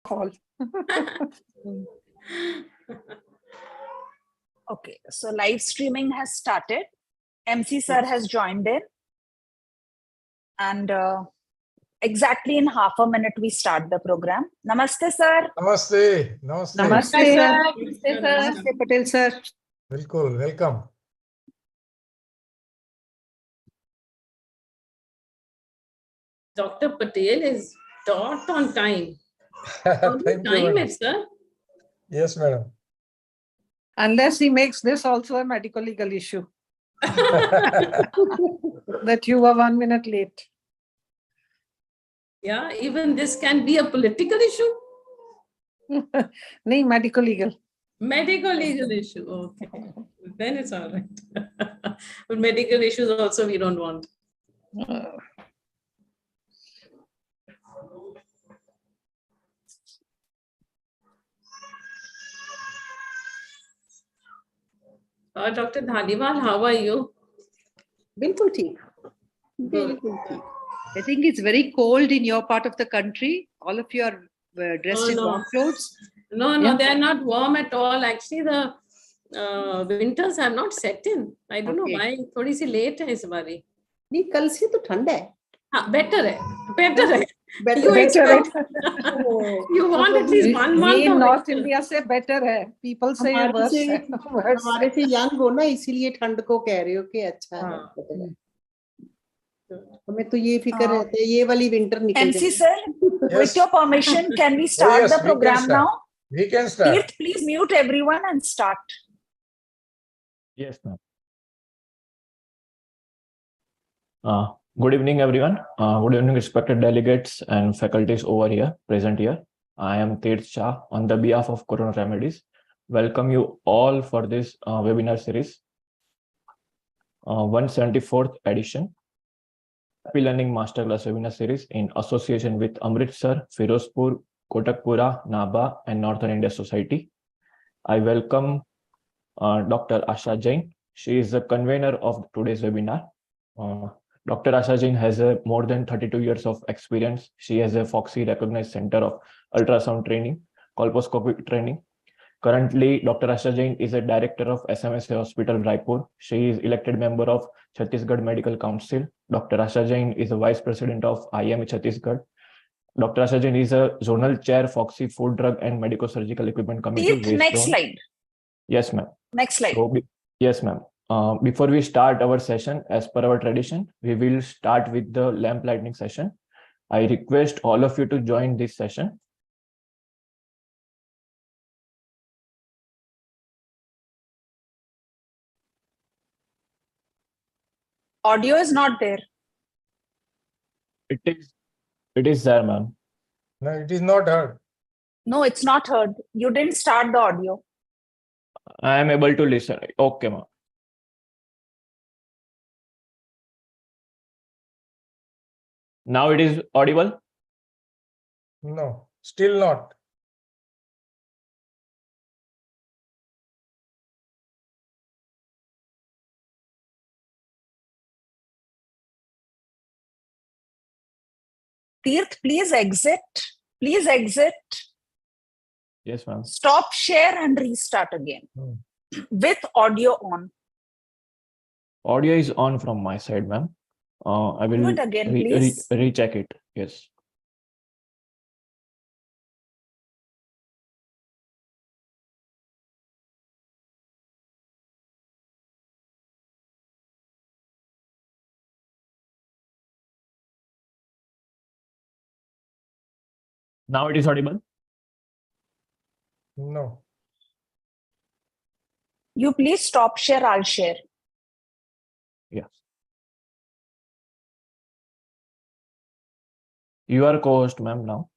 call. Okay, so live streaming has started. MC sir has joined in. And exactly in half a minute, we start the program. Namaste, sir. Namaste. Namaste. Namaste, sir. Namaste, sir. Namaste, Patel, sir. Bilkul. Welcome. Dr. Patel is dot on time. Thank you, Time madam. it, sir. Yes, madam. Unless he makes this also a medical legal issue, that you were 1 minute late. Yeah, even this can be a political issue. No, medical legal. Medical legal issue. Okay. Then it's all right. But medical issues also we don't want. Dr. Dhaliwal, how are you? बिल्कुल ठीक बिल्कुल ठीक I think it's very cold in your part of the country. All of you are dressed Oh, in no. warm clothes. No, Yeah. they are not warm at all. Actually, the winters have not set in. I don't know Okay. why. थोड़ी सी late है इस बारी. नहीं कल से तो ठंडा है. हाँ, better है. Better है. Better You है. expect, Oh. you want at least 1 month We in of North winter. India say better hai. People say हमारे worse से hai. Worse हमारे से यंग हो ना इसीलिए ठंड को कह रहे हो कि अच्छा है. हाँ. better है. हमें तो ये फिक्र रहता है ये वाली विंटर निकल MC जाए. sir, with Yes. your permission, can we start yes, the we can program start. now? We can start. Teerth, please mute everyone and start. Yes, ma'am. Good evening, everyone. Good evening, respected delegates and faculties over here, present here. I am Teerth Shah on the behalf of Corona Remedies. Welcome you all for this webinar series, 174th edition, Happy Learning Masterclass webinar series in association with Amritsar, Firozpur, Kotakpura, Naba, and Northern India Society. I welcome Dr. Asha Jain. She is the convener of today's webinar. Dr. Asha Jain has more than 32 years of experience. She has a FOXY recognized center of ultrasound training, colposcopic training. Currently, Dr. Asha Jain is a director of SMSA Hospital, Raipur. She is elected member of Chhattisgarh Medical Council. Dr. Asha Jain is a vice president of IMA Chhattisgarh. Dr. Asha Jain is a zonal chair, FOXY Food, Drug and Medical Surgical Equipment Committee. Teerth, West next Zone. slide. Yes, ma'am. Next slide. So, yes, ma'am. Before we start our session, as per our tradition, we will start with the lamp lighting session. I request all of you to join this session. Audio is not there. It is there, ma'am. No, it is not heard. No, it's not heard. You didn't start the audio. I am able to listen. Okay, ma'am. Now it is audible. No, still not. Teerth, please exit. Please exit. Yes, ma'am. Stop share and restart again with audio on. Audio is on from my side, ma'am. I will Do it again, please. recheck it. Yes. Now it is audible. No. You please stop share, I'll share. Yes. You are co-host, ma'am, now.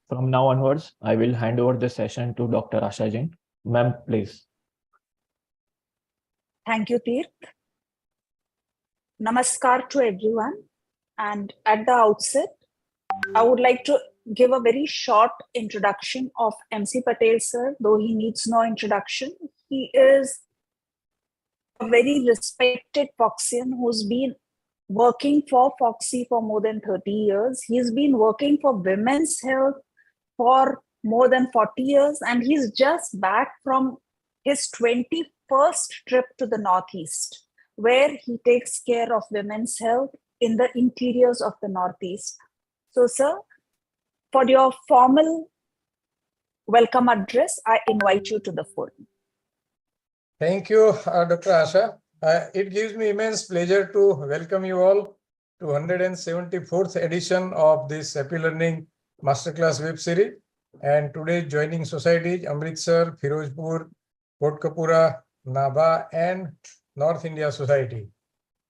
From now onwards, I will hand over the session to Dr. Asha Jain. Ma'am, please. Thank you, Tirth. Namaskar to everyone. And at the outset, I would like to give a very short introduction of MC Patel sir, though he needs no introduction. He is a very respected Foxian who's been working for Foxy for more than 30 years. He's been working for women's health for more than 40 years, and he's just back from his 21st trip to the Northeast, where he takes care of women's health in the interiors of the Northeast. So, sir, for your formal welcome address, I invite you to the forum. Thank you, Dr. Asha. It gives me immense pleasure to welcome you all to 174th edition of this Happy Learning Masterclass web series. And today joining societies Amritsar, Firozpur, Kotkapura, Nabha, and North India Society.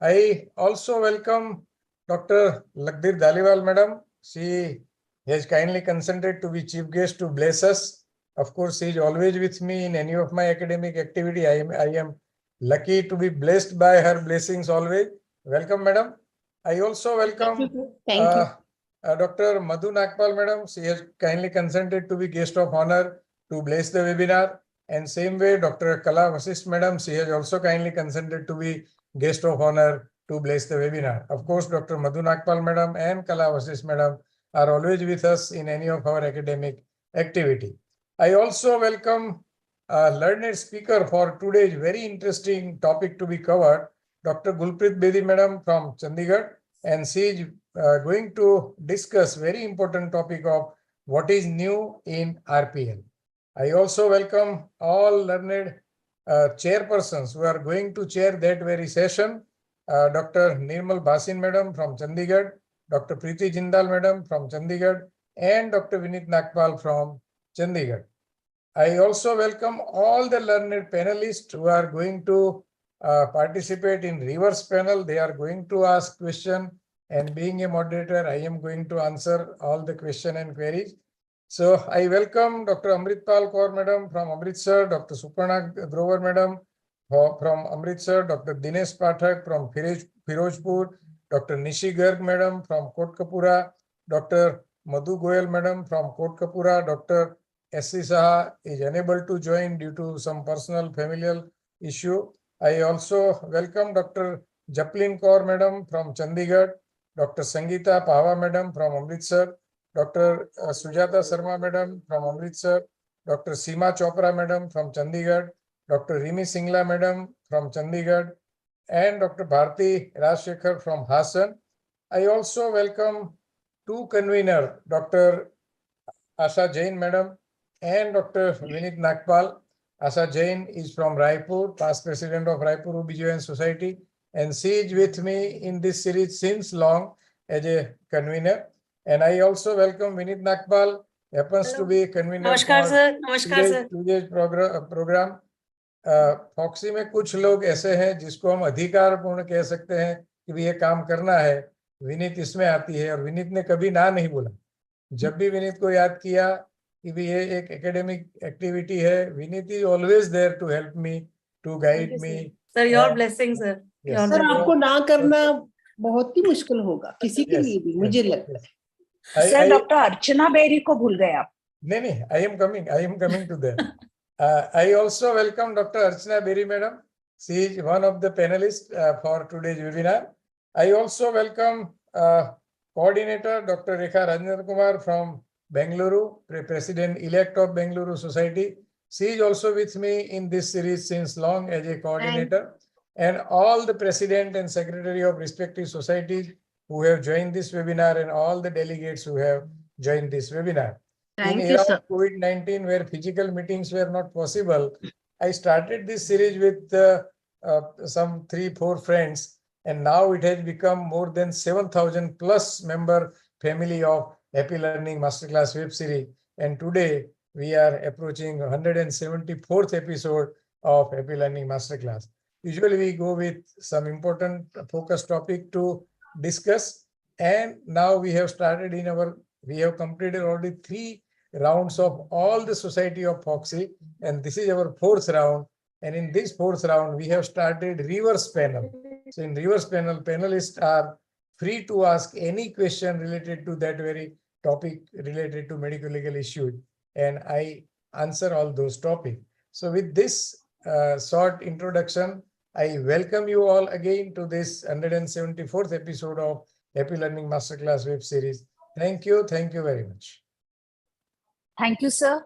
I also welcome Dr. Lakdir Daliwal Madam. She has kindly consented to be chief guest to bless us. Of course, she is always with me in any of my academic activity. I am lucky to be blessed by her blessings always. Welcome, Madam. I also welcome Dr. Madhu Nagpal Madam. She has kindly consented to be guest of honor to bless the webinar. And same way, Dr. Kala Vasist Madam, she has also kindly consented to be guest of honor to bless the webinar. Of course, Dr. Madhu Nagpal Madam and Kala Vasist Madam are always with us in any of our academic activity. I also welcome a learned speaker for today's very interesting topic to be covered, Dr. Gulpreet Bedi Madam from Chandigarh, and she is going to discuss very important topic of what is new in RPL. I also welcome all learned chairpersons who are going to chair that very session, Dr. Nirmal Bhasin Madam from Chandigarh, Dr. Preeti Jindal Madam from Chandigarh, and Dr. Vinit Nagpal from Chandigarh. I also welcome all the learned panelists who are going to participate in reverse panel. They are going to ask questions, and being a moderator, I am going to answer all the questions and queries. So I welcome Dr. Amritpal Kaur Madam from Amritsar, Dr. Suparna Grover Madam from Amritsar, Dr. Dinesh Pathak from Firozpur, Dr. Nishi Garg Madam from Kotkapura, Dr. Madhu Goyal Madam from Kotkapura, Dr. S.C. Saha is unable to join due to some personal familial issue. I also welcome Dr. Japlin Kaur Madam from Chandigarh, Dr. Sangeeta Pahwa Madam from Amritsar, Dr. Sujata Sharma Madam from Amritsar, Dr. Seema Chopra Madam from Chandigarh, Dr. Rimi Singla Madam from Chandigarh, and Dr. Bharti Rajshekhar from Hassan. I also welcome two conveners, Dr. Asha Jain Madam and Dr. Vinit Nagpal. Asha Jain is from Raipur, past president of Raipur OBGYN Society, and she is with me in this series since long as a convener. And I also welcome Vinit Nagpal, happens to be convener नमस्कार for sir नमस्कार sir today's program. Foxy में कुछ लोग ऐसे हैं जिसको हम अधिकार पूर्ण कह सकते हैं कि भी ये काम करना है, विनीत इसमें आती है, और विनीत ने कभी ना नहीं बोला. जब भी विनीत को याद किया कि भी ये एक एकेडमिक एक्टिविटी है, Vineet is always there to help me, to guide me. Sir your blessing sir. Sir आपको ना करना बहुत ही मुश्किल होगा किसी के लिए भी, मुझे लगता है. सर डॉक्टर अर्चना बेरी को भूल गए आप. नहीं, I am coming to that. I also welcome Dr. Archana Berry Madam. She is one of the panelists for today's webinar. I also welcome coordinator Dr. Rekha Rajendra Kumar from Bengaluru, President-elect of Bengaluru Society. She is also with me in this series since long as a coordinator. And all the president and secretary of respective societies who have joined this webinar, and all the delegates who have joined this webinar. Thank in you, era sir. of COVID-19, where physical meetings were not possible, I started this series with some 3-4 friends, and now it has become more than 7,000 plus member family of Happy Learning Masterclass web series. And today we are approaching 174th episode of Happy Learning Masterclass. Usually we go with some important focus topic to discuss, and now we have started we have completed already 3 rounds of all the Society of Foxy, and this is our fourth round. And in this fourth round, we have started reverse panel. So in reverse panel, panelists are free to ask any question related to that very topic related to medical legal issues, and I answer all those topics. So with this short introduction, I welcome you all again to this 174th episode of Happy Learning Masterclass web series. Thank you very much. Thank you, sir.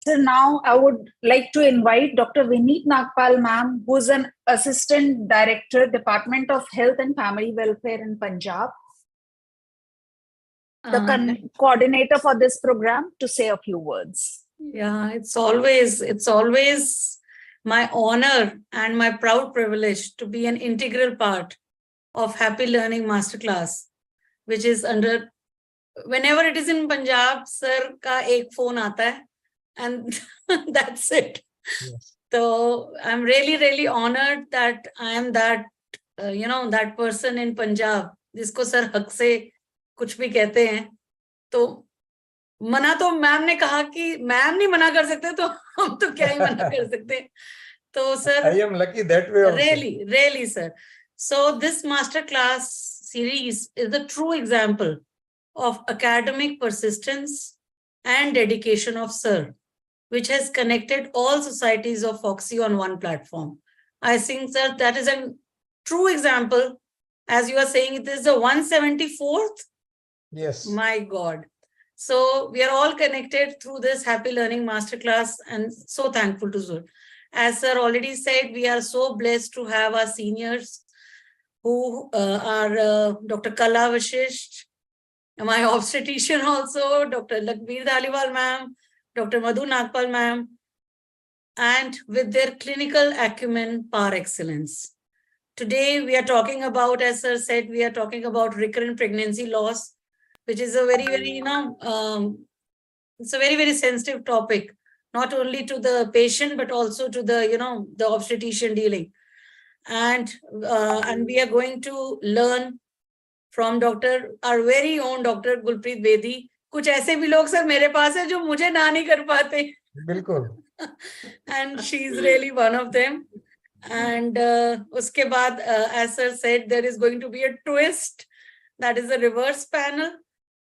So now I would like to invite Dr. Vineet Nagpal ma'am, who is an Assistant Director, Department of Health and Family Welfare in Punjab, the coordinator for this program, to say a few words. Yeah, it's always my honor and my proud privilege to be an integral part of Happy Learning Masterclass, which is under, whenever it is in Punjab, sir ka ek phone aata hai, and that's it. Yes. So I'm really honored that I am that, that person in Punjab, जिसको sir हक से कुछ भी कहते हैं. तो मना तो मैम ने कहा कि मैम नहीं मना कर सकते, तो हम तो क्या ही मना कर सकते हैं. तो sir, I am lucky that way also. Really, sir. So this masterclass series is the true example of academic persistence and dedication of sir, which has connected all societies of Foxy on one platform. I think, sir, that is a true example. As you are saying, it is the 174th. Yes. My God. So we are all connected through this Happy Learning Masterclass, and so thankful to sir. As sir already said, we are so blessed to have our seniors who are Dr. Kala Vashisht, my obstetrician also, Dr. Lakbir Dhaliwal ma'am, Dr. Madhu Nagpal ma'am, and with their clinical acumen par excellence. Today we are talking about, as sir said, we are talking about recurrent pregnancy loss, which is a very, it's a very sensitive topic, not only to the patient, but also to the, the obstetrician dealing. And we are going to learn from our very own Dr. Gulpreet Bedi. कुछ ऐसे भी लोग sir मेरे पास है जो मुझे ना नहीं कर पाते. बिल्कुल. And she's really one of them. And uske baad, as sir said, there is going to be a twist. That is a reverse panel.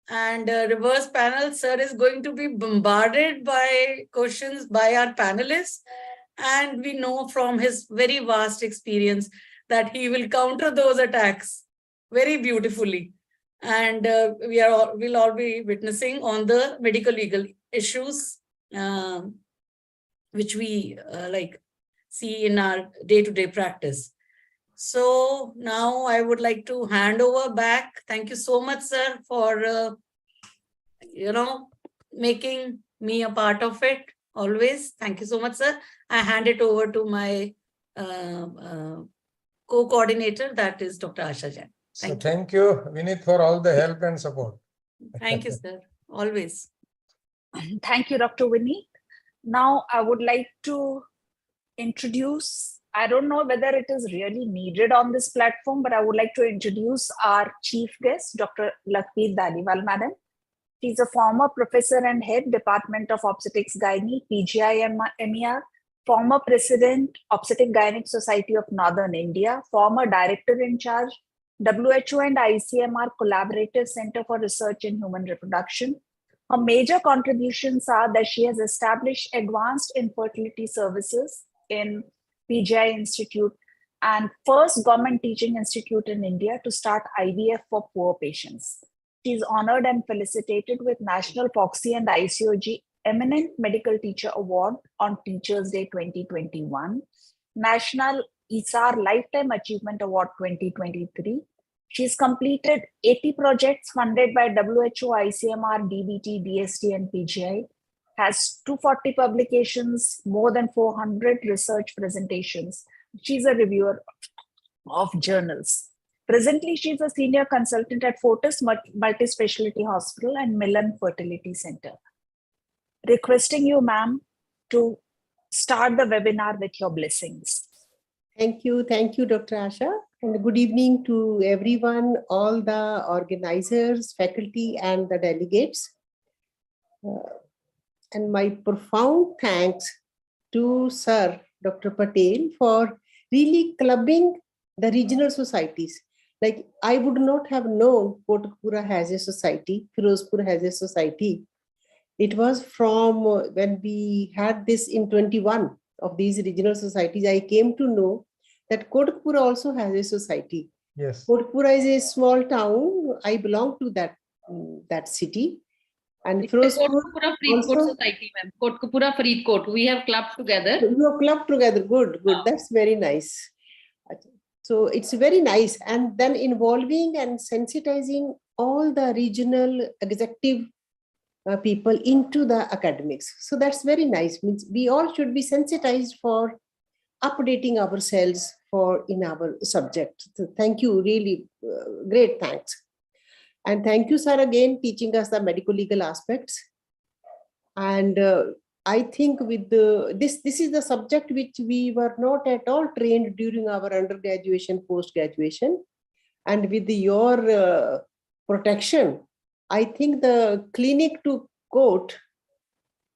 And reverse panel, sir is going to be bombarded by questions by our panelists. And we know from his very vast experience that he will counter those attacks very beautifully. And we'll all be witnessing on the medical legal issues, which we see in our day-to-day practice. So now I would like to hand over back. Thank you so much, sir, for, making me a part of it always. Thank you so much, sir. I hand it over to my co-coordinator, that is Dr. Asha Jain. Thank you, Vineet, for all the help and support. Thank you, sir. Always. Thank you, Dr. Vineet. Now I would like to introduce, I don't know whether it is really needed on this platform, but I would like to introduce our chief guest, Dr. Lakbir Dhaliwal madam. She's a former professor and head, Department of Obstetrics Gynae, PGI-MER, former president, Obstetric Gynec Society of Northern India, former director in charge, WHO and ICMR Collaborative Center for Research in Human Reproduction. Her major contributions are that she has established advanced infertility services in PGI Institute and first government teaching institute in India to start IVF for poor patients. She is honored and felicitated with National Foxy and ICOG Eminent Medical Teacher Award on Teachers Day 2021, National ISAR Lifetime Achievement Award 2023. She's completed 80 projects funded by WHO, ICMR, DBT, DST, and PGI, has 240 publications, more than 400 research presentations. She's a reviewer of journals. Presently, she's a senior consultant at Fortis Multi-Speciality Hospital and Milan Fertility Center. Requesting you, ma'am, to start the webinar with your blessings. Thank you, Dr. Asha. And good evening to everyone, all the organizers, faculty, and the delegates. and my profound thanks to Sir Dr. Patel for really clubbing the regional societies. Like I would not have known Kotakpura has a society, Firozpur has a society. It was from when we had this in 21 of these regional societies, I came to know that Kotakpura also has a society. Yes. Kotakpura is a small town. I belong to that city. And It's the Firozpur Kotkapura Faridkot also- Society, ma'am. Kotkapura Faridkot. We have clubbed together. you have clubbed together. Good. That's very nice. So it's very nice. And then involving and sensitizing all the regional executive people into the academics. So that's very nice. Means we all should be sensitized for updating ourselves in our subject. So thank you, really great thanks. And thank you, sir, again teaching us the medical legal aspects. And I think with this is the subject which we were not at all trained during our undergraduation, post-graduation. And with your protection, I think the clinic to court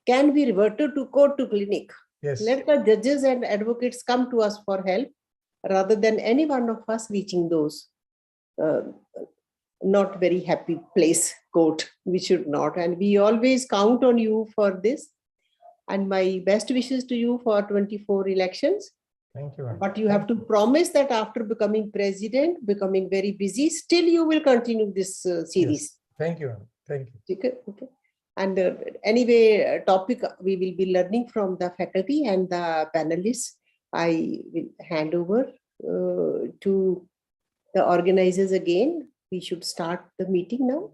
can be reverted to court to clinic. Yes. Let the judges and advocates come to us for help rather than any one of us reaching those not very happy place, court. We should not. And we always count on you for this. And my best wishes to you for 24 elections. Thank you. But you have to promise that after becoming president, becoming very busy, still you will continue this series. Thank you. Thank you. Okay. And anyway, topic we will be learning from the faculty and the panelists. I will hand over to the organizers again. We should start the meeting now.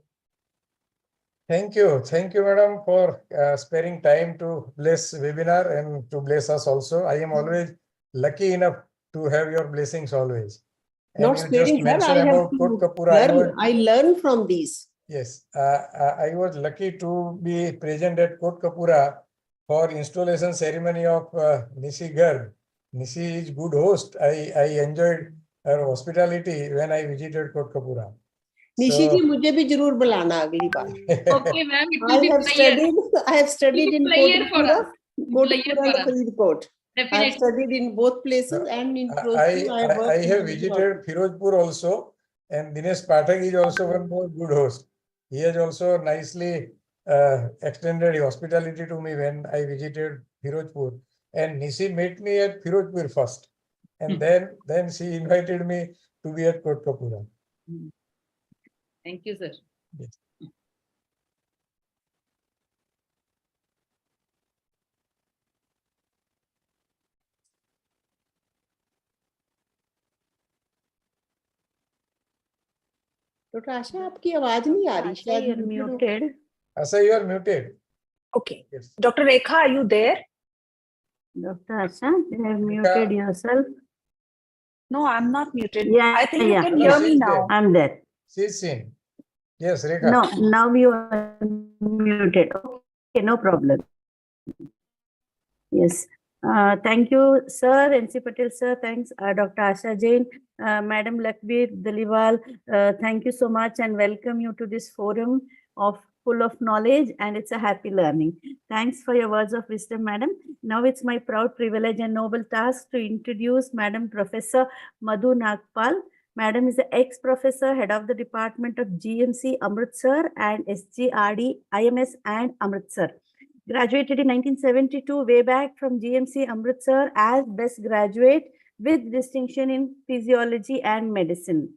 Thank you, madam, for sparing time to bless webinar and to bless us also. I am always lucky enough to have your blessings always. And Not you sparing, just mentioned sir, I have about to Kotkapura. I learn from these. Yes, I was lucky to be present at Kotkapura for installation ceremony of Nisi Garg. Nisi is good host. I enjoyed her hospitality when I visited Kotkapura. Nishi जी मुझे भी जरूर बुलाना अगली बार. Okay, ma'am. It will be player. I have studied in Player for us. Kotkapura and Faridkot. I have Definitely. studied in both places and in Firozpur. I have visited Firozpur also, and Dinesh Pathak is also one more good host. He has also nicely extended hospitality to me when I visited Firozpur. And Nisi met me at Firozpur first. And then she invited me to be at Kotkapura. Thank you, sir. Yes. Dr. Asha, आपकी आवाज नहीं आ रही. Asha, you're muted. Asa, you are muted. Okay. Yes. Dr. Rekha, are you there? Dr. Asha, you have muted yourself. No, I'm not muted. Yeah, I think you yeah. can No, hear she's me now. there. I'm there. She's seen. Yes, Rekha. No, now you are muted. Okay, no problem. Yes. Thank you, sir. NC Patel, sir. Thanks, Dr. Asha Jain, Madam Lakhbir Daliwal. Thank you so much and welcome you to this forum full of knowledge, and it's a happy learning. Thanks for your words of wisdom, madam. Now it's my proud privilege and noble task to introduce Madam Professor Madhu Nagpal. Madam is the ex-professor, head of the Department of GMC Amritsar and SGRD IMS and Amritsar. Graduated in 1972, way back from GMC Amritsar as best graduate with distinction in physiology and medicine.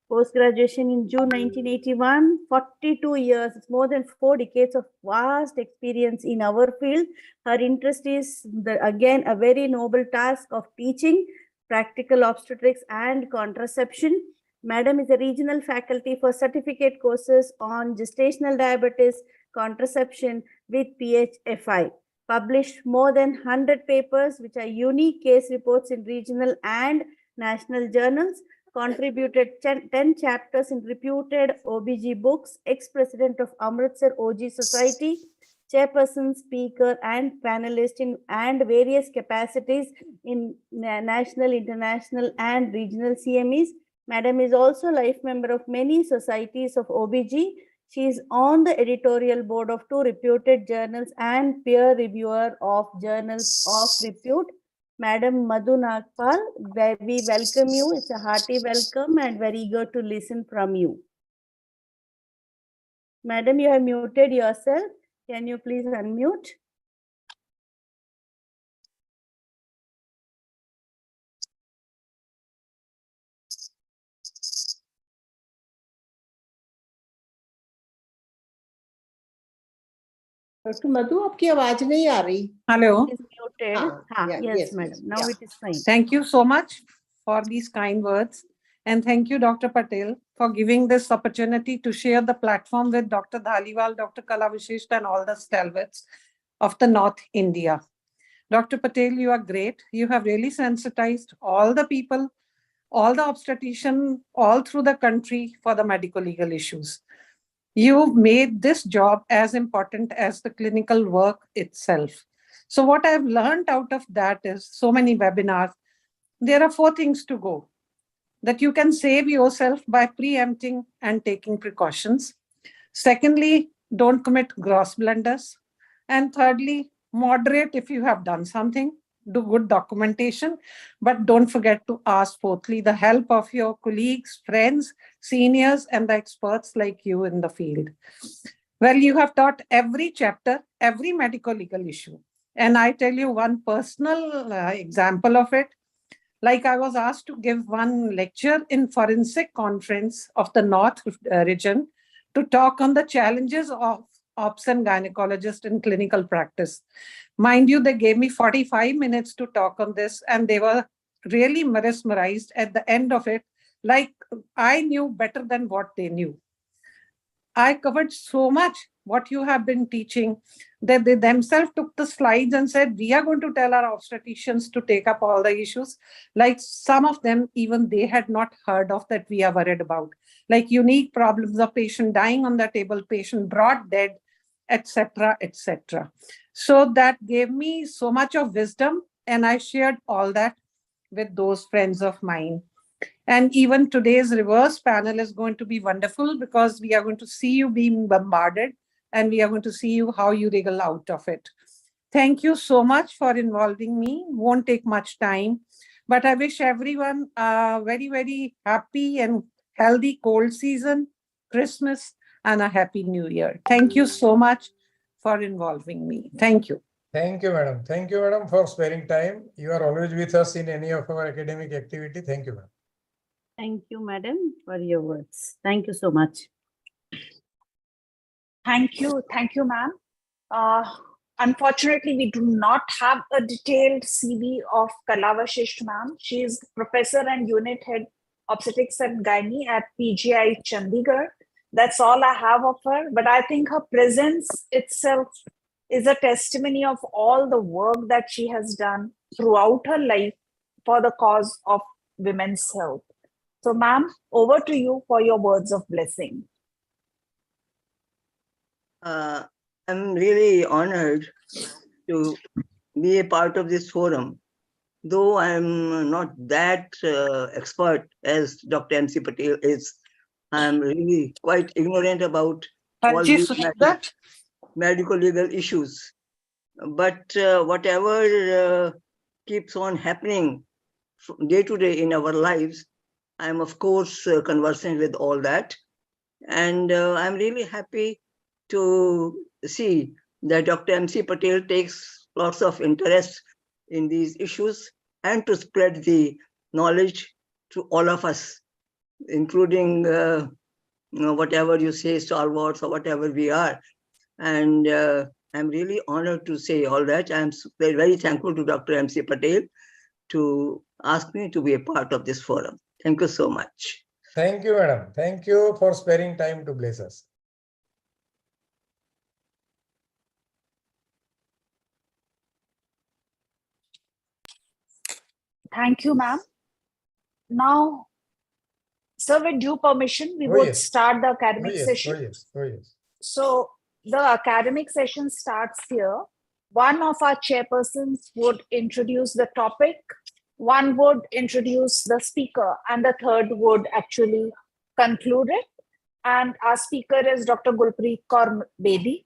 Post-graduation in June 1981, 42 years, it's more than 4 decades of vast experience in our field. Her interest is, again, a very noble task of teaching practical obstetrics and contraception. Madam is a regional faculty for certificate courses on gestational diabetes, contraception with PHFI. Published more than 100 papers, which are unique case reports in regional and national journals. Contributed 10 chapters in reputed OBG books, ex-president of Amritsar OG Society, chairperson, speaker, and panelist in various capacities in national, international, and regional CMEs. Madam is also life member of many societies of OBG, She is on the editorial board of 2 reputed journals and peer reviewer of journals of repute. Madam Madhu Nagpal, we welcome you. It's a hearty welcome and very eager to listen from you. Madam, you have muted yourself. Can you please unmute? Dr. Madhu, आपकी आवाज नहीं आ रही. Hello. It is muted. Yeah, Yes, yes, madam. yes, Now yeah. it is fine. Thank you so much for these kind words. And thank you, Dr. Patel, for giving this opportunity to share the platform with Dr. Dhaliwal, Dr. Kala Vishisht, and all the stalwarts of the North India. Dr. Patel, you are great. You have really sensitized all the people, all the obstetrician, all through the country for the medical legal issues. You've made this job as important as the clinical work itself. So what I've learned out of that is so many webinars. There are 4 things to go. That you can save yourself by preempting and taking precautions. Secondly, don't commit gross blunders. And thirdly, moderate if you have done something, do good documentation, but don't forget to ask fourthly the help of your colleagues, friends, seniors, and the experts like you in the field. Well, you have taught every chapter, every medical legal issue. And I tell you one personal example of it. Like I was asked to give one lecture in forensic conference of the North region to talk on the challenges of obs and gynecologists in clinical practice. Mind you, they gave me 45 minutes to talk on this, and they were really mesmerized at the end of it, like I knew better than what they knew. I covered so much what you have been teaching that they themselves took the slides and said, we are going to tell our obstetricians to take up all the issues. Like some of them, even they had not heard of that we are worried about, like unique problems of patient dying on the table, patient brought dead, etc., etc. So that gave me so much of wisdom, and I shared all that with those friends of mine. And even today's reverse panel is going to be wonderful because we are going to see you being bombarded and we are going to see you how you wriggle out of it. Thank you so much for involving me. Won't take much time, but I wish everyone a very, very happy and healthy cold season, Christmas, and a happy new year. Thank you so much for involving me. Thank you. Thank you, madam. Thank you, madam, for sparing time. You are always with us in any of our academic activity. Thank you, madam. Thank you, madam, for your words. Thank you so much. Thank you, ma'am. Unfortunately, we do not have a detailed CV of Kala Vishisht ma'am. She is professor and unit head obstetrics and gynae at PGI Chandigarh. That's all I have of her. But I think her presence itself is a testimony of all the work that she has done throughout her life for the cause of women's health. So, ma'am, over to you for your words of blessing. I'm really honored to be a part of this forum. Though I'm not that expert as Dr. M.C. Patel is, I'm really quite ignorant about all these medical legal issues. But whatever keeps on happening day to day in our lives, I'm of course conversant with all that. And I'm really happy to see that Dr. M.C. Patel takes lots of interest in these issues and to spread the knowledge to all of us, including whatever you say, stalwarts or whatever we are. And I'm really honored to say all that. I'm very, very thankful to Dr. M.C. Patel to ask me to be a part of this forum. Thank you so much. Thank you, madam. Thank you for sparing time to bless us. Thank you, ma'am. Now, sir, with due permission, we would start the academic session. So the academic session starts here. One of our chairpersons would introduce the topic, one would introduce the speaker, and the third would actually conclude it. and our speaker is Dr. Gulpreet Kaur Bedi.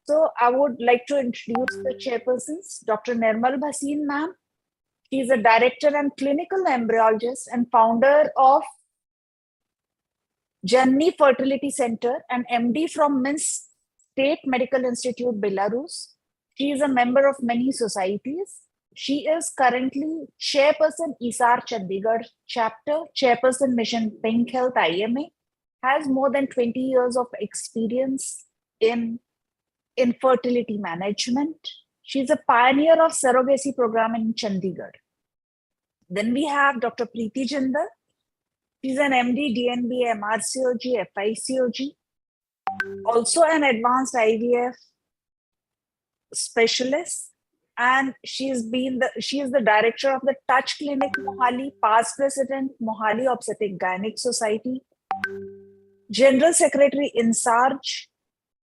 So I would like to introduce the chairpersons, Dr. Nirmal Bhasin ma'am. She is a director and clinical embryologist and founder of Janni Fertility Center and MD from Minsk State Medical Institute, Belarus. She is a member of many societies. She is currently chairperson ISAR Chandigarh chapter, chairperson Mission Pink Health IMA, has more than 20 years of experience in infertility management. She's a pioneer of surrogacy program in Chandigarh. Then we have Dr. Preeti Jindal. She's an MD, DNB, MRCOG, FICOG, also an advanced IVF specialist. And she is the director of the Touch Clinic Mohali, past president, Mohali Obstetric Gynec Society, general secretary INSARG,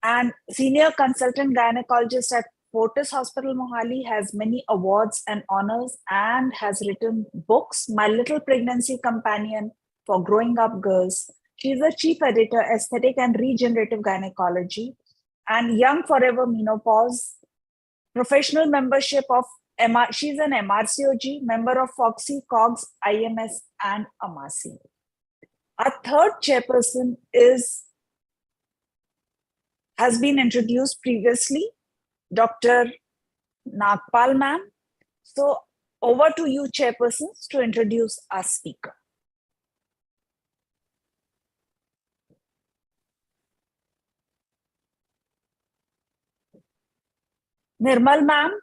and senior consultant gynecologist at Fortis Hospital Mohali, has many awards and honors and has written books, My Little Pregnancy Companion for Growing Up Girls. She is the chief editor, Aesthetic and Regenerative Gynecology, and Young Forever Menopause, professional membership of she's an MRCOG, member of Foxy, COGS, IMS, and AMASI. Our third chairperson has been introduced previously, Dr. Nagpal ma'am. So over to you, chairpersons, to introduce our speaker. Nirmal ma'am,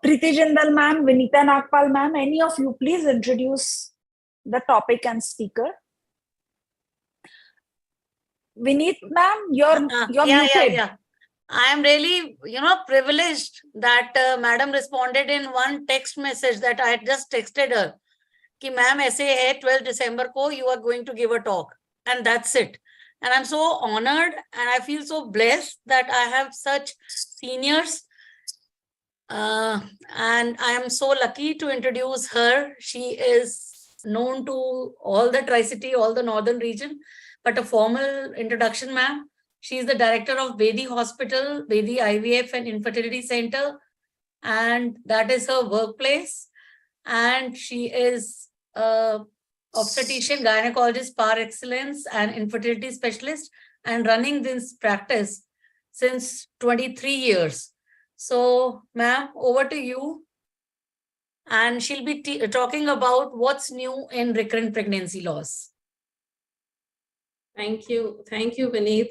Preeti Jindal ma'am, Vinita Nagpal ma'am, any of you please introduce the topic and speaker. Vinit ma'am, you're muted. Yeah. I am really, privileged that madam responded in one text message that I had just texted her. Ki ma'am, aise hai 12 December ko, you are going to give a talk. And that's it. And I'm so honored and I feel so blessed that I have such seniors. And I am so lucky to introduce her. She is known to all the Tri-City, all the northern region, but a formal introduction, ma'am. She is the director of Bedi Hospital, Bedi IVF and Infertility Center. And that is her workplace. And she is obstetrician, gynecologist par excellence and infertility specialist and running this practice since 23 years. So, ma'am, over to you. And she'll be talking about what's new in recurrent pregnancy loss. Thank you. Thank you, Vineet.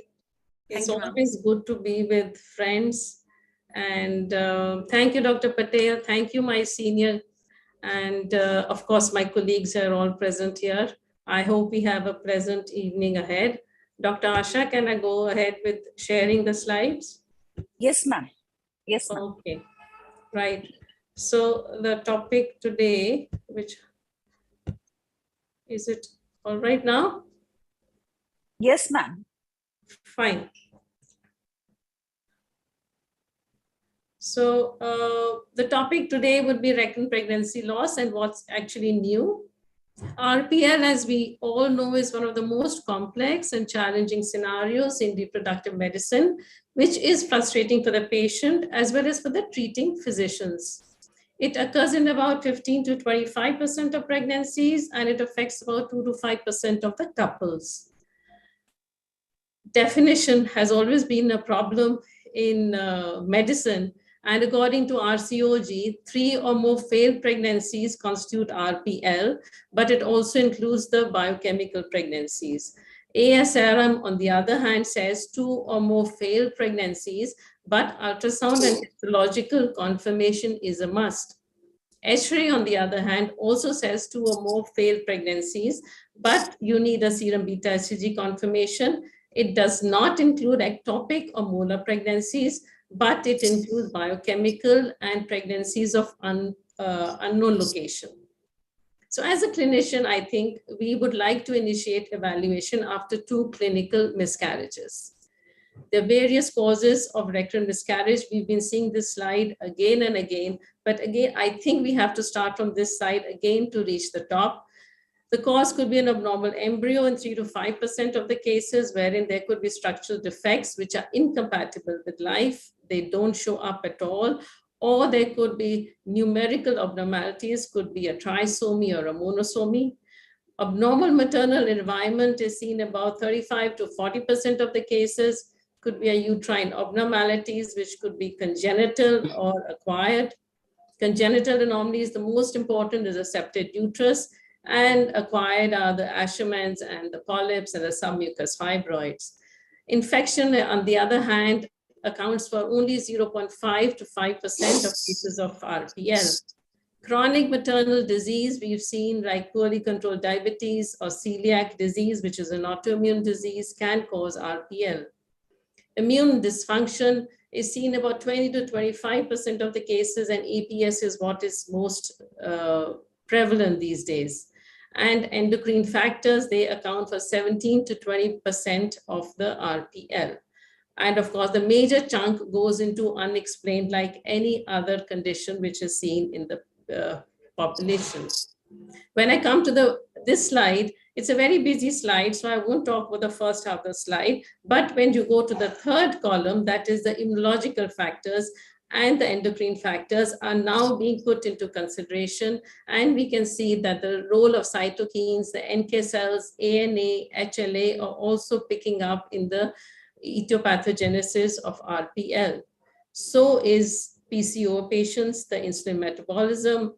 It's always good to be with friends. And thank you, Dr. Patel. Thank you, my senior. And of course, my colleagues are all present here. I hope we have a pleasant evening ahead. Dr. Asha, can I go ahead with sharing the slides? Yes, ma'am. Yes, ma'am. Okay, right. So the topic today, which is it all right now? Yes, ma'am. Fine. So the topic today would be recurrent pregnancy loss and what's actually new. RPL, as we all know, is one of the most complex and challenging scenarios in reproductive medicine, which is frustrating for the patient as well as for the treating physicians. It occurs in about 15 to 25% of pregnancies, and it affects about 2 to 5% of the couples. Definition has always been a problem in medicine. And according to RCOG, 3 or more failed pregnancies constitute RPL, but it also includes the biochemical pregnancies. ASRM, on the other hand, says 2 or more failed pregnancies, but ultrasound and histological confirmation is a must. ESHRE, on the other hand, also says 2 or more failed pregnancies, but you need a serum beta HCG confirmation. It does not include ectopic or molar pregnancies, but it includes biochemical and pregnancies of unknown location. So as a clinician, I think we would like to initiate evaluation after 2 clinical miscarriages. There are various causes of recurrent miscarriage. We've been seeing this slide again and again, but again, I think we have to start from this side again to reach the top. The cause could be an abnormal embryo in 3 to 5% of the cases, wherein there could be structural defects which are incompatible with life. They don't show up at all. Or there could be numerical abnormalities, could be a trisomy or a monosomy. Abnormal maternal environment is seen about 35 to 40% of the cases. Could be a uterine abnormalities, which could be congenital or acquired. Congenital anomalies, the most important is a septate uterus, and acquired are the Ashermans and the polyps and the submucous fibroids. Infection, on the other hand, accounts for only 0.5 to 5% of cases of RPL. Chronic maternal disease, we've seen like poorly controlled diabetes or celiac disease, which is an autoimmune disease, can cause RPL. Immune dysfunction is seen about 20 to 25% of the cases, and EPS is what is most prevalent these days. And endocrine factors, they account for 17 to 20% of the RPL. And of course, the major chunk goes into unexplained, like any other condition which is seen in the population. When I come to this slide, it's a very busy slide, so I won't talk about the first half of the slide. But when you go to the third column, that is the immunological factors and the endocrine factors are now being put into consideration. And we can see that the role of cytokines, the NK cells, ANA, HLA are also picking up in the etiopathogenesis of RPL. So is PCO patients, the insulin metabolism,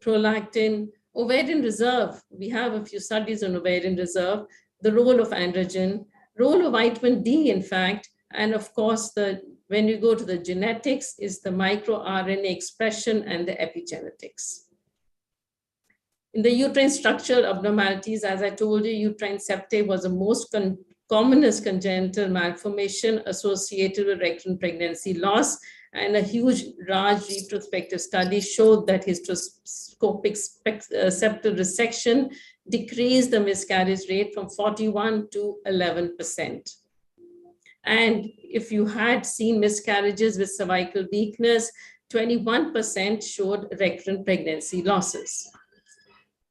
prolactin, ovarian reserve. We have a few studies on ovarian reserve, the role of androgen, role of vitamin D, in fact, and of course, when you go to the genetics is the microRNA expression and the epigenetics. In the uterine structural abnormalities, as I told you, uterine septate was the most commonest congenital malformation associated with recurrent pregnancy loss, and a huge large retrospective study showed that hysteroscopic septal resection decreased the miscarriage rate from 41 to 11%. And if you had seen miscarriages with cervical weakness, 21% showed recurrent pregnancy losses.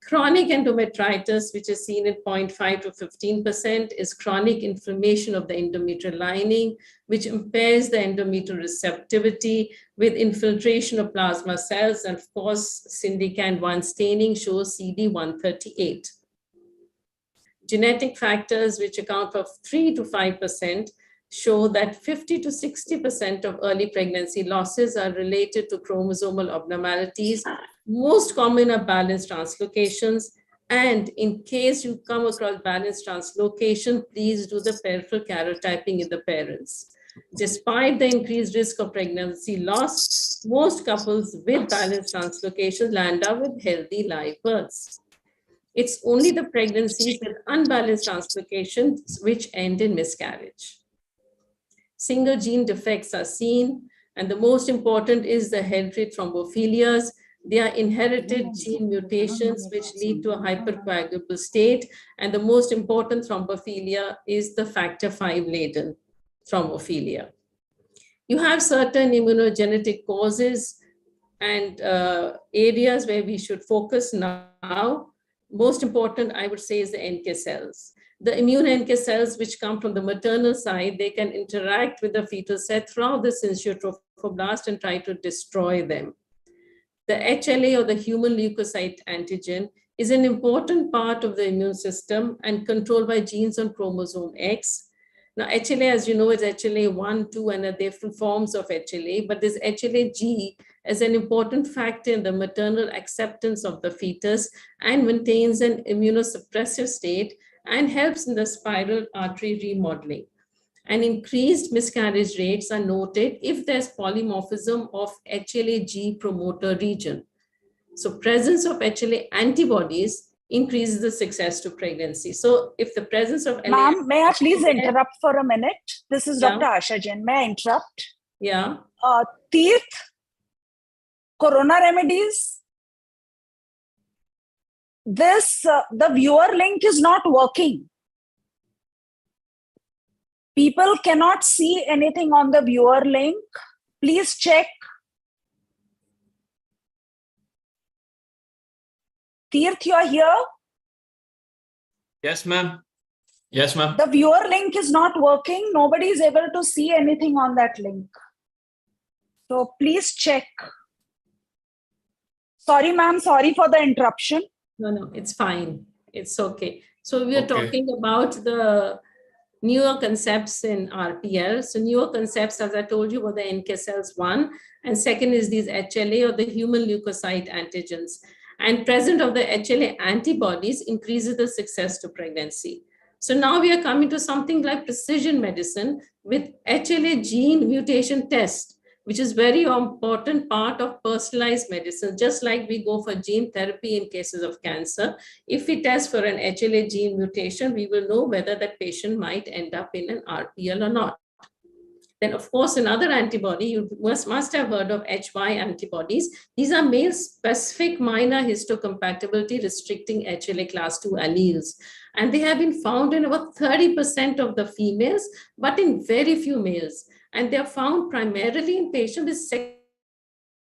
Chronic endometritis, which is seen in 0.5 to 15%, is chronic inflammation of the endometrial lining, which impairs the endometrial receptivity with infiltration of plasma cells. And of course, Syndican-1 staining shows CD138. Genetic factors, which account for 3 to 5%, show that 50 to 60% of early pregnancy losses are related to chromosomal abnormalities. Most common are balanced translocations. And in case you come across balanced translocation, please do the peripheral karyotyping in the parents. Despite the increased risk of pregnancy loss, most couples with balanced translocations land up with healthy live births. It's only the pregnancies with unbalanced translocations which end in miscarriage. Single gene defects are seen, and the most important is the hereditary thrombophilias. They are inherited gene mutations which lead to a hypercoagulable state, and the most important thrombophilia is the factor V laden thrombophilia. You have certain immunogenetic causes and areas where we should focus now. Most important, I would say, is the NK cells. The immune NK cells, which come from the maternal side, they can interact with the fetal cell throughout the syncytial trophoblast and try to destroy them. The HLA, or the human leukocyte antigen, is an important part of the immune system and controlled by genes on chromosome X. Now, HLA, as you know, is HLA-1, 2, and are different forms of HLA, but this HLA-G is an important factor in the maternal acceptance of the fetus and maintains an immunosuppressive state and helps in the spiral artery remodeling. And increased miscarriage rates are noted if there's polymorphism of HLA-G promoter region. So presence of HLA antibodies increases the success to pregnancy. So if the presence of Ma'am, may I please interrupt for a minute? This is Dr. Asha Jain. May I interrupt? Yeah. Teeth, Corona remedies. The viewer link is not working. People cannot see anything on the viewer link. Please check. Tirth, you are here? Yes, ma'am. Yes, ma'am. The viewer link is not working. Nobody is able to see anything on that link. So please check. Sorry, ma'am. Sorry for the interruption. No, it's fine. It's okay. So we are Okay. talking about the newer concepts in RPL. So newer concepts, as I told you, were the NK cells 1, and second is these HLA or the human leukocyte antigens. And presence of the HLA antibodies increases the success to pregnancy. So now we are coming to something like precision medicine with HLA gene mutation test, which is very important part of personalized medicine. Just like we go for gene therapy in cases of cancer, if we test for an HLA gene mutation, we will know whether that patient might end up in an RPL or not. Then, of course, another antibody, you must have heard of HY antibodies. These are male-specific minor histocompatibility restricting HLA class 2 alleles. And they have been found in about 30% of the females, but in very few males. And they are found primarily in patients with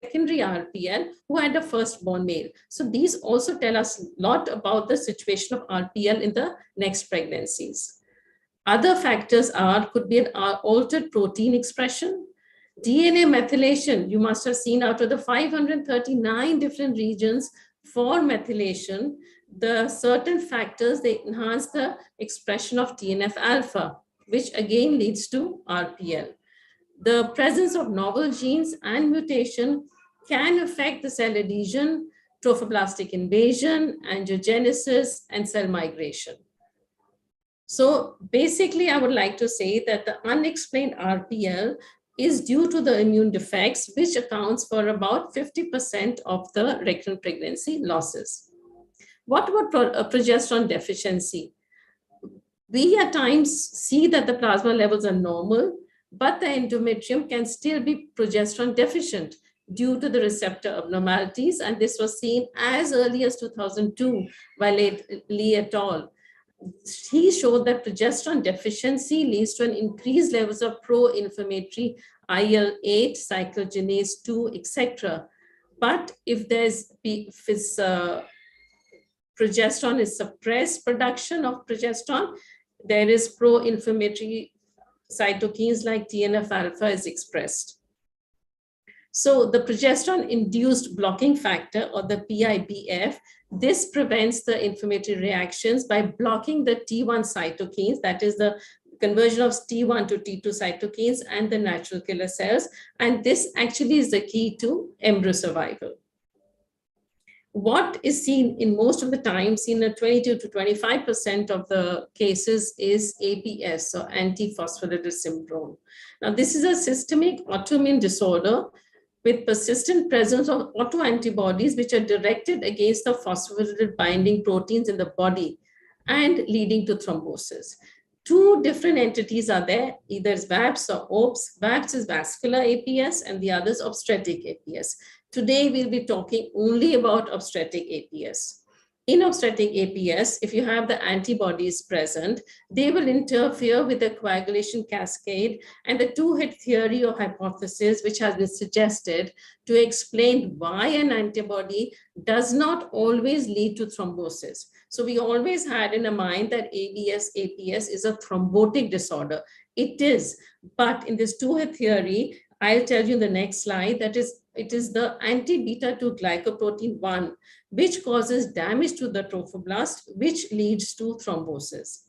secondary RPL who had a firstborn male. So these also tell us a lot about the situation of RPL in the next pregnancies. Other factors could be an altered protein expression, DNA methylation. You must have seen out of the 539 different regions for methylation, the certain factors, they enhance the expression of TNF alpha, which again leads to RPL. The presence of novel genes and mutation can affect the cell adhesion, trophoblastic invasion, angiogenesis, and cell migration. So basically, I would like to say that the unexplained RPL is due to the immune defects, which accounts for about 50% of the recurrent pregnancy losses. What about progesterone deficiency? We at times see that the plasma levels are normal, but the endometrium can still be progesterone deficient due to the receptor abnormalities. And this was seen as early as 2002 by Lee et al. He showed that progesterone deficiency leads to an increased levels of pro-inflammatory IL-8, cyclogenase 2, etc. But if progesterone is suppressed production of progesterone, there is pro-inflammatory cytokines like TNF alpha is expressed. So the progesterone-induced blocking factor, or the PIBF, this prevents the inflammatory reactions by blocking the T1 cytokines, that is the conversion of T1 to T2 cytokines and the natural killer cells. And this actually is the key to embryo survival. What is seen in most of the time, seen in 22 to 25% of the cases, is APS, or antiphospholipid syndrome. Now, this is a systemic autoimmune disorder with persistent presence of autoantibodies which are directed against the phospholipid binding proteins in the body and leading to thrombosis. Two different entities are there, either is VAPS or OPS. VAPS is vascular APS and the other is obstetric APS. Today, we'll be talking only about obstetric APS. In obstetric APS, if you have the antibodies present, they will interfere with the coagulation cascade and the two-hit theory or hypothesis, which has been suggested to explain why an antibody does not always lead to thrombosis. So we always had in mind that APS is a thrombotic disorder. It is, but in this two-hit theory, I'll tell you in the next slide that it is the anti-beta-2 glycoprotein 1, which causes damage to the trophoblast, which leads to thrombosis.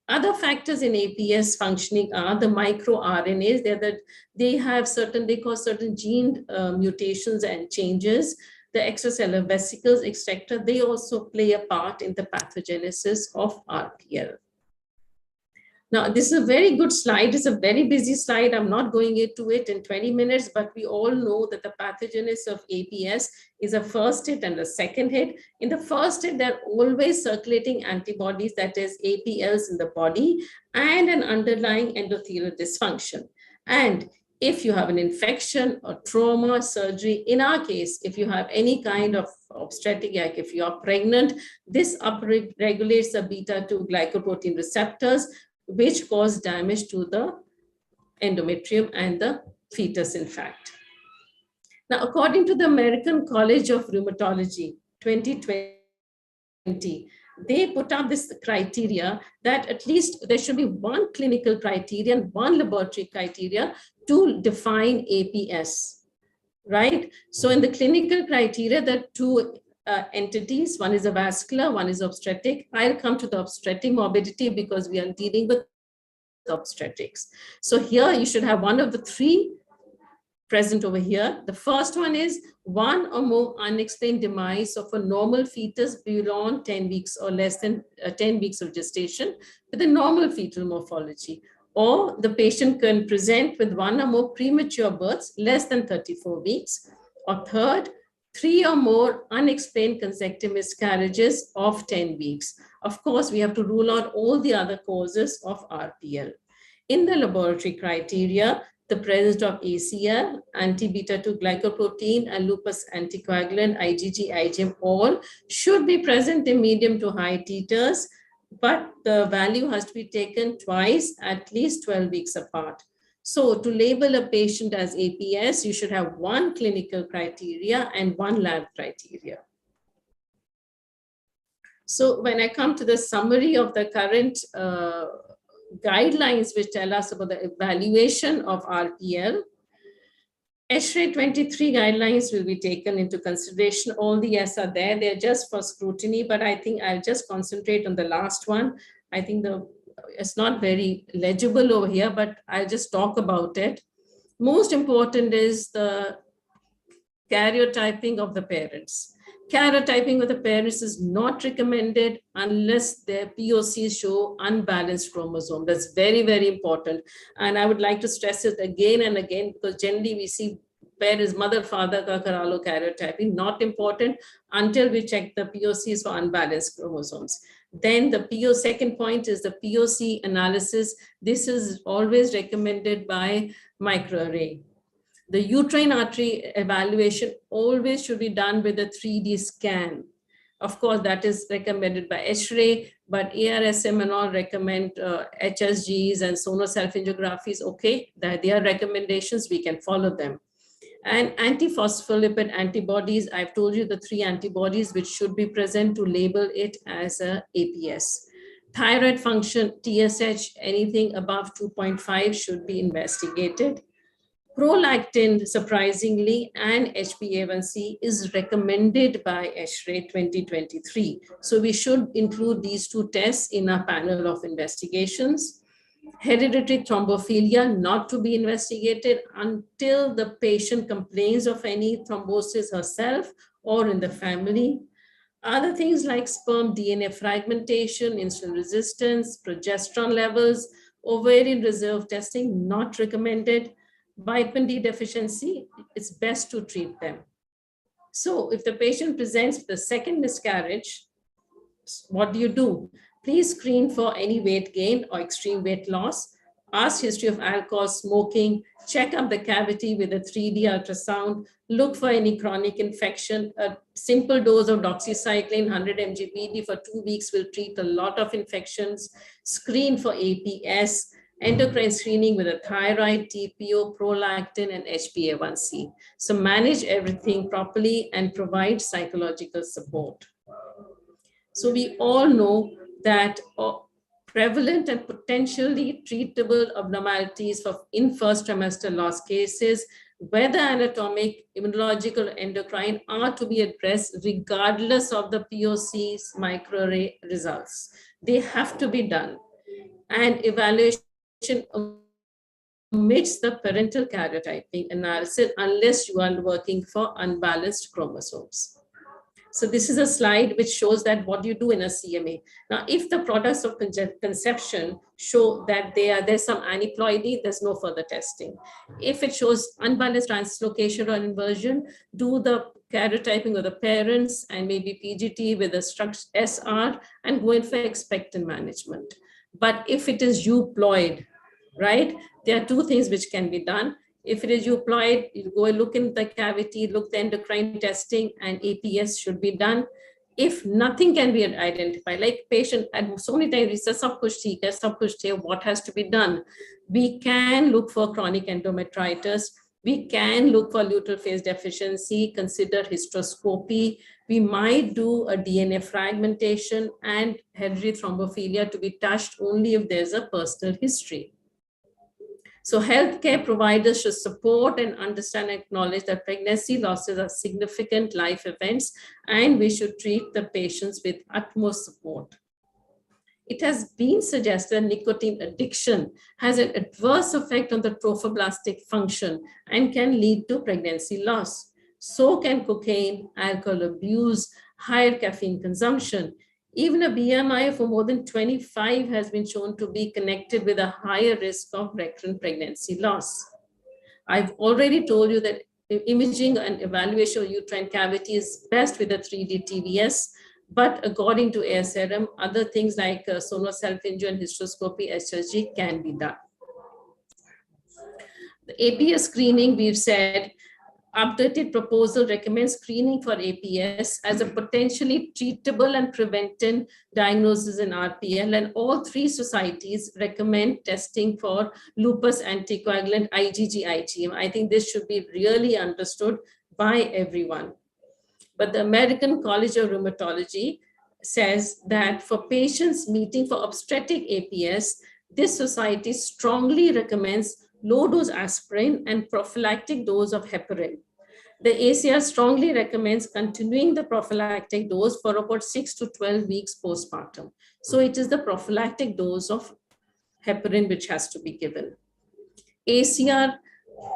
Other factors in APS functioning are the microRNAs. They cause certain gene mutations and changes. The extracellular vesicles, etc. They also play a part in the pathogenesis of RPL. Now, this is a very good slide. It's a very busy slide. I'm not going into it in 20 minutes, but we all know that the pathogenesis of APS is a first hit and a second hit. In the first hit, they're always circulating antibodies, that is APLs in the body, and an underlying endothelial dysfunction. And if you have an infection or trauma, surgery, in our case, if you have any kind of obstetric, like if you are pregnant, this upregulates the beta-2 glycoprotein receptors, which cause damage to the endometrium and the fetus, in fact. Now, according to the American College of Rheumatology, 2020, they put up this criteria that at least there should be one clinical criterion, one laboratory criteria to define APS, right? So in the clinical criteria, there are two entities. One is a vascular, one is obstetric. I'll come to the obstetric morbidity because we are dealing with obstetrics. So here you should have one of the three present over here. The first one is one or more unexplained demise of a normal fetus beyond 10 weeks or less than 10 weeks of gestation with a normal fetal morphology. Or the patient can present with one or more premature births less than 34 weeks. Or third, 3 or more unexplained consecutive miscarriages of 10 weeks. Of course, we have to rule out all the other causes of RPL. In the laboratory criteria, the presence of ACL, anti-beta-2 glycoprotein, and lupus anticoagulant, IgG, IgM, all should be present in medium to high titers, but the value has to be taken twice, at least 12 weeks apart. So to label a patient as APS, you should have one clinical criteria and one lab criteria. So when I come to the summary of the current guidelines which tell us about the evaluation of RPL, ASHRAE 23 guidelines will be taken into consideration. All the yes are there. They're just for scrutiny, but I think I'll just concentrate on the last one. I think it's not very legible over here, but I'll just talk about it. Most important is the karyotyping of the parents. Karyotyping of the parents is not recommended unless their POCs show unbalanced chromosome. That's very, very important. And I would like to stress it again and again, because generally we see parents, mother, father, ka karalo karyotyping, not important until we check the POCs for unbalanced chromosomes. Then the second point is the POC analysis. This is always recommended by microarray. The uterine artery evaluation always should be done with a 3D scan. Of course, that is recommended by ASHRAE, but ARSM and all recommend HSGs and sonoself-angiographies. Okay, they are recommendations, we can follow them. And antiphospholipid antibodies, I've told you the 3 antibodies which should be present to label it as a APS. Thyroid function, TSH, anything above 2.5 should be investigated. Prolactin, surprisingly, and HbA1c is recommended by ASHRAE 2023. So we should include these 2 tests in our panel of investigations. Hereditary thrombophilia not to be investigated until the patient complains of any thrombosis herself or in the family. Other things like sperm DNA fragmentation, insulin resistance, progesterone levels, ovarian reserve testing not recommended. Vitamin D deficiency, it's best to treat them. So if the patient presents with a second miscarriage, what do? Please screen for any weight gain or extreme weight loss. Ask history of alcohol, smoking, check up the cavity with a 3D ultrasound, look for any chronic infection. A simple dose of doxycycline, 100 mg BD for 2 weeks will treat a lot of infections. Screen for APS, endocrine screening with a thyroid, TPO, prolactin, and HbA1c. So manage everything properly and provide psychological support. So we all know that prevalent and potentially treatable abnormalities in first trimester loss cases, whether anatomic, immunological, endocrine, are to be addressed regardless of the POC's microarray results. They have to be done. And evaluation omits the parental karyotyping analysis unless you are working for unbalanced chromosomes. So this is a slide which shows that what you do in a CMA. Now, if the products of conception show that there's some aneuploidy, there's no further testing. If it shows unbalanced translocation or inversion, do the karyotyping of the parents and maybe PGT with a structure SR and go in for expectant management. But if it is euploid, right, there are 2 things which can be done. If it is euploid, you go and look in the cavity, look the endocrine testing, and APS should be done. If nothing can be identified, like patient, and so many times we say, sab kuch theek hai, what has to be done? We can look for chronic endometritis. We can look for luteal phase deficiency, consider hysteroscopy. We might do a DNA fragmentation and hereditary thrombophilia to be touched only if there's a personal history. So healthcare providers should support and understand and acknowledge that pregnancy losses are significant life events, and we should treat the patients with utmost support. It has been suggested that nicotine addiction has an adverse effect on the trophoblastic function and can lead to pregnancy loss. So can cocaine, alcohol abuse, higher caffeine consumption. Even a BMI of more than 25 has been shown to be connected with a higher risk of recurrent pregnancy loss. I've already told you that imaging and evaluation of uterine cavity is best with a 3D TVS, but according to ASRM, other things like sonor self-injure and hysteroscopy, HSG can be done. The APS screening, we've said, updated proposal recommends screening for APS as a potentially treatable and preventive diagnosis in RPL, and all three societies recommend testing for lupus anticoagulant IgG-IgM. I think this should be really understood by everyone. But the American College of Rheumatology says that for patients meeting for obstetric APS, this society strongly recommends low-dose aspirin and prophylactic dose of heparin. The ACR strongly recommends continuing the prophylactic dose for about 6 to 12 weeks postpartum. So it is the prophylactic dose of heparin which has to be given. ACR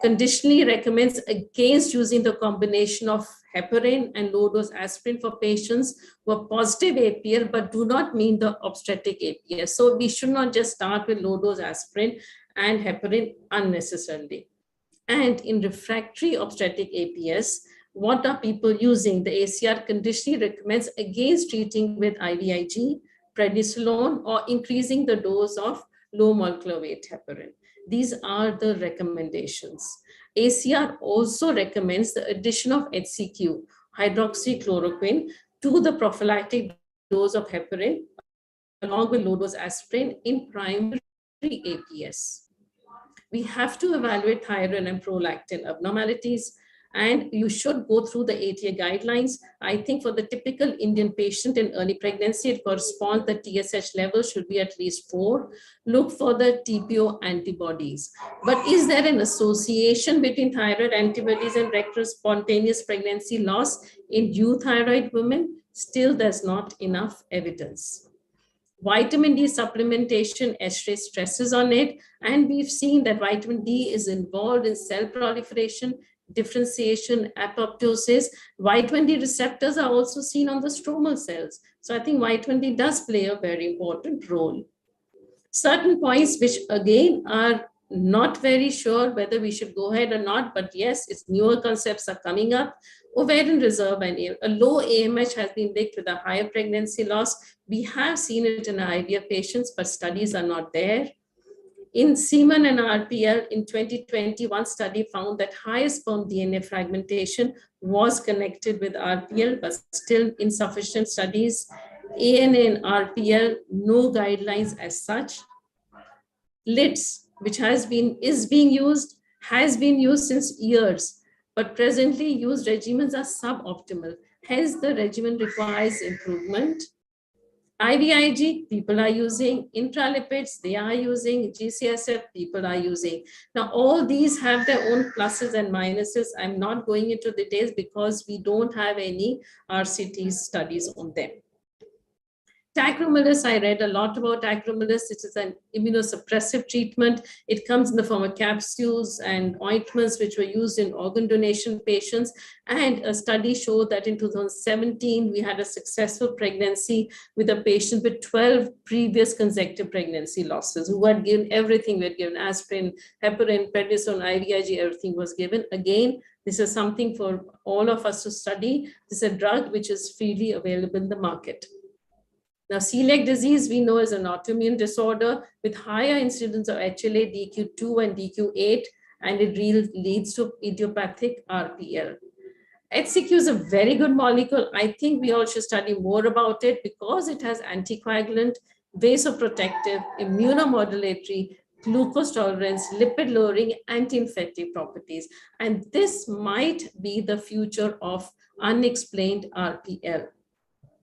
conditionally recommends against using the combination of heparin and low-dose aspirin for patients who are positive APL but do not mean the obstetric APS. So we should not just start with low-dose aspirin and heparin unnecessarily. And in refractory obstetric APS, what are people using? The ACR conditionally recommends against treating with IVIG, prednisolone, or increasing the dose of low molecular weight heparin. These are the recommendations. ACR also recommends the addition of HCQ, hydroxychloroquine, to the prophylactic dose of heparin along with low-dose aspirin in primary APS. We have to evaluate thyroid and prolactin abnormalities, and you should go through the ATA guidelines. I think for the typical Indian patient in early pregnancy, it corresponds the TSH level should be at least 4. Look for the TPO antibodies. But is there an association between thyroid antibodies and rectal spontaneous pregnancy loss in euthyroid women? Still, there's not enough evidence. Vitamin D supplementation, Escherichia stresses on it, and we've seen that vitamin D is involved in cell proliferation, differentiation, apoptosis. Vitamin D receptors are also seen on the stromal cells. So I think vitamin D does play a very important role. Certain points which again are not very sure whether we should go ahead or not, but yes, its newer concepts are coming up. Ovarian reserve and a low AMH has been linked with a higher pregnancy loss. We have seen it in IVF patients, but studies are not there. In semen and RPL in 2020, one study found that higher sperm DNA fragmentation was connected with RPL, but still insufficient studies. ANA and RPL, no guidelines as such. LITS, which is being used, has been used since years, but presently used regimens are suboptimal. Hence, the regimen requires improvement. IVIG, people are using. Intralipids, they are using. GCSF, people are using. Now, all these have their own pluses and minuses. I'm not going into details because we don't have any RCT studies on them. Tacrolimus, I read a lot about tacrolimus. It is an immunosuppressive treatment. It comes in the form of capsules and ointments which were used in organ donation patients. And a study showed that in 2017, we had a successful pregnancy with a patient with 12 previous consecutive pregnancy losses who had given everything. We had given aspirin, heparin, prednisone, IVIG, everything was given. Again, this is something for all of us to study. This is a drug which is freely available in the market. Now, celiac disease, we know, is an autoimmune disorder with higher incidence of HLA, DQ2 and DQ8, and it leads to idiopathic RPL. HCQ is a very good molecule. I think we all should study more about it because it has anticoagulant, vasoprotective, immunomodulatory, glucose tolerance, lipid lowering, anti-infective properties. And this might be the future of unexplained RPL.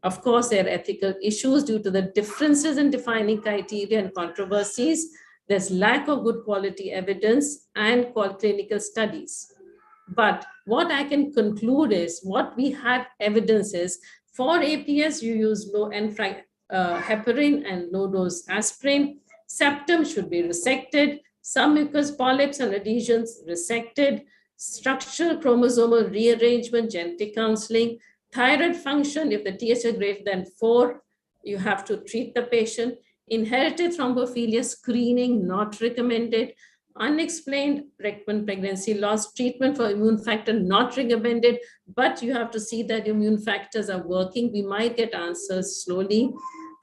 Of course, there are ethical issues due to the differences in defining criteria and controversies. There's lack of good quality evidence and clinical studies. But what I can conclude is what we have evidence is for APS, you use low end heparin and low dose aspirin. Septum should be resected. Some mucous polyps and adhesions resected. Structural chromosomal rearrangement, genetic counseling. Thyroid function, if the TH is greater than 4, you have to treat the patient. Inherited thrombophilia screening, not recommended. Unexplained recurrent pregnancy loss, treatment for immune factor, not recommended, but you have to see that immune factors are working. We might get answers slowly.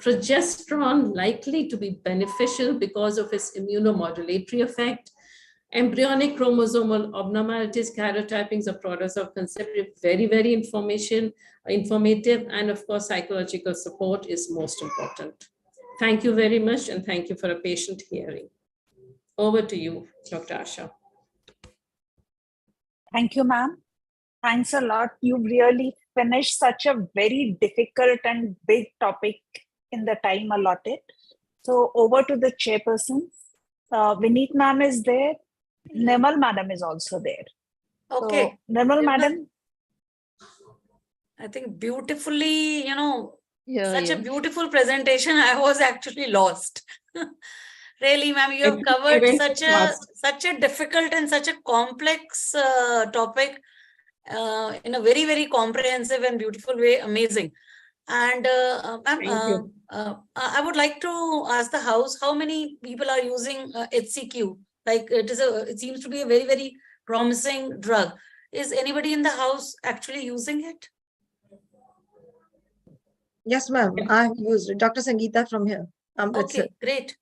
Progesterone likely to be beneficial because of its immunomodulatory effect. Embryonic chromosomal abnormalities, karyotypings of products of conception, very, very informative. And of course, psychological support is most important. Thank you very much. And thank you for a patient hearing. Over to you, Dr. Asha. Thank you, ma'am. Thanks a lot. You really finished such a very difficult and big topic in the time allotted. So over to the chairperson. Vineet ma'am is there. Nirmal madam is also there. Okay. So, Nirmal madam. I think beautifully, such a beautiful presentation. I was actually lost. Really, ma'am, you have covered such a difficult and such a complex topic in a very, very comprehensive and beautiful way. Amazing. And ma'am, I would like to ask the house, how many people are using HCQ? Like it seems to be a very, very promising drug. Is anybody in the house actually using it? Yes, ma'am. I have used Dr. Sangeeta from here. Okay, great.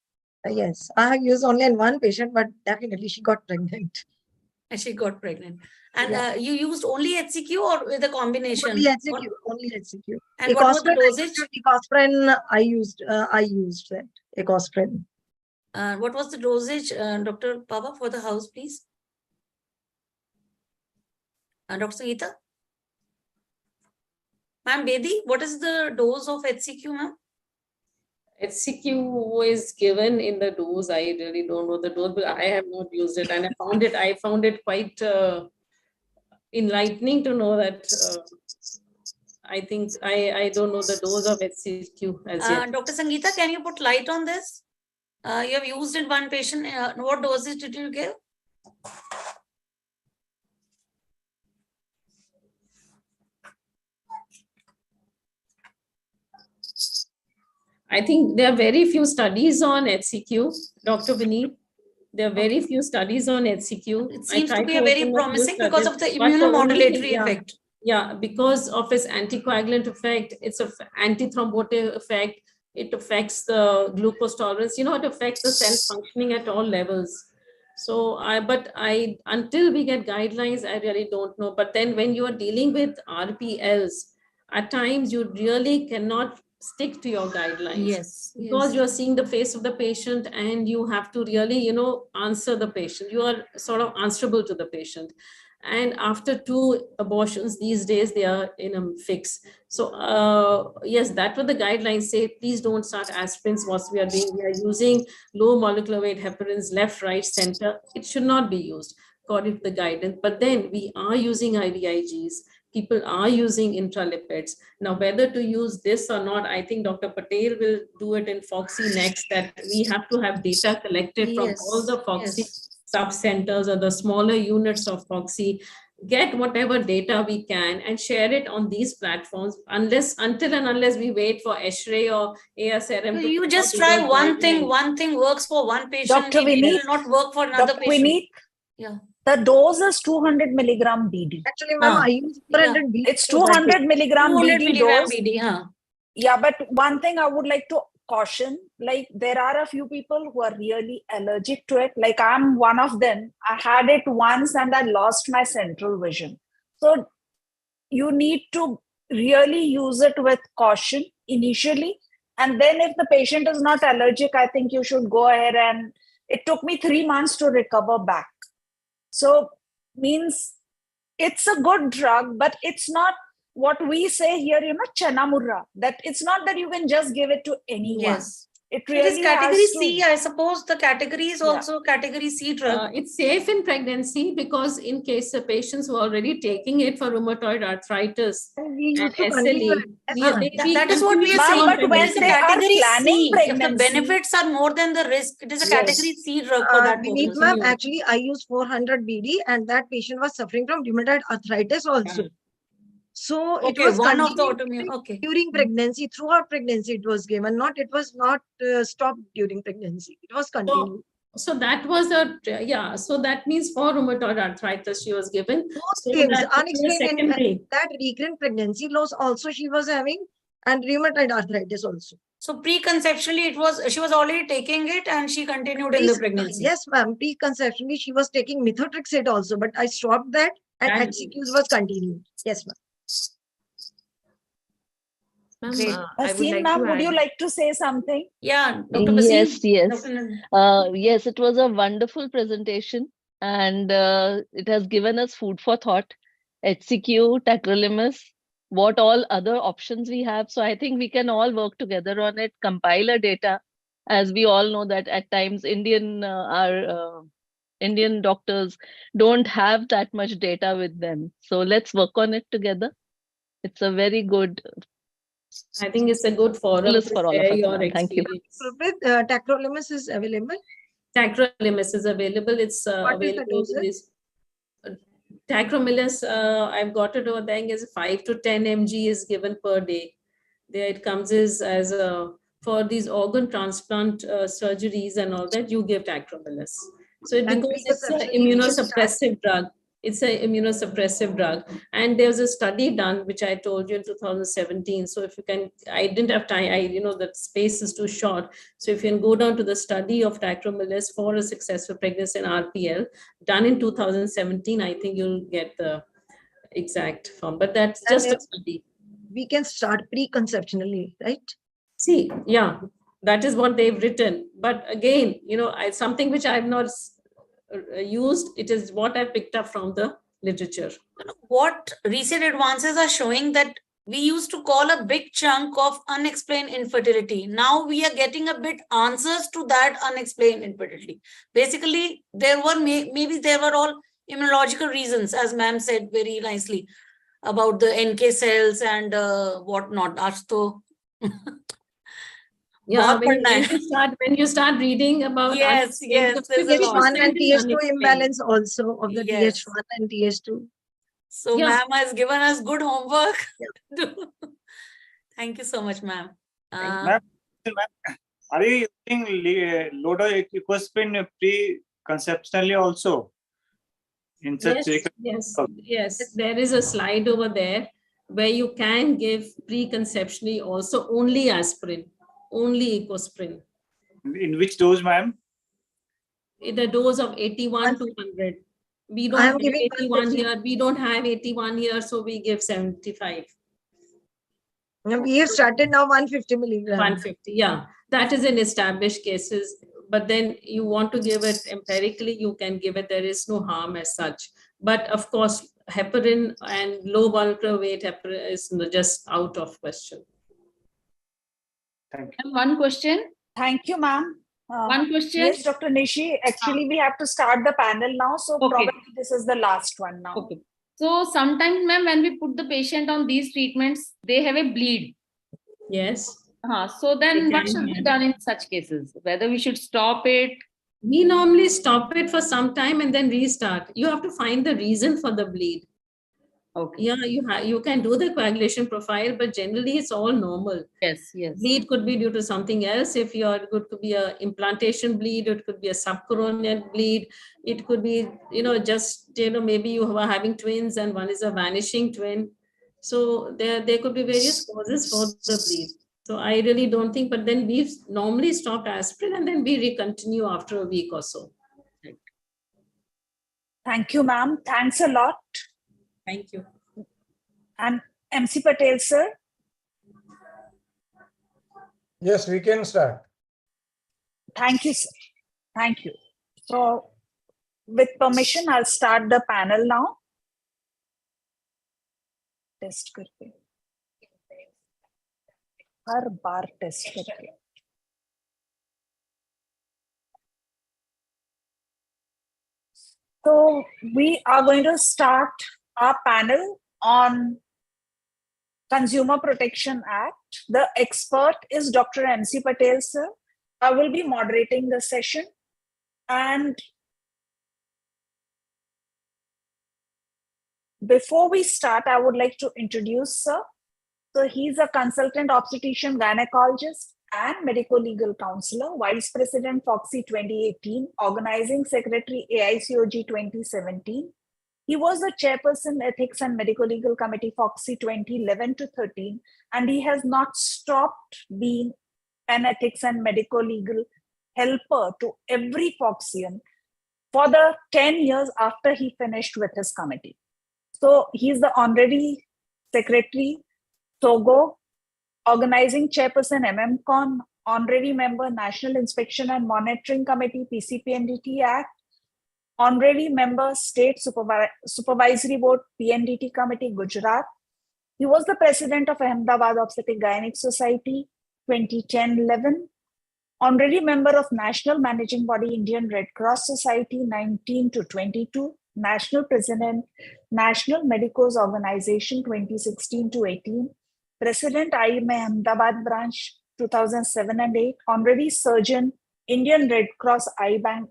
Yes, I have used only in one patient, but definitely she got pregnant. And she got pregnant. And you used only HCQ or with a combination? Only HCQ. Only HCQ. And what was the dosage? Ecosprin, I used that. Ecosprin. What was the dosage, Dr. Pava, for the house, please? Dr. Sangeeta? Ma'am Bedi, what is the dose of HCQ, ma'am? HCQ is given in the dose. I really don't know the dose, but I have not used it, and I found it quite enlightening to know that. I think I don't know the dose of HCQ as yet. Dr. Sangeeta, can you put light on this? You have used in one patient. What dosage did you give? I think there are very few studies on HCQ, Dr. Vineet. There are very few studies on HCQ. It seems to be a very promising because of the immunomodulatory effect. Yeah, because of its anticoagulant effect, it's an antithrombotic effect. It affects the glucose tolerance. It affects the cell functioning at all levels. So until we get guidelines, I really don't know. But then when you are dealing with RPLs, at times you really cannot stick to your guidelines. Yes. Because you're seeing the face of the patient and you have to really, answer the patient. You are sort of answerable to the patient. And after 2 abortions these days, they are in a fix. So yes, that what the guidelines say. Please don't start aspirins. What we are doing, we are using low molecular weight heparins, left, right, center. It should not be used according to the guidance. But then we are using IVIGs. People are using intralipids. Now, whether to use this or not, I think Dr. Patel will do it in FOXY next, that we have to have data collected from all the FOXY sub-centers or the smaller units of FOXY, get whatever data we can and share it on these platforms, until and unless we wait for ESHRE or ASRM. So you just try one thing works for one patient, Dr. it will not work for another patient. Vineet, yeah. The dose is 200 milligram BD. Actually, ma'am, I use 200 BD. It's 200 milligram 200 BD milligram dose. BD, Yeah, but one thing I would like to caution, like there are a few people who are really allergic to it. Like I'm one of them. I had it once and I lost my central vision. So you need to really use it with caution initially. And then if the patient is not allergic, I think you should go ahead and It took me 3 months to recover back. So means it's a good drug, but it's not what we say here, chana murra, that it's not that you can just give it to anyone. Yes. It It really is category has C. to, I suppose the category is also category C drug. It's safe in pregnancy because in case the patients who are already taking it for rheumatoid arthritis And we and used to continue SLE, it. That is what we are Ma'am, saying. but It when is a they are category planning C. If the pregnancy- benefits are more than the risk, it is a Yes. category C drug for that Vineet purpose. ma'am, actually, I used 400 BD and that patient was suffering from rheumatoid arthritis also. So it Okay, was one of the continued autoimmune. Okay. during pregnancy, throughout pregnancy it was given, it was not stopped during pregnancy. It was continued. So that was so that means for rheumatoid arthritis she was given. Most So things that was unexplained secondary. that recurrent pregnancy loss also she was having and rheumatoid arthritis also. So preconceptually, she was already taking it and she continued in the pregnancy. Yes, ma'am. Preconceptually, she was taking methotrexate also, but I stopped that and And- HCQs was continued. Yes, ma'am. Great. Asim ma'am, would you like to say something? Yeah, Dr. Basim. Yes. Dr. Nan- Yes, it was a wonderful presentation and it has given us food for thought. HCQ, tacrolimus, what all other options we have. So I think we can all work together on it, compile a data, as we all know that at times Indian doctors don't have that much data with them. So let's work on it together. It's a very good. I think it's a good forum to for all of share us, your ma'am. Thank you. experience. Tacrolimus is available. Tacrolimus is available. It's What is the available. dosage? Tacrolimus, I've got it over there. Is 5 to 10 mg is given per day. There it comes as for these organ transplant surgeries and all that, you give tacrolimus. So it And because it's an preconceptually, we should immunosuppressive drug. It's an immunosuppressive drug. And there was a study done, which I told you in 2017. So if you can, I didn't have time, the space is too short. So if you can go down to the study of tacrolimus for a successful pregnancy in RPL, done in 2017, I think you'll get the exact form. But that's And just a study. We can start preconceptionally, right? See, yeah, that is what they've written. But again, something which I've not used, it is what I picked up from the literature. What recent advances are showing that we used to call a big chunk of unexplained infertility. Now we are getting a bit answers to that unexplained infertility. Basically, there were maybe there were all immunological reasons, as ma'am said very nicely, about the NK cells and whatnot. Yeah, when you start reading about yes, there's a lot. TH1 and TH2 imbalance also of the Yes. TH1 and TH2. So Yeah. ma'am has given us good homework. Thank you so much, ma'am. Ma'am, are you using lodoicospin pre-conceptionally also? In such Yes, there is a slide over there where you can give preconceptionally also only aspirin, only ecosprin. In which dose, ma'am? In the dose of 81 to 100. We don't I am have giving 81 here. We don't have 81 here, so we give 75. We have started now 150 milligrams. 150, yeah. That is in established cases. But then you want to give it empirically, you can give it. There is no harm as such. But of course, heparin and low molecular weight heparin is just out of question. Thank you. One question. Thank you, ma'am. One question. Yes, Dr. Nishi. Actually, we have to start the panel now. So Okay. probably this is the last one now. Okay. So sometimes, ma'am, when we put the patient on these treatments, they have a bleed. Yes. So then They what can should be have. done in such cases? Whether we should stop it? We normally stop it for some time and then restart. You have to find the reason for the bleed. Okay. Yeah, you can do the coagulation profile, but generally it's all normal. Yes. Bleed could be due to something else. If you're good, could be a implantation bleed. It could be a subcorneal bleed. It could be, maybe you are having twins and one is a vanishing twin. So there could be various causes for the bleed. So I really don't think, but then we normally stop aspirin and then we continue after a week or so. Thank you, ma'am. Thanks a lot. Thank you. And MC Patel, sir. Yes, we can start. Thank you, sir. Thank you. So with permission, I'll start the panel now. Test करके हर बार test करके So we are going to start our panel on Consumer Protection Act. The expert is Dr. MC Patel, sir. I will be moderating the session. And before we start, I would like to introduce sir. So he's a consultant obstetrician gynecologist and medical legal counselor, Vice President FOXI 2018, Organizing Secretary AICOG 2017. He was the chairperson Ethics and Medical Legal Committee FOXI 2011 to 13, and he has not stopped being an ethics and medical legal helper to every FOXian for the 10 years after he finished with his committee. So he's the honorary secretary, Togo, organizing chairperson MMCon, honorary member National Inspection and Monitoring Committee PCPNDT Act, honorary member State Supervisory Board PNDT Committee Gujarat. He was the president of Ahmedabad Obstetric Gynec Society 2010-11, honorary member of National Managing Body Indian Red Cross Society 19 to 22, national president National Medicos Organization 2016 to 18, President IIM Ahmedabad branch 2007 and 8, honorary surgeon, Indian Red Cross Eye Bank,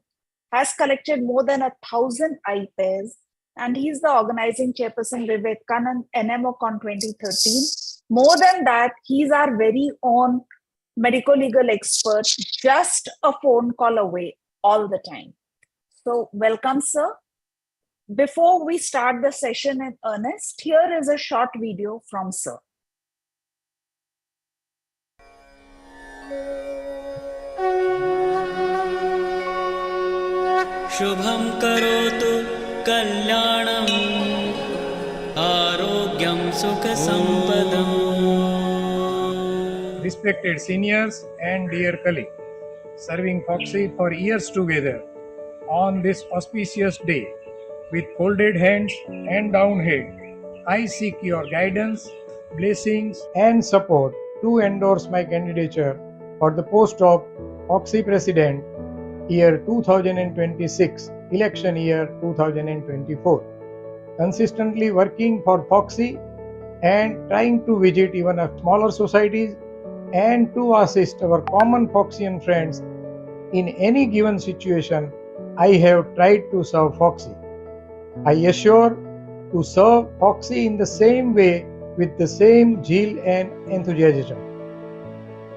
has collected more than 1,000 eye pairs, and he's the organizing chairperson Vivekanand NMOCon 2013. More than that, he's our very own medical legal expert, just a phone call away all the time. So welcome, sir. Before we start the session in earnest, here is a short video from sir. शुभं करोतु कल्याणं आरोग्यं सुखसम्पदम्. Respected seniors and dear colleagues, serving FOXI for years together on this auspicious day with folded hands and down head, I seek your guidance, blessings and support to endorse my candidature for the post of FOXI President year 2026, election year 2024. Consistently working for FOXI and trying to visit even a smaller societies and to assist our common FOXian friends in any given situation, I have tried to serve FOXi. I assure to serve FOXi in the same way with the same zeal and enthusiasm.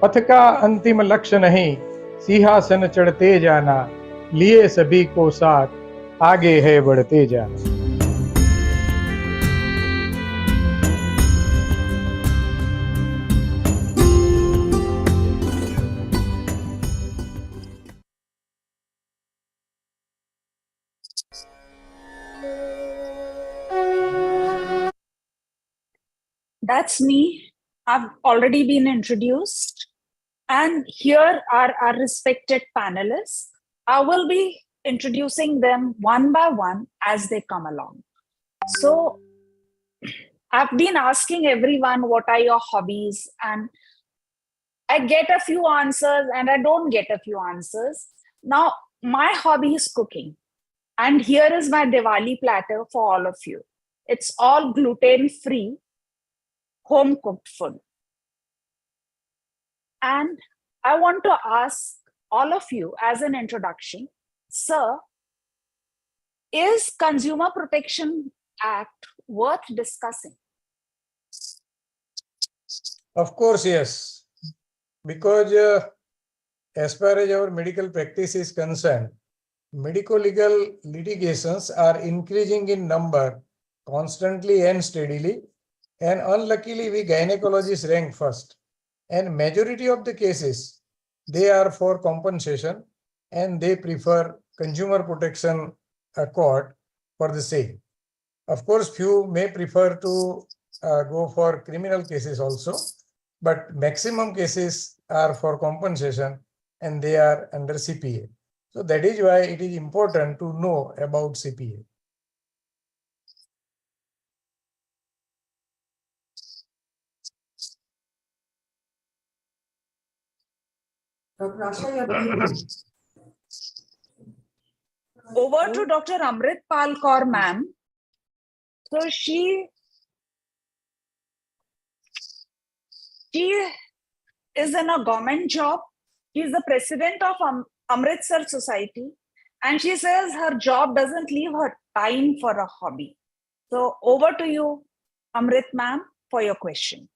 पथ का अंतिम लक्ष्य नहीं, सिंहासन चढ़ते जाना, लिए सभी को साथ, आगे है बढ़ते जाना. That's me. I've already been introduced. And here are our respected panelists. I will be introducing them one by one as they come along. So I've been asking everyone, what are your hobbies? And I get a few answers and I don't get a few answers. Now, my hobby is cooking. And here is my Diwali platter for all of you. It's all gluten-free, home-cooked food. And I want to ask all of you as an introduction, sir, is Consumer Protection Act worth discussing? Of course, yes. Because as far as our medical practice is concerned, medical legal litigations are increasing in number constantly and steadily. And unluckily, we gynecologists rank first. And majority of the cases, they are for compensation and they prefer consumer protection court for the same. Of course, few may prefer to go for criminal cases also, but maximum cases are for compensation and they are under CPA. So that is why it is important to know about CPA. Dr. Asha, over to Dr. Amrit Palkar, ma'am. So she is in a government job. She is the president of Amritsar Society. And she says her job doesn't leave her time for a hobby. So over to you, Amrit ma'am, for your question.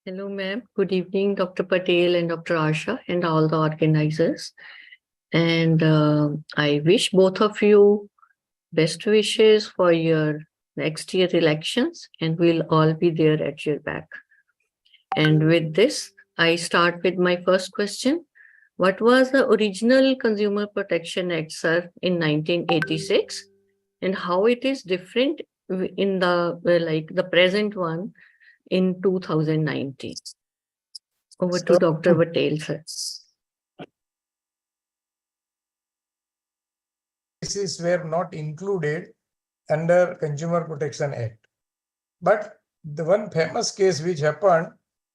Hello, ma'am. Good evening, Dr. Patel and Dr. Asha and all the organizers. And I wish both of you best wishes for your next year elections, and we'll all be there at your back. And with this, I start with my first question. What was the original Consumer Protection Act, sir, in 1986, and how it is different in the present one in 2019? Over to Dr. Patel, sir. Cases were not included under Consumer Protection Act. But the one famous case which happened,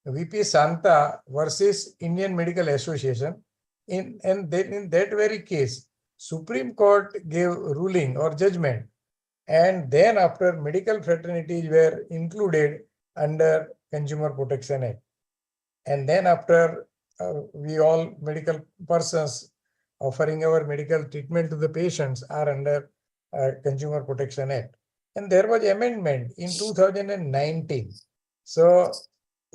VP Santa versus Indian Medical Association, in that very case, Supreme Court gave ruling or judgment, and then after medical fraternities were included under Consumer Protection Act. And then after we all medical persons offering our medical treatment to the patients are under Consumer Protection Act. And there was amendment in 2019. So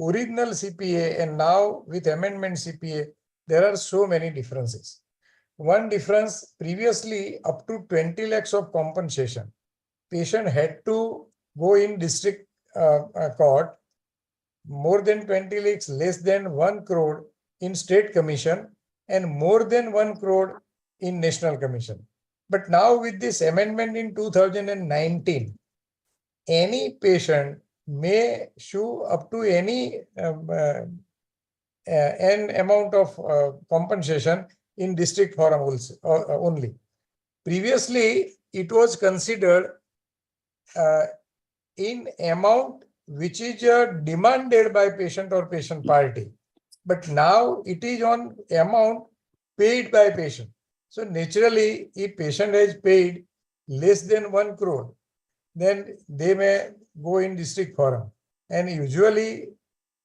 original CPA and now with amendment CPA, there are so many differences. One difference, previously up to 20 lakhs of compensation, patient had to go in district court, more than 20 lakhs, less than 1 crore in state commission, and more than 1 crore in national commission. But now with this amendment in 2019, any patient may sue up to any an amount of compensation in district forum also, only. Previously, it was considered in amount which is demanded by patient or patient party. But now it is on amount paid by patient. So naturally, if patient has paid less than 1 crore, then they may go in district forum. And usually,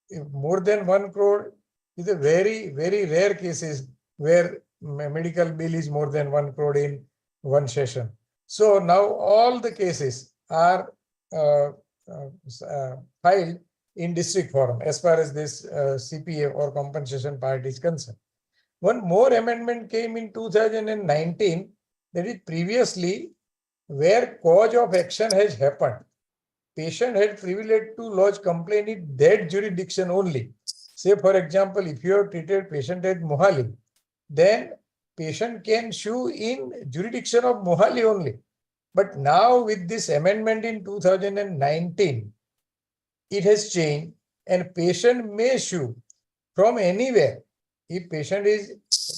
if more than 1 crore is a very, very rare cases where medical bill is more than 1 crore in one session. So now all the cases are filed in district forum as far as this CPA or compensation part is concerned. One more amendment came in 2019, that is previously where cause of action has happened. Patient had privilege to lodge complaint in that jurisdiction only. Say for example, if you have treated patient at Mohali, then patient can sue in jurisdiction of Mohali only. But now with this amendment in 2019, it has changed and patient may sue from anywhere. If patient is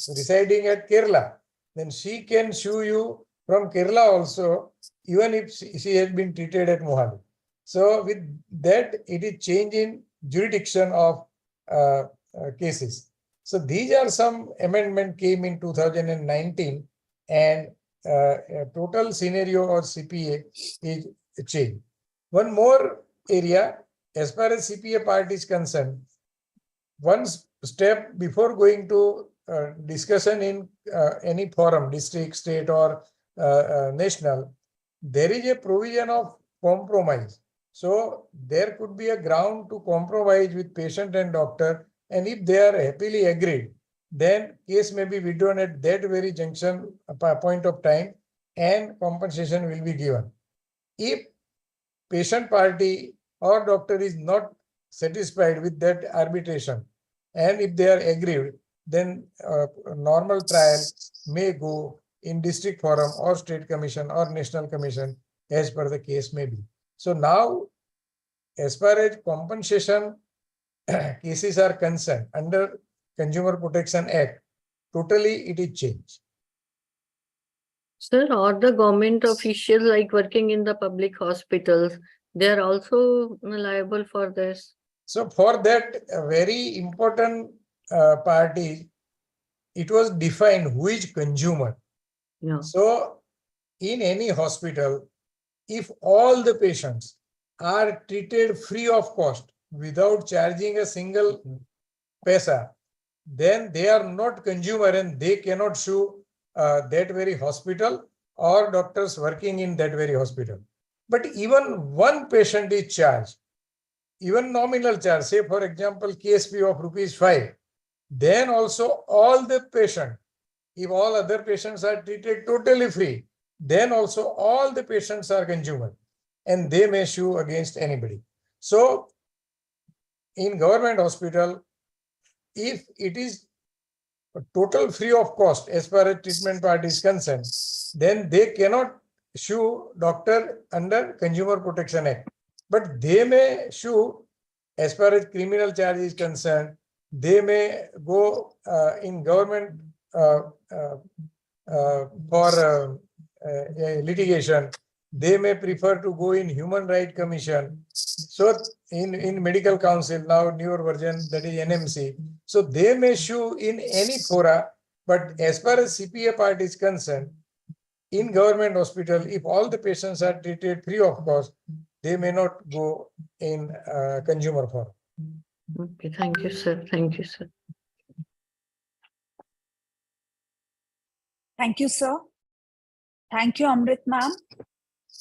residing at Kerala, then she can sue you from Kerala also, even if she has been treated at Mohali. So with that, it is change in jurisdiction of cases. So these are some amendment came in 2019 and total scenario or CPA is changed. One more area, as far as CPA part is concerned, one step before going to discussion in any forum, district, state or national, there is a provision of compromise. So there could be a ground to compromise with patient and doctor, and if they are happily agreed, then case may be withdrawn at that very junction point of time and compensation will be given. If patient party or doctor is not satisfied with that arbitration, and if they are aggrieved, then normal trial may go in district forum or state commission or national commission as per the case may be. So now, as far as compensation cases are concerned under Consumer Protection Act, totally it is changed. Sir, or the government officials like working in the public hospitals, they are also liable for this. So for that, a very important part is, it was defined who is consumer. Yeah. So in any hospital, if all the patients are treated free of cost without charging a single paisa, then they are not consumer and they cannot sue that very hospital or doctors working in that very hospital. But even one patient is charged, even nominal charge, say for example, KSP of ₹5, then also all the patient, if all other patients are treated totally free, then also all the patients are consumer and they may sue against anybody. So in government hospital, if it is total free of cost as far as treatment part is concerned, then they cannot sue doctor under Consumer Protection Act. But they may sue as far as criminal charge is concerned. They may go in government for litigation. They may prefer to go in Human Rights Commission. So in Medical Council, now newer version, that is NMC. So they may sue in any fora, but as far as CPA part is concerned, in government hospital, if all the patients are treated free of cost, they may not go in consumer forum. Okay, thank you, sir. Thank you, sir. Thank you, sir. Thank you, Amrit ma'am.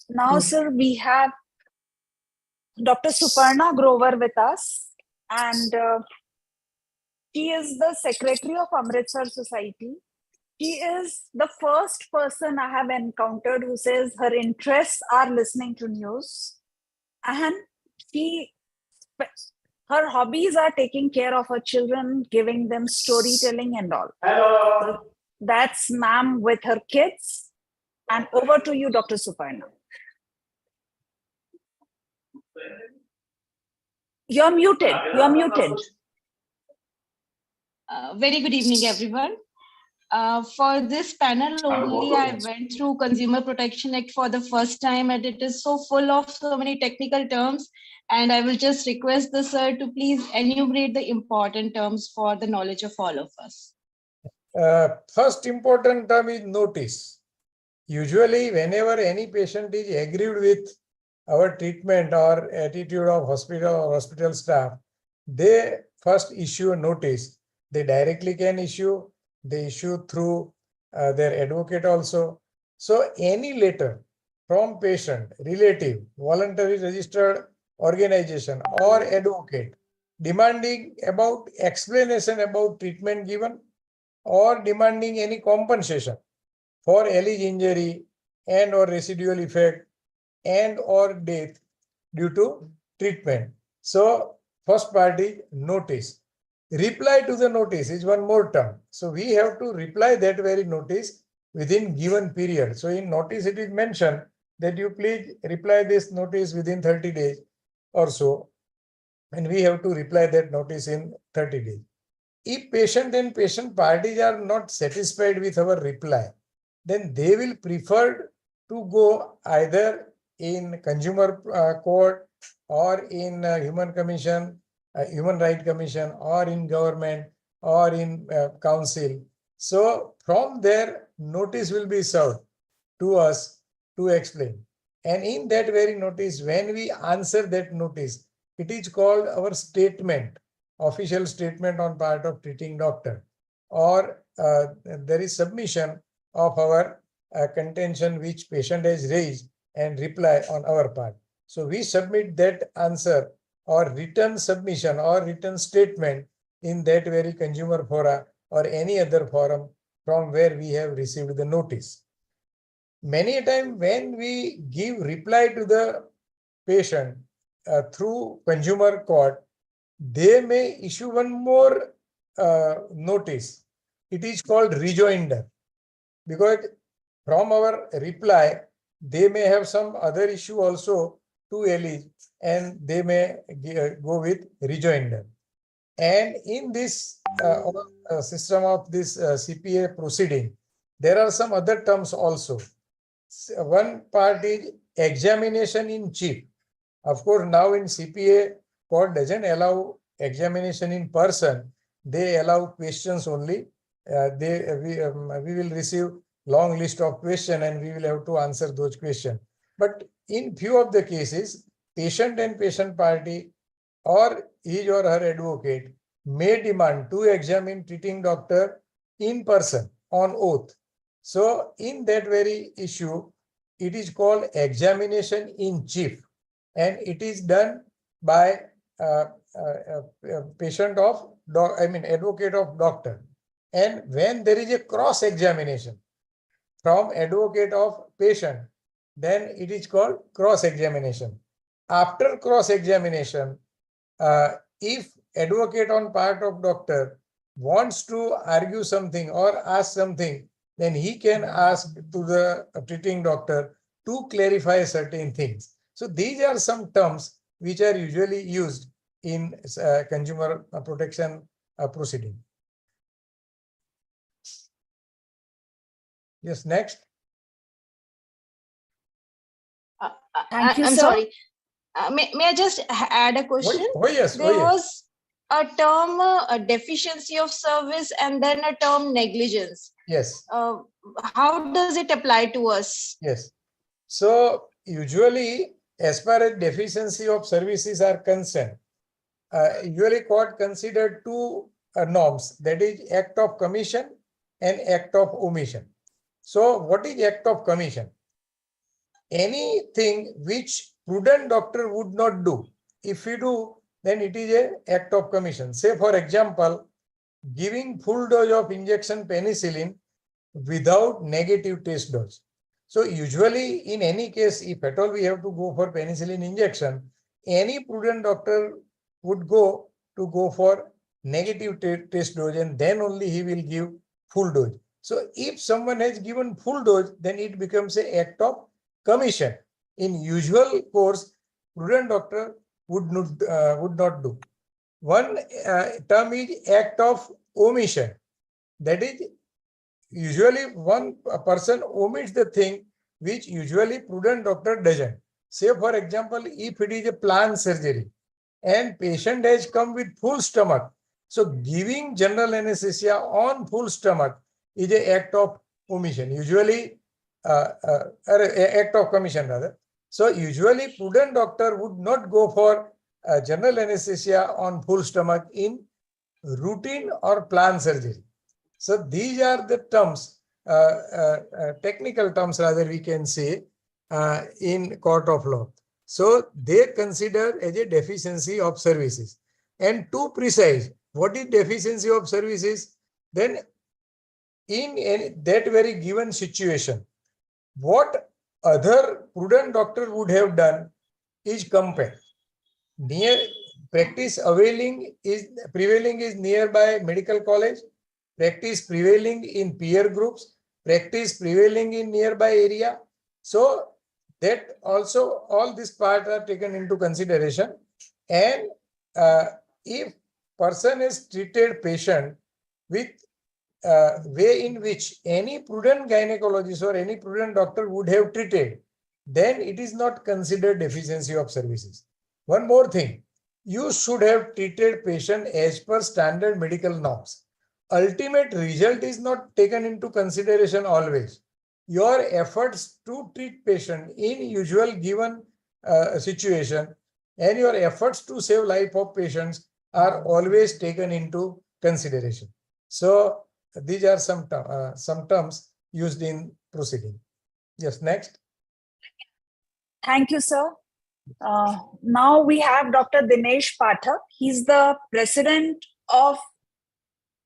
Now, sir, we have Dr. Suparna Grover with us, and she is the secretary of Amritsar Society. She is the first person I have encountered who says her interests are listening to news, and her hobbies are taking care of her children, giving them storytelling and all. Hello. So that's ma'am with her kids. And over to you, Dr. Suparna. You're muted. You're muted. Very good evening, everyone. For this panel only, I went through Consumer Protection Act for the first time, and it is so full of so many technical terms. And I will just request the sir to please enumerate the important terms for the knowledge of all of us. First important term is notice. Usually, whenever any patient is aggrieved with our treatment or attitude of hospital or hospital staff, they first issue a notice. They directly can issue, they issue through their advocate also. So any letter from patient, relative, voluntary registered organization or advocate demanding about explanation about treatment given or demanding any compensation for alleged injury and or residual effect and or death due to treatment. So first part is notice. Reply to the notice is one more term. So we have to reply that very notice within given period. So in notice it is mentioned that you please reply this notice within 30 days or so. And we have to reply that notice in 30 days. If patient and patient parties are not satisfied with our reply, then they will prefer to go either in consumer court or in Human Rights Commission or in government or in council. So from there, notice will be served to us to explain. And in that very notice, when we answer that notice, it is called our statement, official statement on part of treating doctor, or there is submission of our contention which patient has raised and reply on our part. So we submit that answer or written submission or written statement in that very consumer fora or any other forum from where we have received the notice. Many a time when we give reply to the patient through consumer court, they may issue one more notice. It is called rejoinder, because from our reply, they may have some other issue also to allege, and they may go with rejoinder. And in this system of this CPA proceeding, there are some other terms also. One part is examination in chief. Of course, now in CPA, court doesn't allow examination in person. They allow questions only. We will receive long list of questions and we will have to answer those questions. But in few of the cases, patient and patient party or his or her advocate may demand to examine treating doctor in person on oath. So in that very issue, it is called examination in chief, and it is done by patient of advocate of doctor. And when there is a cross examination from advocate of patient, then it is called cross examination. After cross examination, if advocate on part of doctor wants to argue something or ask something, then he can ask to the treating doctor to clarify certain things. So these are some terms which are usually used in consumer protection proceeding. Yes, next. Thank you, I'm sir. sorry. May I just add a question? Yes. There was a term deficiency of service and then a term negligence. Yes. How does it apply to us? Yes. So usually, as far as deficiency of services are concerned, usually court considered two norms, that is act of commission and act of omission. So what is act of commission? Anything which prudent doctor would not do. If we do, then it is an act of commission. Say for example, giving full dose of injection penicillin without negative test dose. So usually in any case, if at all we have to go for penicillin injection, any prudent doctor would go for negative test dose, and then only he will give full dose. So if someone has given full dose, then it becomes an act of commission. In usual course, prudent doctor would not do. One term is act of omission. That is, usually one person omits the thing which usually prudent doctor doesn't. Say for example, if it is a planned surgery and patient has come with full stomach, so giving general anesthesia on full stomach is an act of omission. Usually, act of commission rather. So usually prudent doctor would not go for general anesthesia on full stomach in routine or planned surgery. So these are the terms, technical terms rather we can say in court of law. So they consider as a deficiency of services. And to precise, what is deficiency of services? Then in that very given situation, what other prudent doctor would have done is compare. Practice prevailing is nearby medical college, practice prevailing in peer groups, practice prevailing in nearby area. So that also all these parts are taken into consideration. And if person is treated patient with way in which any prudent gynecologist or any prudent doctor would have treated, then it is not considered deficiency of services. One more thing, you should have treated patient as per standard medical norms. Ultimate result is not taken into consideration always. Your efforts to treat patient in usual given situation and your efforts to save life of patients are always taken into consideration. So these are some terms used in proceeding. Yes, next. Thank you, sir. Now we have Dr. Dinesh Pathak. He's the president of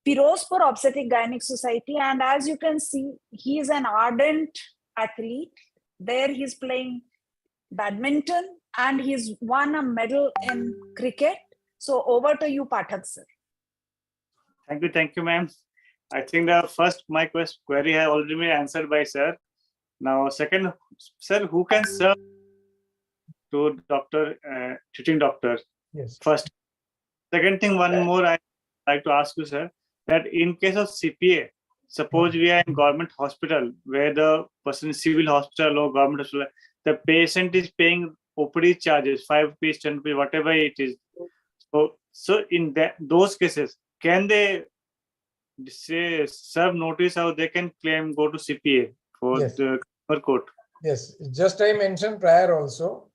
Firozpur Obstetric Gynec Society. And as you can see, he is an ardent athlete. There he's playing badminton and he's won a medal in cricket. So over to you, Pathak, sir. Thank you, ma'am. I think the first my query has already been answered by sir. Now, second, sir, who can serve to doctor, treating doctor? Yes. First. Second thing, one more I like to ask you, sir, that in case of CPA, suppose we are in government hospital where the person is civil hospital or government hospital, the patient is paying OPD charges, 5 rupees, 10 rupees, whatever it is. So in those cases, can they say serve notice or they can claim go to CPA for Yes. the consumer court? Yes, just I mentioned prior also,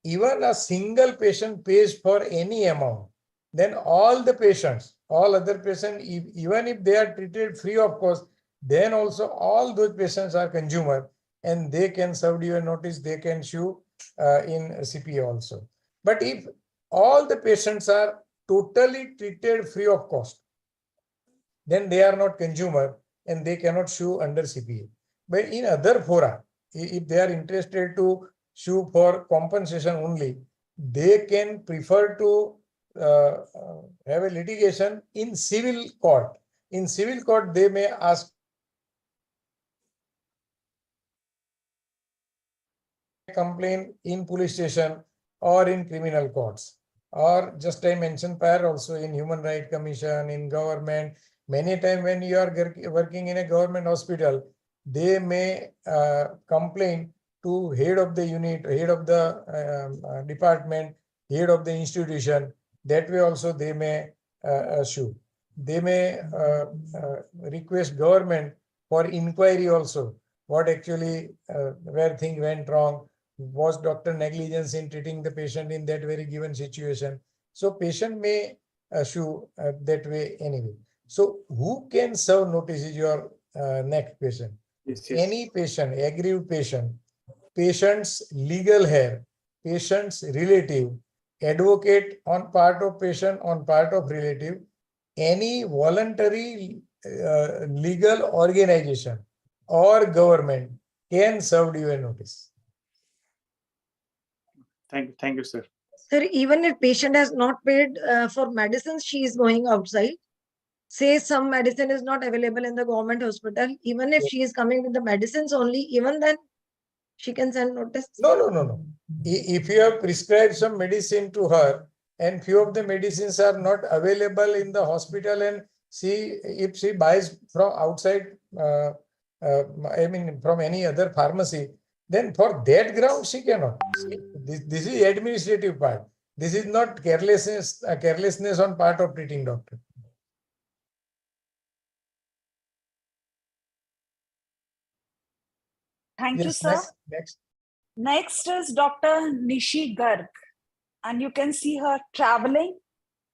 even a single patient pays for any amount, then all the patients, all other patients, even if they are treated free of cost, then also all those patients are consumer and they can serve you a notice, they can sue in CPA also. But if all the patients are totally treated free of cost, then they are not consumer and they cannot sue under CPA. But in other fora, if they are interested to sue for compensation only, they can prefer to have a litigation in civil court. In civil court, they may ask complaint in police station or in criminal courts. Or just I mentioned prior also in Human Rights Commission, in government, many times when you are working in a government hospital, they may complain to head of the unit, head of the department, head of the institution. That way also they may sue. They may request government for inquiry also. What actually, where thing went wrong, was doctor negligence in treating the patient in that very given situation. So patient may sue that way anyway. So who can serve notice is your next question. Yes. Any patient, aggrieved patient, patient's legal heir, patient's relative, advocate on part of patient, on part of relative, any voluntary legal organization or government can serve you a notice. Thank you, sir. Sir, even if patient has not paid for medicines, she is going outside. Say some medicine is not available in the government hospital. Even if she is coming with the medicines only, even then she can send notice. No. If you have prescribed some medicine to her and few of the medicines are not available in the hospital and if she buys from outside, I mean from any other pharmacy, then for that ground she cannot. This is administrative part. This is not carelessness on part of treating doctor. Thank you, Yes, sir. next. Next is Dr. Nishi Garg, and you can see her traveling.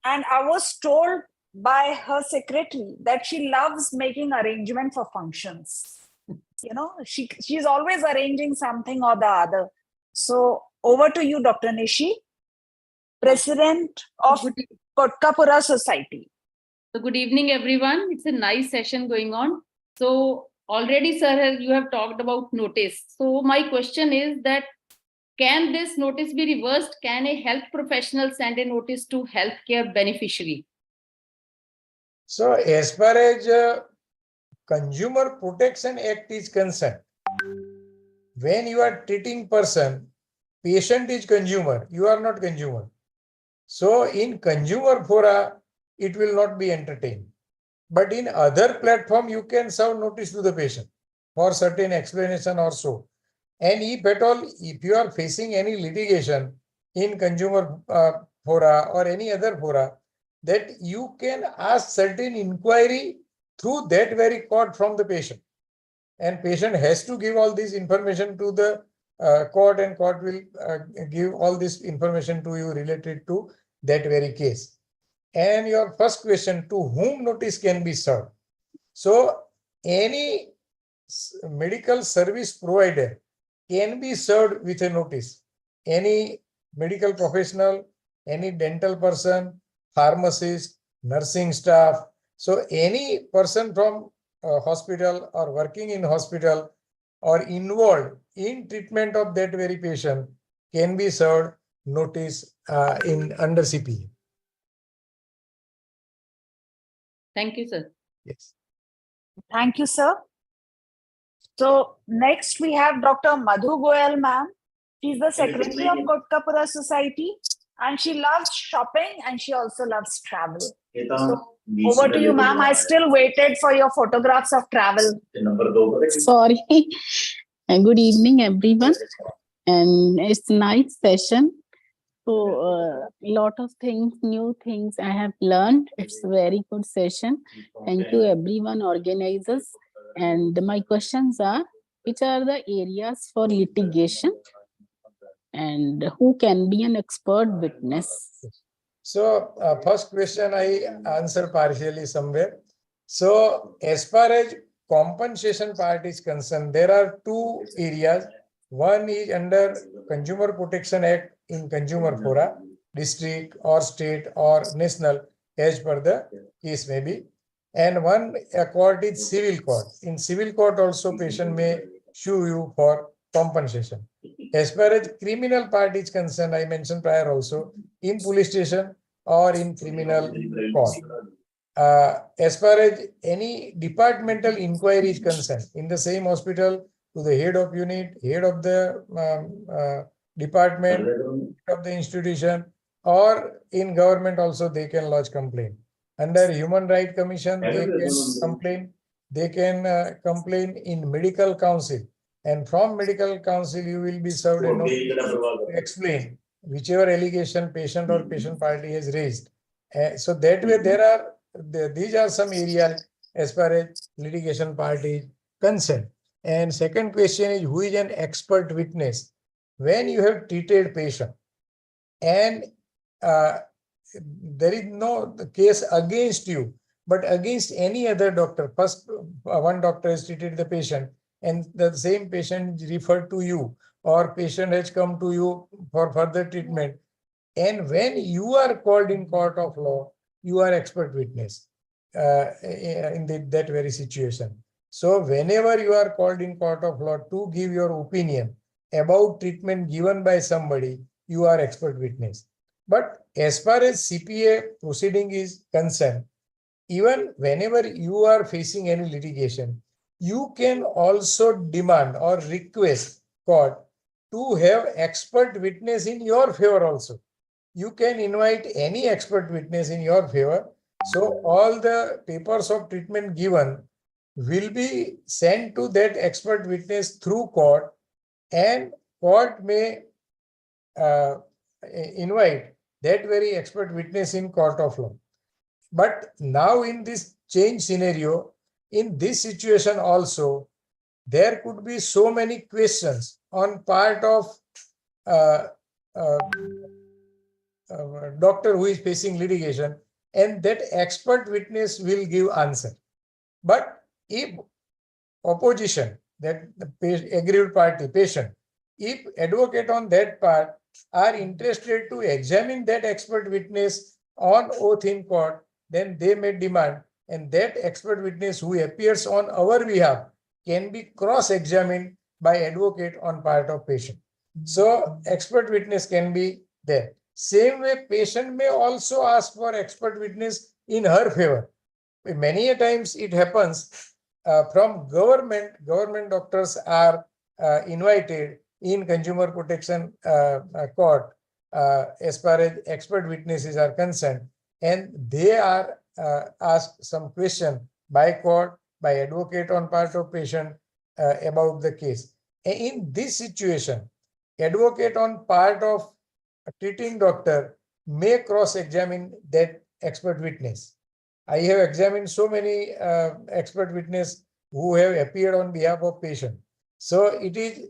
And I was told by her secretary that she loves making arrangement for functions. You know, she's always arranging something or the other. So over to you, Dr. Nishi, President of Kotkapura Society. So good evening, everyone. It's a nice session going on. So already, sir, you have talked about notice. So my question is that, can this notice be reversed? Can a health professional send a notice to healthcare beneficiary? So as far as Consumer Protection Act is concerned, when you are treating person, patient is consumer, you are not consumer. So in consumer fora, it will not be entertained. But in other platform, you can serve notice to the patient for certain explanation or so. And if at all, if you are facing any litigation in consumer fora or any other fora, that you can ask certain inquiry through that very court from the patient. And patient has to give all this information to the court, and court will give all this information to you related to that very case. And your first question, to whom notice can be served? So any medical service provider can be served with a notice. Any medical professional, any dental person, pharmacist, nursing staff. So any person from hospital or working in hospital or involved in treatment of that very patient can be served notice under CPA. Thank you, sir. Yes. Thank you, sir. So next we have Dr. Madhu Goyal, ma'am. She's the secretary of Kotkapura Society, and she loves shopping and she also loves travel. So, over to you, ma'am. I still waited for your photographs of travel. Sorry. And good evening, everyone. And it's a nice session. So a lot of things, new things I have learned. It's a very good session. Thank you, everyone, organizers. And my questions are, which are the areas for litigation? And who can be an expert witness? So first question I answer partially somewhere. So as far as compensation part is concerned, there are two areas. One is under Consumer Protection Act in consumer fora, district or state or national, as per the case may be. And one court is civil court. In civil court also patient may sue you for compensation. As far as criminal part is concerned, I mentioned prior also, in police station or in criminal court. As far as any departmental inquiry is concerned, in the same hospital, to the head of unit, head of the department, head of the institution, or in government also they can lodge complaint. Under Human Rights Commission, they can complain. They can complain in medical council. And from medical council, you will be served a notice to explain whichever allegation patient or patient party has raised. So that way these are some areas as far as litigation part is concerned. And second question is, who is an expert witness? When you have treated patient and there is no case against you, but against any other doctor. First, one doctor has treated the patient and the same patient is referred to you, or patient has come to you for further treatment. And when you are called in court of law, you are expert witness in that very situation. So whenever you are called in court of law to give your opinion about treatment given by somebody, you are expert witness. But as far as CPA proceeding is concerned, even whenever you are facing any litigation, you can also demand or request court to have expert witness in your favor also. You can invite any expert witness in your favor. So all the papers of treatment given will be sent to that expert witness through court, and court may invite that very expert witness in court of law. But now in this change scenario, in this situation also, there could be so many questions on part of doctor who is facing litigation, and that expert witness will give answer. But if opposition, that the aggrieved party, patient, if advocate on that part are interested to examine that expert witness on oath in court, then they may demand, and that expert witness who appears on our behalf can be cross-examined by advocate on part of patient. So expert witness can be there. Same way, patient may also ask for expert witness in her favor. Many a times it happens from government doctors are invited in consumer protection court as far as expert witnesses are concerned, and they are asked some question by court, by advocate on part of patient about the case. In this situation, advocate on part of a treating doctor may cross-examine that expert witness. I have examined so many expert witnesses who have appeared on behalf of patient. So it is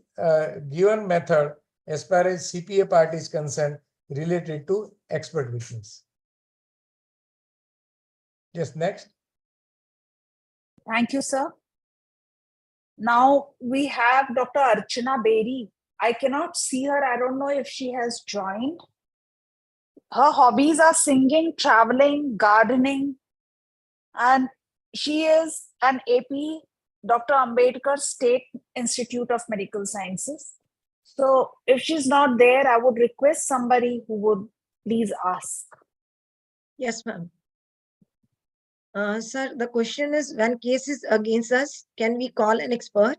given method as far as CPA part is concerned related to expert witness. Just next. Thank you, sir. Now we have Dr. Archana Beri. I cannot see her. I don't know if she has joined. Her hobbies are singing, traveling, gardening, and she is an AP, Dr. Ambedkar State Institute of Medical Sciences. So if she's not there, I would request somebody who would please ask. Yes, ma'am. Sir, the question is, when case is against us, can we call an expert?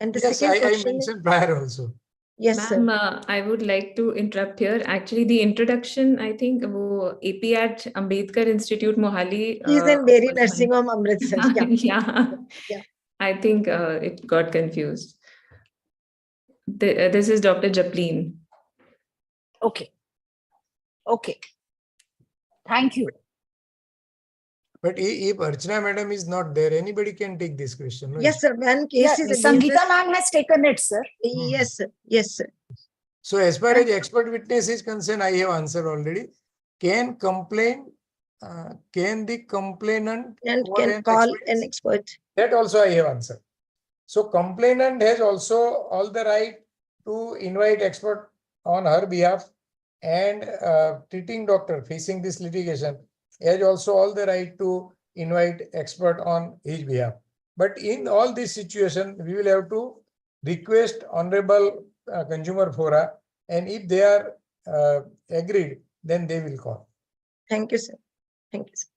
And the Yes, second I question mentioned prior also. Yes, sir. Ma'am, I would like to interrupt here. Actually, the introduction, I think, वो AP at Ambedkar Institute, Mohali. He's in Berry Nursing Home, Amritsar. Yeah. Yeah. Yeah. I think it got confused. This is Dr. Japleen. Okay. Okay. Thank you. But if Archana madam is not there, anybody can take this question. No Yes, issue. sir. When Yeah, case is Sangeeta ma'am has taken it, sir. Yes, sir. Yes, sir. So as far as expert witness is concerned, I have answered already. Can the complainant And call can an call expert? an expert. That also I have answered. So complainant has also all the right to invite expert on her behalf, and treating doctor facing this litigation has also all the right to invite expert on his behalf. But in all this situation, we will have to request honorable consumer fora, and if they are agreed, then they will call. Thank you, sir. Thank you, sir.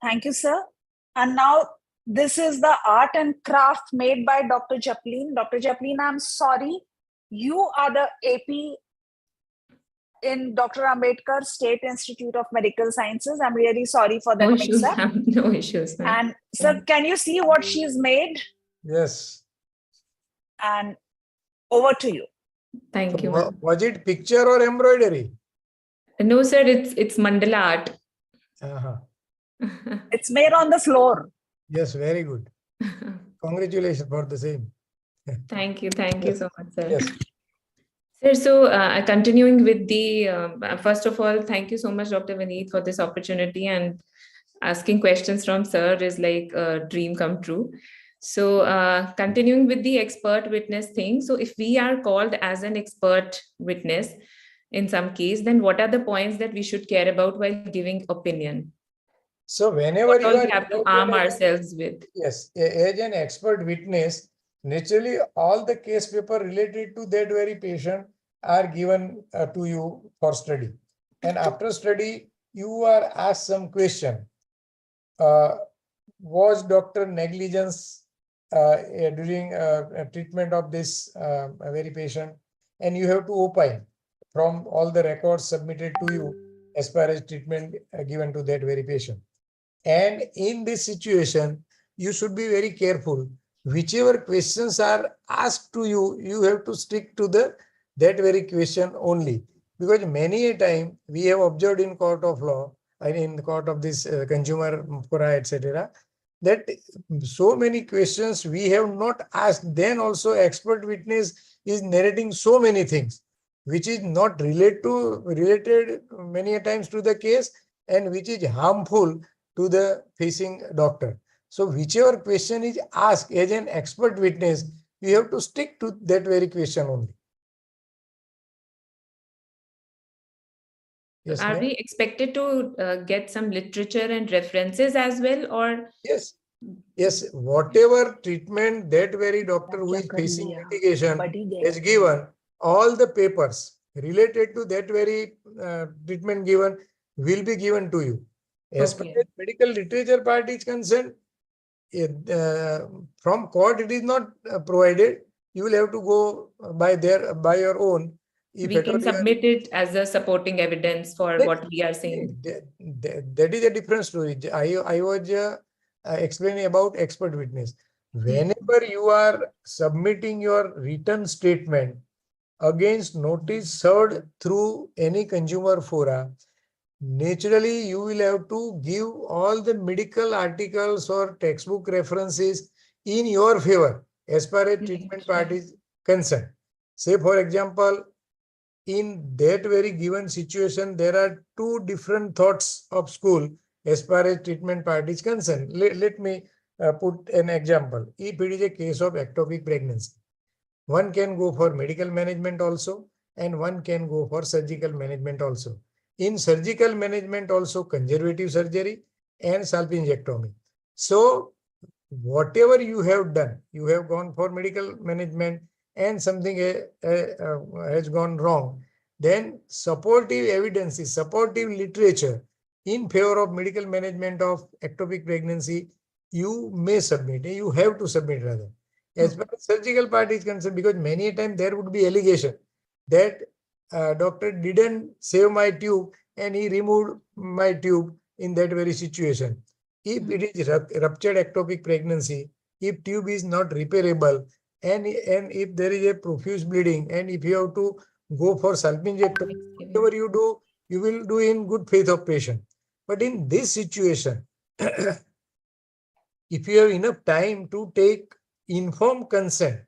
Thank you, sir. And now this is the art and craft made by Dr. Japleen. Dr. Japleen, I'm sorry. You are the AP in Dr. Ambedkar State Institute of Medical Sciences. I'm really sorry for that No issues, mix-up. ma'am. No issues, ma'am. And sir, can you see what she's made? Yes. And over to you. Thank you, ma'am. Was it picture or embroidery? No, sir, it's mandala art. It's made on the floor. Yes, very good. Congratulations for the same. Thank you so much, sir. Yes. Sir, so continuing with the, first of all, thank you so much, Dr. Vineet, for this opportunity, and asking questions from sir is like a dream come true. So continuing with the expert witness thing. So if we are called as an expert witness in some case, then what are the points that we should care about while giving opinion? So whenever What you all are we have to arm ourselves with? Yes, as an expert witness, naturally all the case paper related to that very patient are given to you for study. And after study, you are asked some question. Was doctor negligence during treatment of this very patient? And you have to opine from all the records submitted to you as far as treatment given to that very patient. And in this situation, you should be very careful. Whichever questions are asked to you, you have to stick to that very question only. Because many a time we have observed in court of law, and in the court of this consumer fora, etc., that so many questions we have not asked. Then also expert witness is narrating so many things, which is not related many a times to the case, and which is harmful to the facing doctor. So whichever question is asked as an expert witness, you have to stick to that very question only. Yes, Are we expected to get some literature and references as well, or? Yes, whatever treatment that very doctor who is facing litigation has given, all the papers related to that very treatment given will be given to you. As far as medical literature part is concerned, from court it is not provided. You will have to go by your own. If we can submit it as a supporting evidence for what we are saying. That is a different story. I was explaining about expert witness. Whenever you are submitting your written statement against notice served through any consumer fora, naturally you will have to give all the medical articles or textbook references in your favor as far as treatment part is concerned. Say, for example, in that very given situation, there are two different thoughts of school as far as treatment part is concerned. Let me put an example. If it is a case of ectopic pregnancy, one can go for medical management also, and one can go for surgical management also. In surgical management also, conservative surgery and salpingectomy. So whatever you have done, you have gone for medical management and something has gone wrong, then supportive evidences, supportive literature in favor of medical management of ectopic pregnancy, you may submit, you have to submit rather. As far as surgical part is concerned, because many a time there would be allegation that doctor didn't save my tube and he removed my tube in that very situation. If it is ruptured ectopic pregnancy, if tube is not repairable, and if there is a profuse bleeding, and if you have to go for salpingectomy, whatever you do, you will do in good faith of patient. But in this situation, if you have enough time to take informed consent,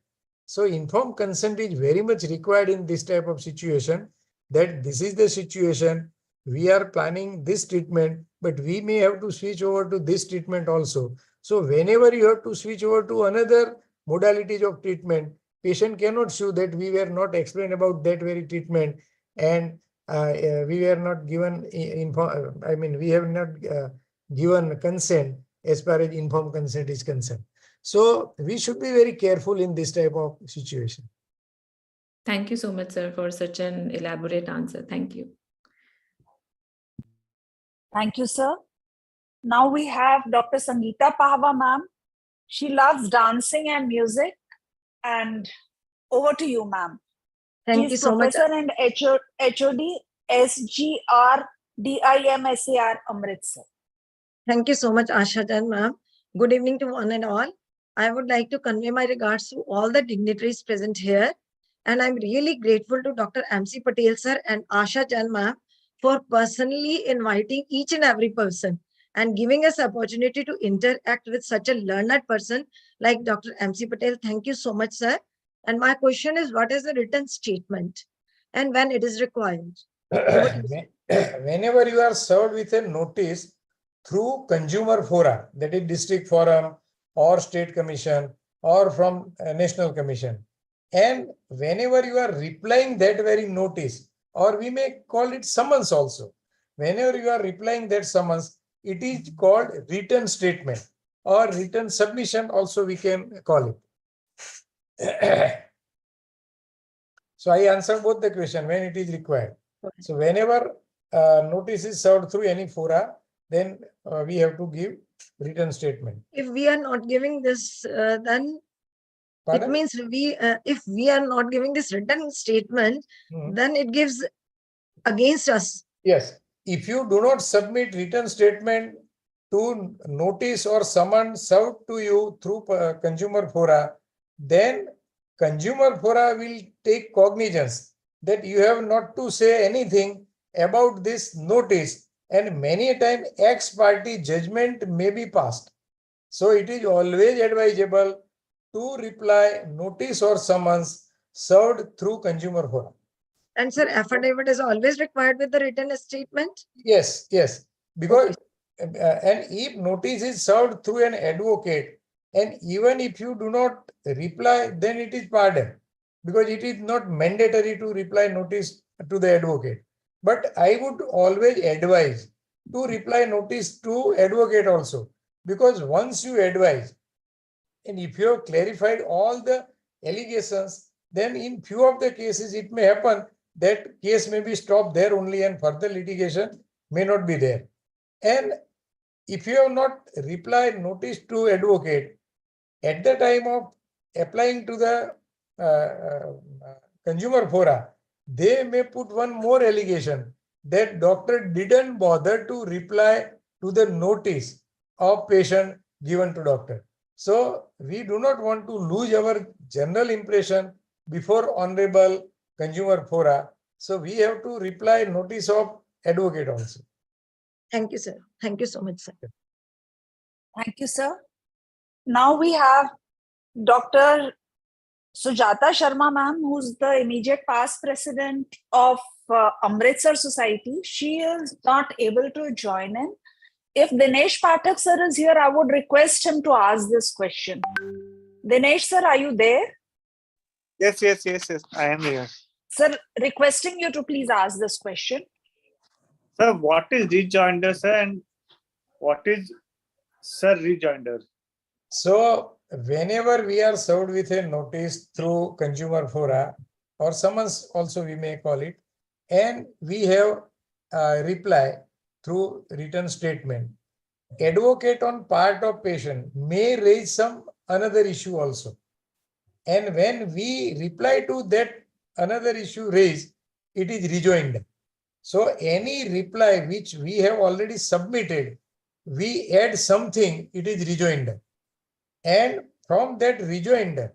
so informed consent is very much required in this type of situation, that this is the situation, we are planning this treatment, but we may have to switch over to this treatment also. So whenever you have to switch over to another modalities of treatment, patient cannot sue that we were not explained about that very treatment, and we were not given we have not given consent as far as informed consent is concerned. So we should be very careful in this type of situation. Thank you so much, sir, for such an elaborate answer. Thank you. Thank you, sir. Now we have Dr. Sangeeta Pahwa, ma'am. She loves dancing and music. And over to you, ma'am. Thank you so much. Professor and HOD, SGR, DIMSAR, Amritsar. Thank you so much, Asha Jan, ma'am. Good evening to one and all. I would like to convey my regards to all the dignitaries present here. And I'm really grateful to Dr. MC Patel, sir, and Asha Jan, ma'am, for personally inviting each and every person and giving us opportunity to interact with such a learned person like Dr. MC Patel. Thank you so much, sir. And my question is, what is the written statement and when it is required? Whenever you are served with a notice through consumer fora, that is district forum or state commission or from a national commission, and whenever you are replying that very notice, or we may call it summons also, whenever you are replying that summons, it is called written statement or written submission also we can call it. So I answer both the question when it is required. So whenever notice is served through any fora, then we have to give written statement. If we are not giving this, then Pardon? it means if we are not giving this written statement, then it gives against us. Yes. If you do not submit written statement to notice or summon served to you through consumer fora, then consumer fora will take cognizance that you have not to say anything about this notice, and many a time ex parte judgment may be passed. So it is always advisable to reply notice or summons served through consumer fora. And sir, affidavit is always required with the written statement? Yes, yes. Because and if notice is served through an advocate, and even if you do not reply, then it is pardoned, because it is not mandatory to reply notice to the advocate. But I would always advise to reply notice to advocate also, because once you advise, and if you have clarified all the allegations, then in few of the cases it may happen that case may be stopped there only and further litigation may not be there. And if you have not replied notice to advocate at the time of applying to the consumer fora, they may put one more allegation that doctor didn't bother to reply to the notice of patient given to doctor. So we do not want to lose our general impression before honorable consumer fora. So we have to reply notice of advocate also. Thank you, sir. Thank you so much, sir. Thank you, sir. Now we have Dr. Sujata Sharma, ma'am, who's the immediate past president of Amritsar Society. She is not able to join in. If Dinesh Pathak sir is here, I would request him to ask this question. Dinesh sir, are you there? Yes, I am here. Sir, requesting you to please ask this question. Sir, what is rejoinder, sir, and what is sir rejoinder? So whenever we are served with a notice through consumer fora or summons also we may call it, and we have a reply through written statement, advocate on part of patient may raise some another issue also. And when we reply to that another issue raised, it is rejoined. So any reply which we have already submitted, we add something, it is rejoined. And from that rejoined,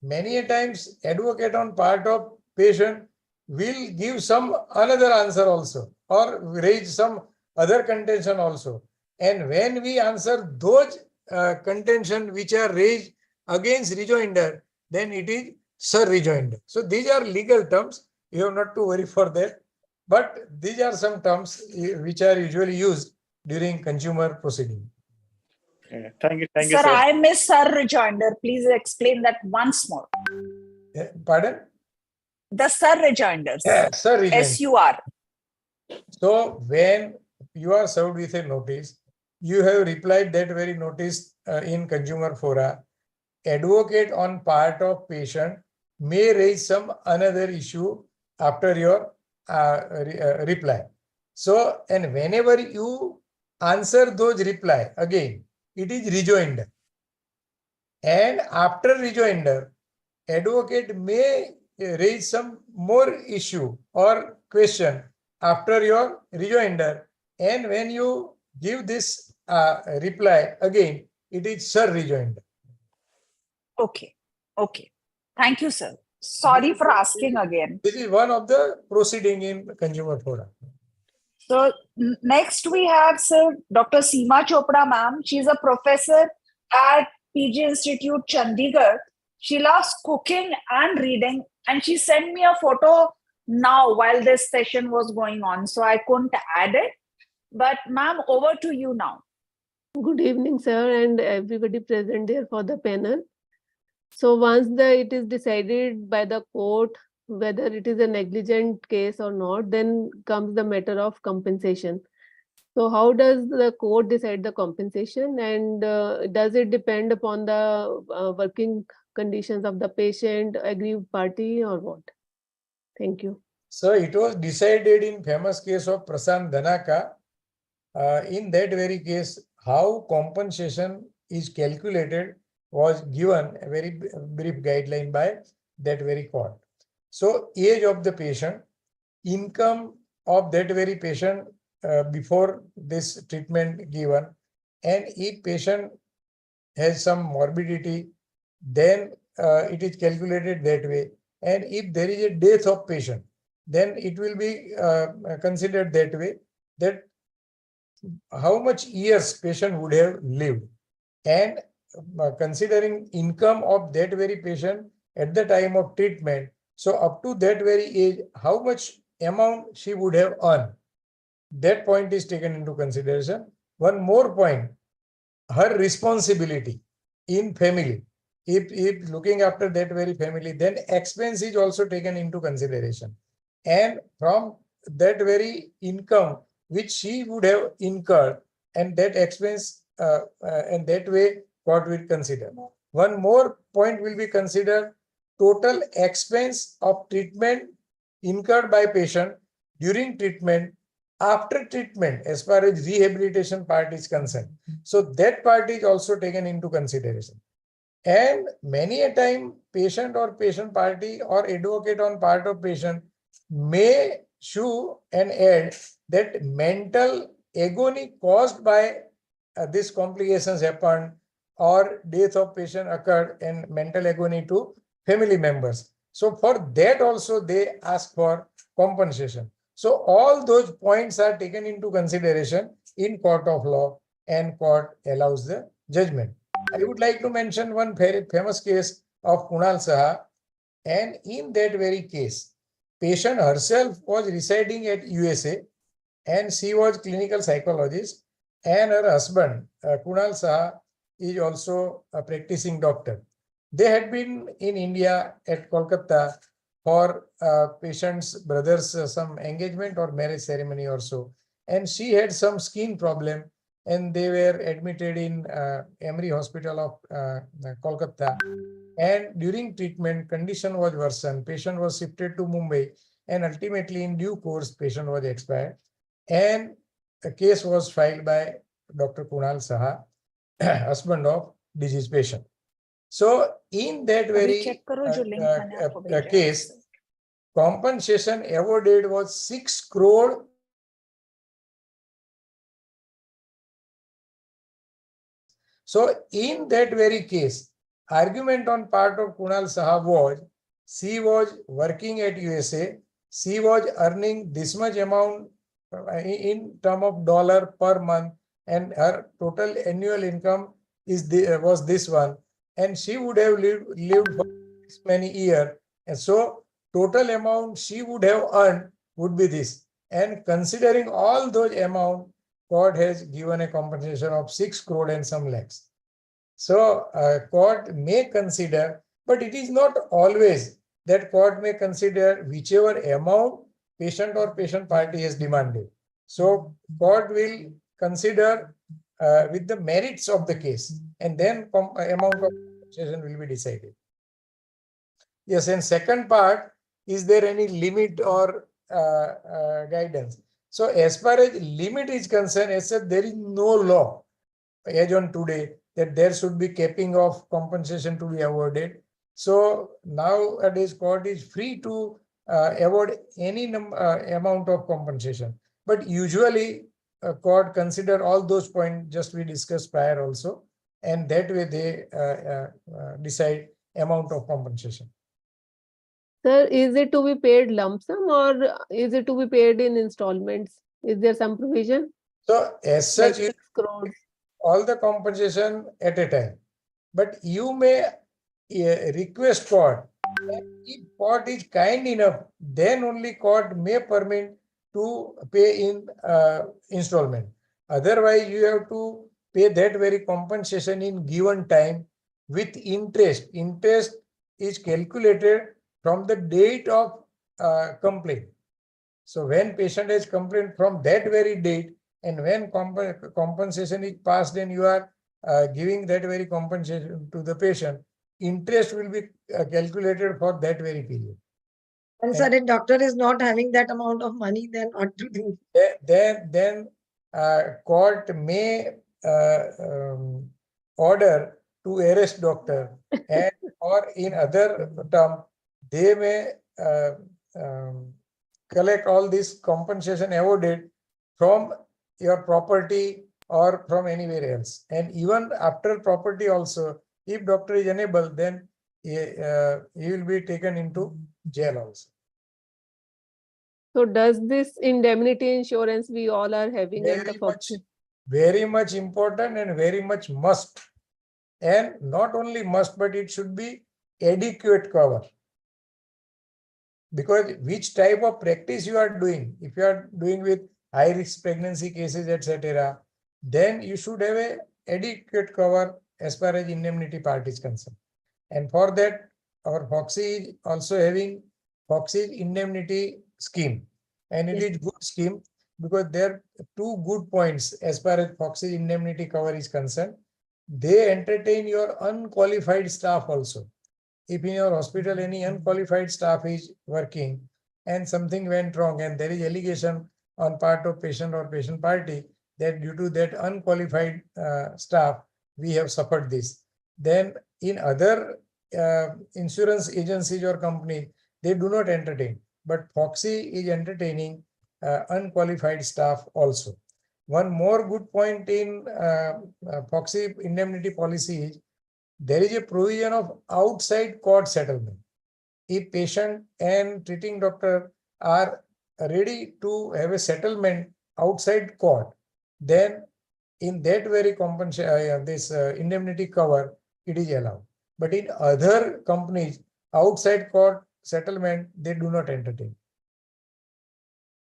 many a times advocate on part of patient will give some another answer also, or raise some other contention also. And when we answer those contention which are raised against rejoinder, then it is sir rejoinder. So these are legal terms. You have not to worry for that. But these are some terms which are usually used during consumer proceeding. Yeah, thank you, Sir, sir. I miss sir rejoinder. Please explain that once more. Pardon? The sir rejoinders. Yeah, sir rejoinder. SUR. So when you are served with a notice, you have replied that very notice in consumer fora. Advocate on part of patient may raise some another issue after your reply. So, and whenever you answer those reply again, it is rejoinder. And after rejoinder, advocate may raise some more issue or question after your rejoinder. And when you give this reply again, it is sir rejoinder. Okay. Okay. Thank you, sir. Sorry for asking again. This is one of the proceeding in consumer forum. So next we have Sir Dr. Seema Chopra ma'am. She's a professor at PG Institute, Chandigarh. She loves cooking and reading, and she sent me a photo now while this session was going on. So I couldn't add it. But ma'am, over to you now. Good evening, sir, and everybody present there for the panel. So once it is decided by the court whether it is a negligent case or not, then comes the matter of compensation. So how does the court decide the compensation, and does it depend upon the working conditions of the patient, aggrieved party, or what? Thank you. So it was decided in famous case of Prasant Dhanaka. In that very case, how compensation is calculated was given a very brief guideline by that very court. So age of the patient, income of that very patient before this treatment given, and if patient has some morbidity, then it is calculated that way. And if there is a death of patient, then it will be considered that way, that how much years patient would have lived. And considering income of that very patient at the time of treatment, so up to that very age, how much amount she would have earned, that point is taken into consideration. One more point, her responsibility in family. If looking after that very family, then expense is also taken into consideration. And from that very income which she would have incurred, and that expense and that way court will consider. One more point will be considered, total expense of treatment incurred by patient during treatment, after treatment, as far as rehabilitation part is concerned. So that part is also taken into consideration. And many a time patient or patient party or advocate on part of patient may show and add that mental agony caused by these complications happened, or death of patient occurred, and mental agony to family members. So for that also they ask for compensation. So all those points are taken into consideration in court of law, and court allows the judgment. I would like to mention one very famous case of Kunal Saha, and in that very case, patient herself was residing at USA, and she was clinical psychologist, and her husband Kunal Saha is also a practicing doctor. They had been in India at Kolkata for patient's brother's some engagement or marriage ceremony or so, and she had some skin problem, and they were admitted in Emory Hospital of Kolkata. And during treatment, condition was worsened. Patient was shifted to Mumbai, and ultimately in due course, patient was expired. And a case was filed by Dr. Kunal Saha, husband of deceased patient. So in that very check karo jo link maine aapko bheja hai. case, compensation awarded was 6 crore. So in that very case, argument on part of Kunal Saha was, she was working at USA, she was earning this much amount in term of dollar per month, and her total annual income is was this one, and she would have lived for this many years, and so total amount she would have earned would be this. And considering all those amount, court has given a compensation of 6 crore and some lakhs. So court may consider, but it is not always that court may consider whichever amount patient or patient party has demanded. So court will consider with the merits of the case, and then amount of compensation will be decided. Yes, and second part, is there any limit or guidance? So as far as limit is concerned, as said, there is no law as on today that there should be capping of compensation to be awarded. So nowadays court is free to award any amount of compensation. But usually court consider all those points just we discussed prior also, and that way they decide amount of compensation. Sir, is it to be paid lump sum or is it to be paid in installments? Is there some provision? So as such, Like 6 crores. all the compensation at a time, but you may request court. If court is kind enough, then only court may permit to pay in installment. Otherwise, you have to pay that very compensation in given time with interest. Interest is calculated from the date of complaint. So when patient has complained from that very date, and when compensation is passed, then you are giving that very compensation to the patient, interest will be calculated for that very period. And sir, if doctor is not having that amount of money, then what to do? Then court may order to arrest doctor, and or in other term, they may collect all this compensation awarded from your property or from anywhere else. And even after property also, if doctor is unable, then he will be taken into jail also. So does this indemnity insurance we all are having at the Foxy? Very much important and very much must. And not only must, but it should be adequate cover. Because which type of practice you are doing, if you are doing with high risk pregnancy cases, etc., then you should have a adequate cover as far as indemnity part is concerned. And for that, our Foxy is also having Foxy indemnity scheme, and it is good scheme because there are two good points as far as Foxy indemnity cover is concerned. They entertain your unqualified staff also. If in your hospital any unqualified staff is working and something went wrong and there is allegation on part of patient or patient party that due to that unqualified staff, we have suffered this. Then in other insurance agencies or companies, they do not entertain. But Foxy is entertaining unqualified staff also. One more good point in Foxy indemnity policy is there is a provision of outside court settlement. If patient and treating doctor are ready to have a settlement outside court, then in that very compensation, this indemnity cover, it is allowed. But in other companies, outside court settlement, they do not entertain.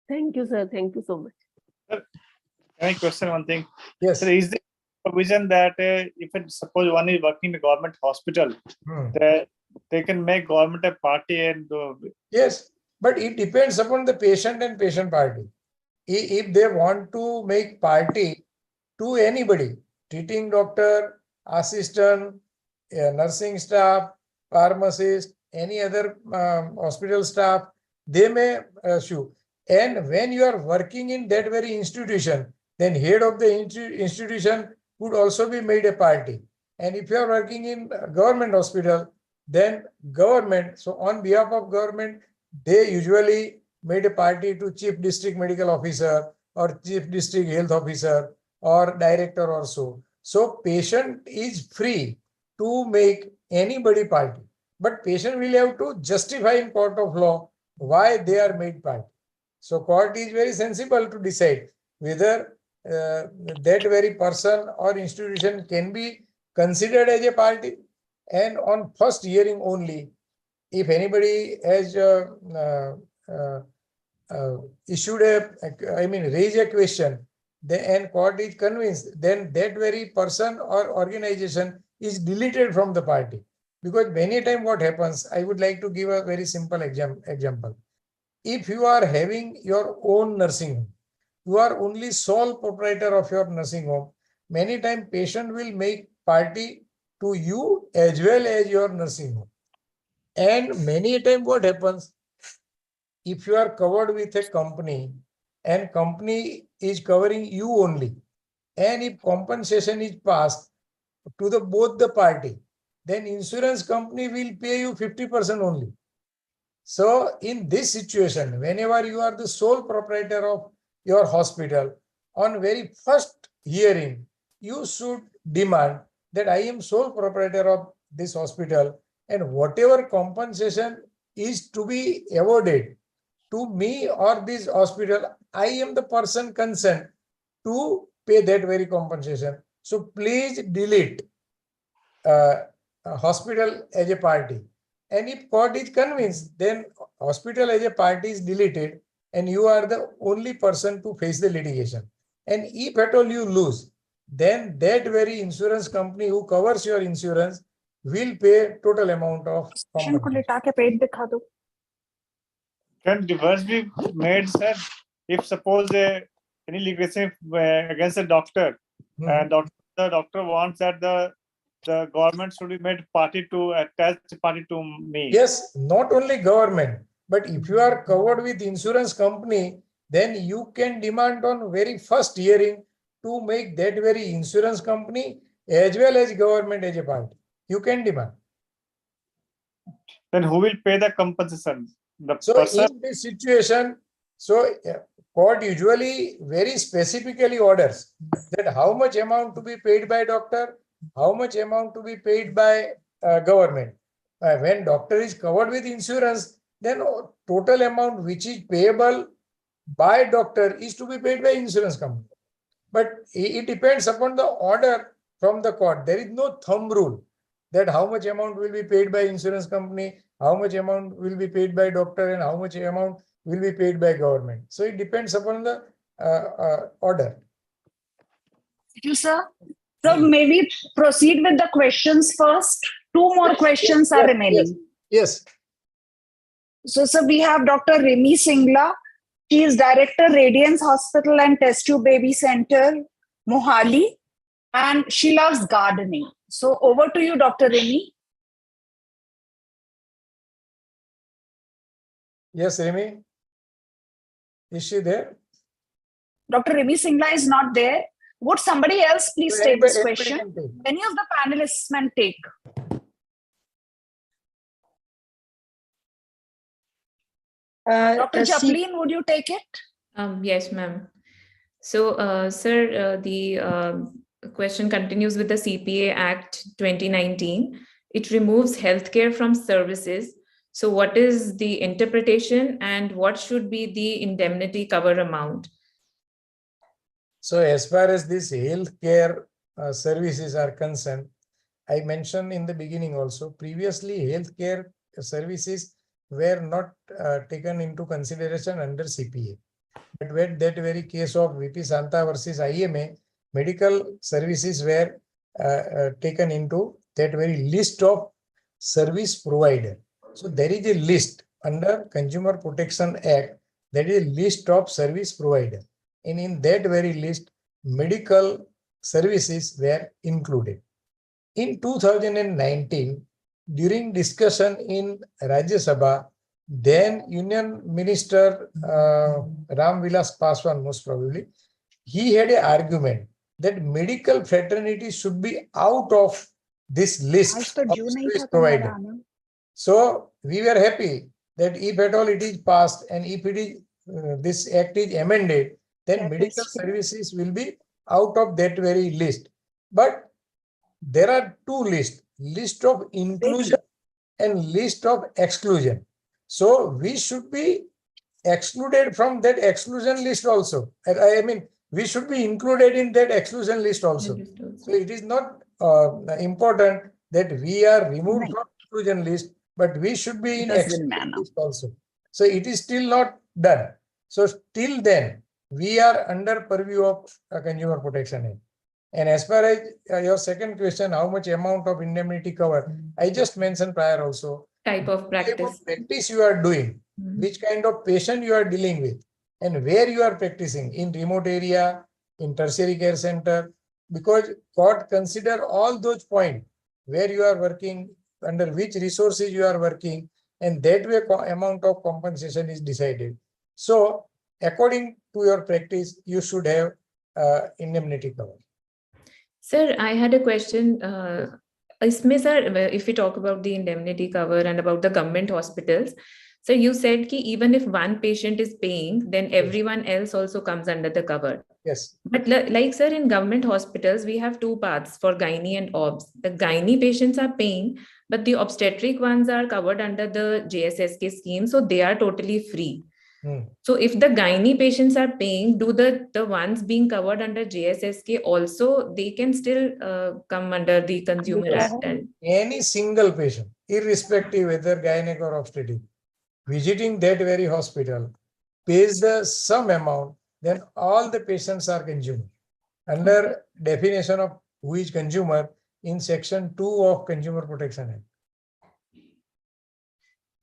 Thank you, sir. Thank you so much. Sir, can I question one thing? Yes. Sir, is there provision that if it, suppose one is working in a government hospital, they can make government a party and Yes, but it depends upon the patient and patient party. If they want to make party to anybody, treating doctor, assistant, nursing staff, pharmacist, any other hospital staff, they may sue. And when you are working in that very institution, then head of the institution would also be made a party. And if you are working in a government hospital, then government, so on behalf of government, they usually made a party to chief district medical officer or chief district health officer or director or so. So patient is free to make anybody party, but patient will have to justify in court of law why they are made party. So court is very sensible to decide whether that very person or institution can be considered as a party. And on first hearing only, if anybody has issued raise a question, and court is convinced, then that very person or organization is deleted from the party. Because many times what happens, I would like to give a very simple example. If you are having your own nursing home, you are only sole proprietor of your nursing home, many times patient will make party to you as well as your nursing home. And many times what happens, if you are covered with a company and company is covering you only, and if compensation is passed to both the party, then insurance company will pay you 50% only. So in this situation, whenever you are the sole proprietor of your hospital, on very first hearing, you should demand that I am sole proprietor of this hospital, and whatever compensation is to be awarded to me or this hospital, I am the person concerned to pay that very compensation. So please delete hospital as a party. And if court is convinced, then hospital as a party is deleted and you are the only person to face the litigation. And if at all you lose, then that very insurance company who covers your insurance will pay total amount of compensation. Can divorce be made, sir? If suppose any litigation against a doctor, and the doctor wants that the government should be made party to attach party to me. Yes, not only government, but if you are covered with insurance company, then you can demand on very first hearing to make that very insurance company as well as government as a party. You can demand. Then who will pay the compensation? The So person. in this situation, court usually very specifically orders that how much amount to be paid by doctor, how much amount to be paid by government. When doctor is covered with insurance, then total amount which is payable by doctor is to be paid by insurance company. But it depends upon the order from the court. There is no thumb rule that how much amount will be paid by insurance company, how much amount will be paid by doctor, and how much amount will be paid by government. So it depends upon the order. Thank you, sir. So maybe proceed with the questions first. Two more questions are remaining. Yes. So, sir, we have Dr. Remy Singla. She is Director, Radiance Hospital and Test Tube Baby Center, Mohali, and she loves gardening. So over to you, Dr. Remy. Yes, Remy. Is she there? Dr. Remy Singla is not there. Would somebody else please So take this anybody question? can take. Any of the panelists can take. Dr. Chaplin, would you take it? Yes, ma'am. So, sir, the question continues with the CPA Act 2019. It removes healthcare from services. So what is the interpretation and what should be the indemnity cover amount? So as far as these healthcare services are concerned, I mentioned in the beginning also, previously healthcare services were not taken into consideration under CPA. But when that very case of VP Santa versus IMA, medical services were taken into that very list of service provider. So there is a list under Consumer Protection Act, that is a list of service provider. And in that very list, medical services were included. In 2019, during discussion in Rajya Sabha, then Union Minister Ram Vilas Paswan, most probably, he had an argument that medical fraternity should be out of this list आज तो also June नहीं is था तुम्हारा provided. आना. So we were happy that if at all it is passed and if it is this act is amended, then That medical is true. services will be out of that very list. But there are two lists: list of inclusion and list of exclusion. So we should be excluded from that exclusion list also. I mean, we should be included in that exclusion list also. So it is not important that we are removed Right. from exclusion list, but we should be in Doesn't exclusion matter. list also. So it is still not done. So till then, we are under purview of Consumer Protection Act. And as far as your second question, how much amount of indemnity cover, I just mentioned prior also. Type of What type practice. of practice you are doing, which kind of patient you are dealing with, and where you are practicing, in remote area, in tertiary care center, because court consider all those points where you are working, under which resources you are working, and that way amount of compensation is decided. So according to your practice, you should have indemnity cover. Sir, I had a question. इसमें sir, if we talk about the indemnity cover and about the government hospitals, so you said कि even if one patient is paying, then everyone else also comes under the cover. Yes. But like sir, in government hospitals, we have two paths for gynae and obs. The gynae patients are paying, but the obstetric ones are covered under the JSSK scheme, so they are totally free. So if the gynae patients are paying, do the ones being covered under JSSK also, they can still come under the Consumer Act? And Any single patient, irrespective whether gynec or obstetric, visiting that very hospital, pays the some amount, then all the patients are consumer. Under definition of who is consumer in section 2 of Consumer Protection Act.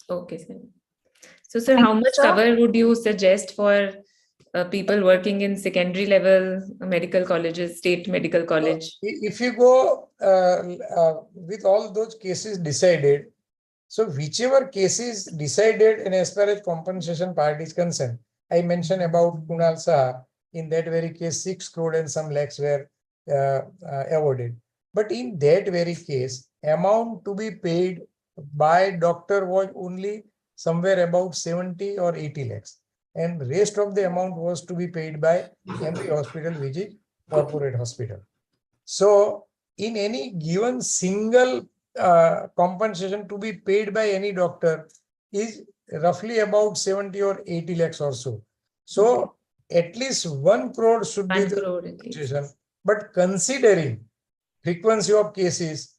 Okay, sir. So, sir, how much cover would you suggest for people working in secondary level medical colleges, state medical college? If you go with all those cases decided, so whichever cases decided and as far as compensation part is concerned, I mentioned about Kunal Saha, in that very case 6 crore and some lakhs were awarded. But in that very case, amount to be paid by doctor was only somewhere about 70 or 80 lakhs. And rest of the amount was to be paid by every hospital, which is corporate hospital. So in any given single compensation to be paid by any doctor is roughly about 70 or 80 lakhs or so. So at least 1 crore should be the compensation. But considering frequency of cases,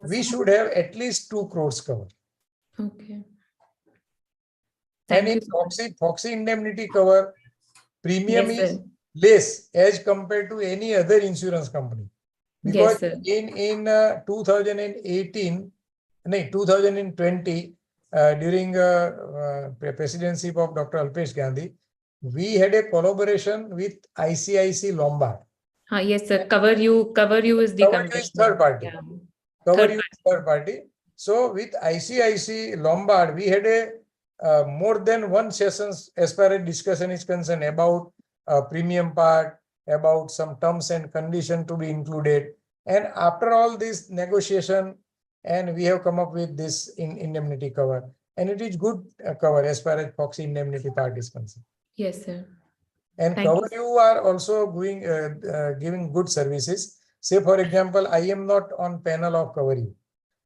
we should have at least 2 crores covered. Okay. And in Foxy indemnity cover, premium Yes, is sir. less as compared to any other insurance company. Because Yes, sir. in 2018, 2020, during presidency of Dr. Alpesh Gandhi, we had a collaboration with ICIC Lombard. Yes, sir. Cover you is the Cover you is third party. Yeah. Cover you is third party. So with ICIC Lombard, we had a more than one sessions as far as discussion is concerned about premium part, about some terms and condition to be included. And after all this negotiation, and we have come up with this indemnity cover. And it is good cover as far as Foxy indemnity part is concerned. Yes, sir. And Thank cover you are also going giving good services. Say, for example, I am not on panel of cover you.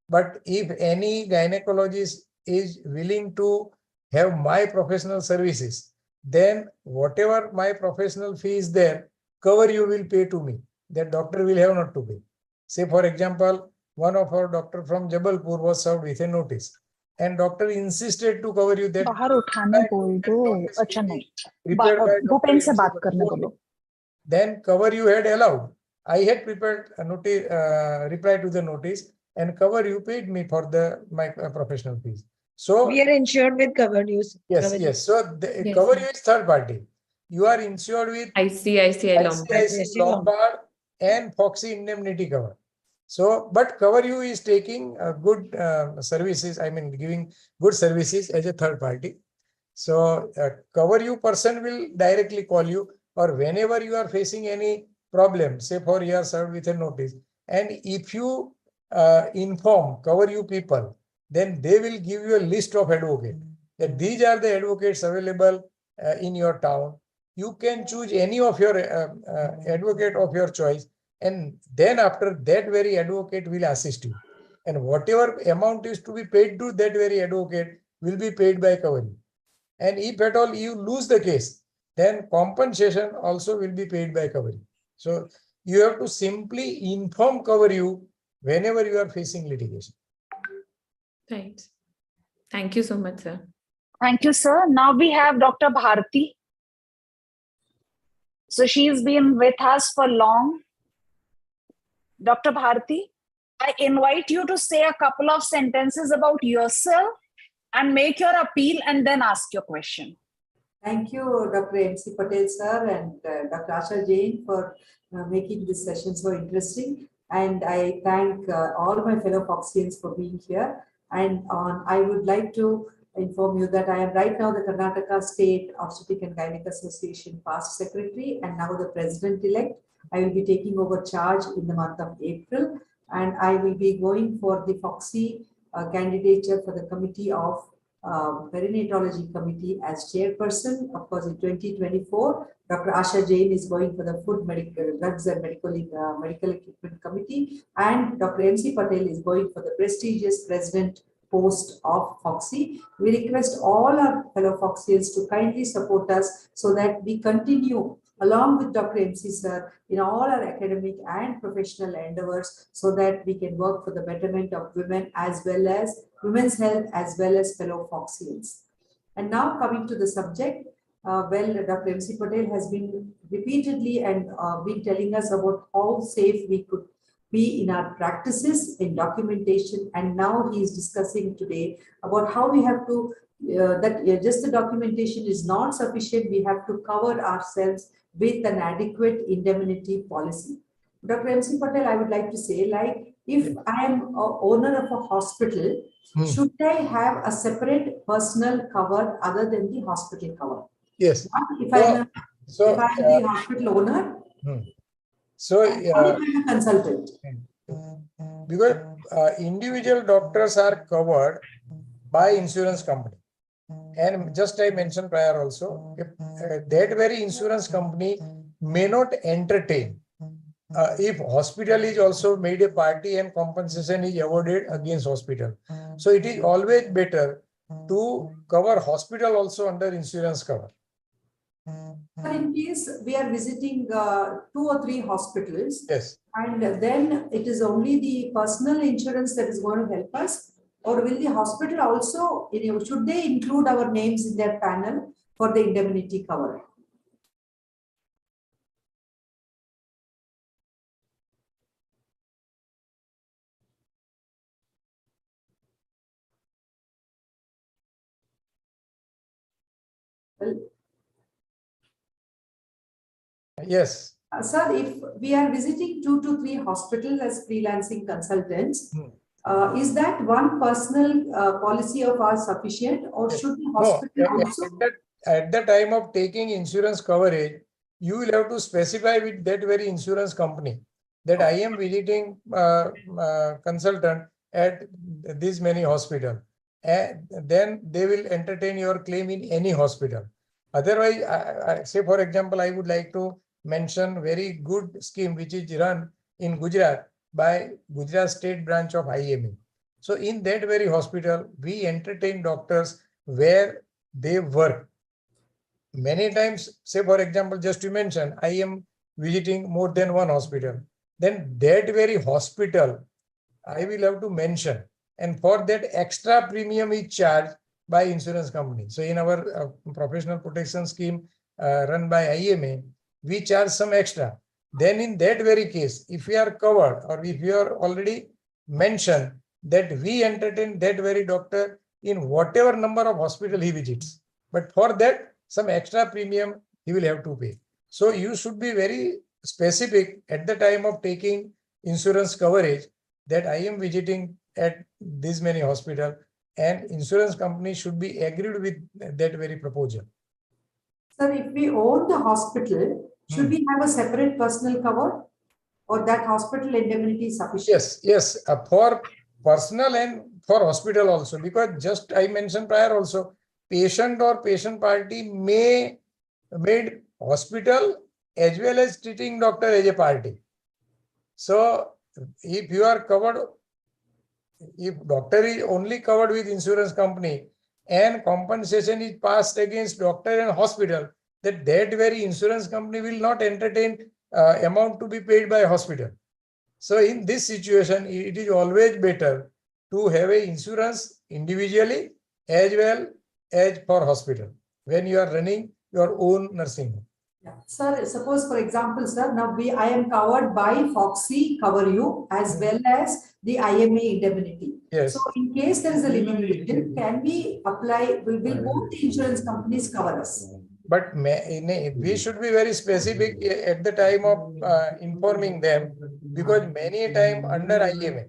But if any gynecologist is willing to have my professional services, then whatever my professional fee is there, cover you will pay to me. That doctor will have not to pay. Say, for example, one of our doctor from Jabalpur was served with a notice. And doctor insisted to cover you that. बाहर उठाने बोल दो. अच्छा नहीं. Prepared by Bhupen से Dr. बात करने बोलो. Then cover you had allowed. I had prepared a notice, reply to the notice, and cover you paid me for my professional fees. So we are insured with cover use. Yes, yes. So the cover you is third party. You are insured with ICICI Lombard and Foxy indemnity cover. So, but cover you is taking good services. I mean, giving good services as a third party. So cover you person will directly call you, or whenever you are facing any problem, say for you are served with a notice, and if you cover you people, then they will give you a list of advocates. That these are the advocates available in your town. You can choose any of your advocate of your choice, and then after that very advocate will assist you. And whatever amount is to be paid to that very advocate will be paid by cover you. And if at all you lose the case, then compensation also will be paid by cover you. So you have to simply inform cover you whenever you are facing litigation. Right. Thank you so much, sir. Thank you, sir. Now we have Dr. Bharti. So she's been with us for long. Dr. Bharti, I invite you to say a couple of sentences about yourself and make your appeal and then ask your question. Thank you, Dr. MC Patel, sir, and Dr. Asha Jain for making this session so interesting. And I thank all my fellow Foxians for being here. And I would like to inform you that I am right now the Karnataka State Obstetric and Gynec Association past secretary and now the president-elect. I will be taking over charge in the month of April, and I will be going for the Foxy candidature for the committee of Perinatology Committee as chairperson. Of course, in 2024, Dr. Asha Jain is going for the Food, Medical, Drugs and Medical Equipment Committee, and Dr. MC Patel is going for the prestigious president post of Foxy. We request all our fellow Foxians to kindly support us so that we continue along with Dr. MC sir in all our academic and professional endeavors so that we can work for the betterment of women as well as women's health as well as fellow Foxians. And now coming to the subject, Dr. MC Patel has been repeatedly and been telling us about how safe we could be in our practices in documentation, and now he is discussing today about how we have to just the documentation is not sufficient. We have to cover ourselves with an adequate indemnity policy. Dr. MC Patel, I would like to say, like, if I am an owner of a hospital, should I have a separate personal cover other than the hospital cover? Yes. If I'm the hospital owner, so I'm a consultant. Because individual doctors are covered by insurance company. And just I mentioned prior also, if, that very insurance company may not entertain if hospital is also made a party and compensation is awarded against hospital. So it is always better to cover hospital also under insurance cover. In case we are visiting 2 or 3 hospitals, yes, and then it is only the personal insurance that is going to help us, or will the hospital also, should they include our names in their panel for the indemnity cover? Well, yes. Sir, if we are visiting 2 to 3 hospitals as freelancing consultants, is that one personal policy of ours sufficient, or should the hospital also? At the time of taking insurance coverage, you will have to specify with that very insurance company that I am visiting consultant at this many hospital, and then they will entertain your claim in any hospital. Otherwise, say for example, I would like to mention very good scheme which is run in Gujarat by Gujarat State Branch of IME. So in that very hospital, we entertain doctors where they work. Many times, say for example, just to mention, I am visiting more than one hospital. Then that very hospital, I will have to mention. And for that extra premium is charged by insurance company. So in our professional protection scheme run by IMA, we charge some extra. Then in that very case, if we are covered or if you are already mentioned that we entertain that very doctor in whatever number of hospital he visits, but for that some extra premium he will have to pay. So you should be very specific at the time of taking insurance coverage that I am visiting at this many hospital, and insurance company should be agreed with that very proposal. Sir, if we own the hospital, should we have a separate personal cover, or that hospital indemnity is sufficient? Yes, for personal and for hospital also, because just I mentioned prior also, patient or patient party may made hospital as well as treating doctor as a party. So if you are covered, if doctor is only covered with insurance company and compensation is passed against doctor and hospital, that very insurance company will not entertain amount to be paid by hospital. So in this situation, it is always better to have a insurance individually as well as for hospital when you are running your own nursing home. Yeah. Sir, suppose for example, sir, now I am covered by Foxy Cover You as well as the IMA indemnity. Yes. So in case there is a limitation, can we apply, will both the insurance companies cover us? But we should be very specific at the time of informing them, because many a time under IMA,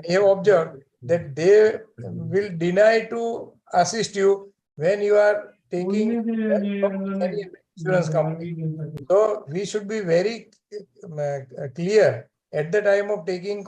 I have observed that they will deny to assist you when you are taking any insurance company. So we should be very clear at the time of taking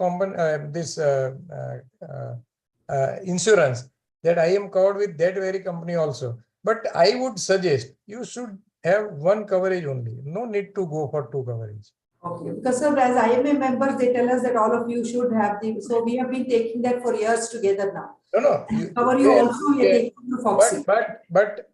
insurance that I am covered with that very company also. But I would suggest you should have one coverage only. No need to go for two coverage. Okay, because sir, as IMA members, they tell us that all of you should have the. So we have been taking that for years together now. No. Cover You also we are taking through Foxy. But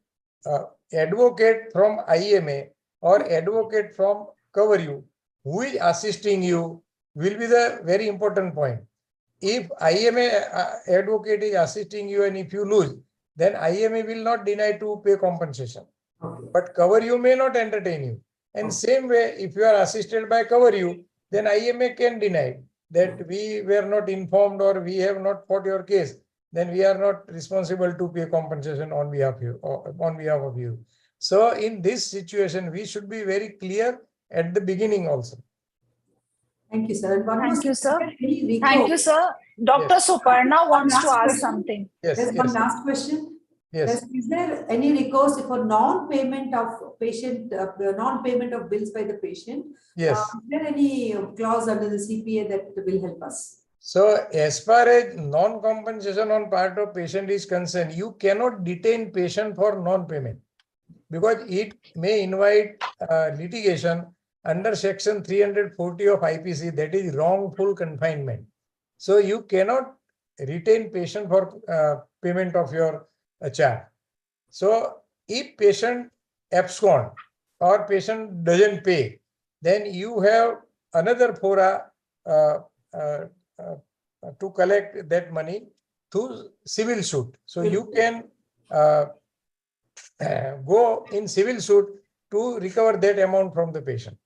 advocate from IMA or advocate from Cover You, who is assisting you, will be the very important point. If IMA advocate is assisting you and if you lose, then IMA will not deny to pay compensation. Okay. But Cover You may not entertain you. And same way, if you are assisted by Cover You, then IMA can deny that we were not informed or we have not fought your case. Then we are not responsible to pay compensation on behalf of you. So in this situation, we should be very clear at the beginning also. Thank you, sir. Thank you, sir. Thank you, sir. Dr. Suparna wants to ask something. There's one last question. Yes. Is there any recourse for non-payment of non-payment of bills by the patient? Yes. Is there any clause under the CPA that will help us? So as far as non-compensation on part of patient is concerned, you cannot detain patient for non-payment because it may invite litigation under section 340 of IPC, that is wrongful confinement. So you cannot retain patient for payment of your charge. So if patient abscond or patient doesn't pay, then you have another fora to collect that money through civil suit. So you can go in civil suit to recover that amount from the patient.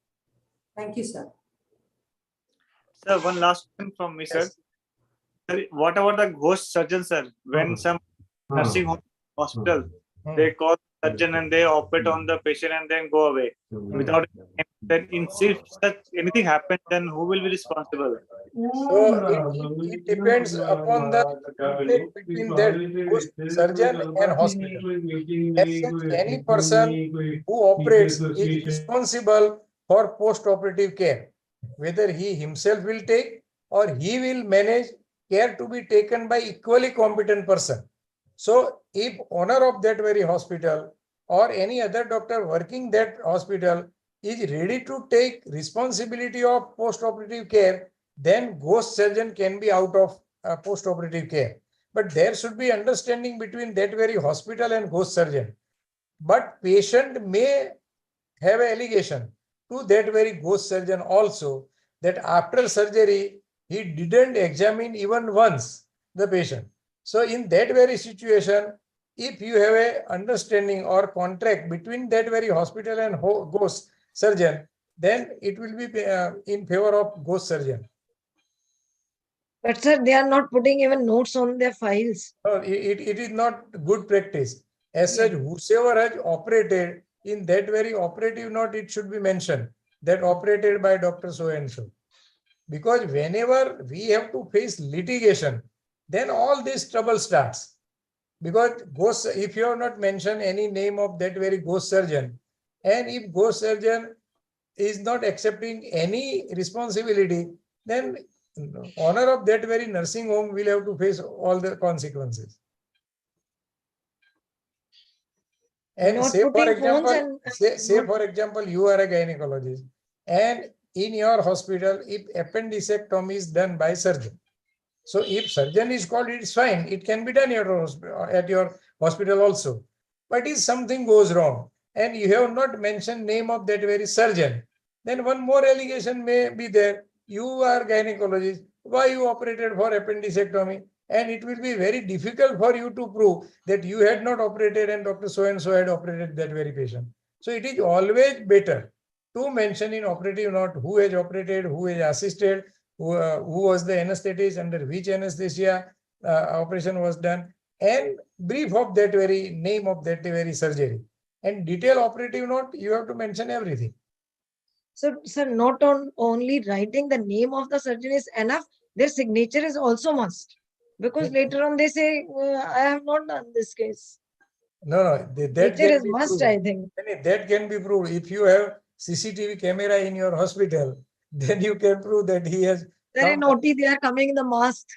Thank you, sir. Sir, one last question from me, sir. Sir, what about the ghost surgeon, sir? When some nursing home hospital, they call the surgeon and they operate on the patient and then go away without. Then in if such anything happens, then who will be responsible? So it depends upon the between that ghost surgeon and hospital. As such, any person who operates is responsible for post-operative care, whether he himself will take or he will manage care to be taken by equally competent person. So if owner of that very hospital or any other doctor working that hospital is ready to take responsibility of post-operative care, then ghost surgeon can be out of post-operative care. But there should be understanding between that very hospital and ghost surgeon. But patient may have an allegation to that very ghost surgeon also that after surgery, he didn't examine even once the patient. So in that very situation, if you have a understanding or contract between that very hospital and ghost surgeon, then it will be in favor of ghost surgeon. But sir, they are not putting even notes on their files. No, it is not good practice. As such, whosoever has operated, in that very operative note, it should be mentioned that operated by Dr. So and so. Because whenever we have to face litigation, then all this trouble starts. Because if you have not mentioned any name of that very ghost surgeon, and if ghost surgeon is not accepting any responsibility, then owner of that very nursing home will have to face all the consequences. And Not say for putting example, phones and say for example, you are a gynecologist, and in your hospital, if appendicectomy is done by surgeon, so if surgeon is called, it's fine. It can be done at your hospital also. But if something goes wrong and you have not mentioned name of that very surgeon, then one more allegation may be there. You are gynecologist. Why you operated for appendicectomy? And it will be very difficult for you to prove that you had not operated and Dr. So-and-so had operated that very patient. So it is always better to mention in operative note who has operated, who has assisted, who was the anesthetist, under which anesthesia operation was done, and brief of that very name of that very surgery. And detail operative note, you have to mention everything. So, sir, not only writing the name of the surgeon is enough, their signature is also must. Because later on they say, I have not done this case. No, that Signature can is be must, proved. I think. That can be proved. If you have CCTV camera in your hospital, then you can prove that he has Very come. naughty, they are coming in the mask.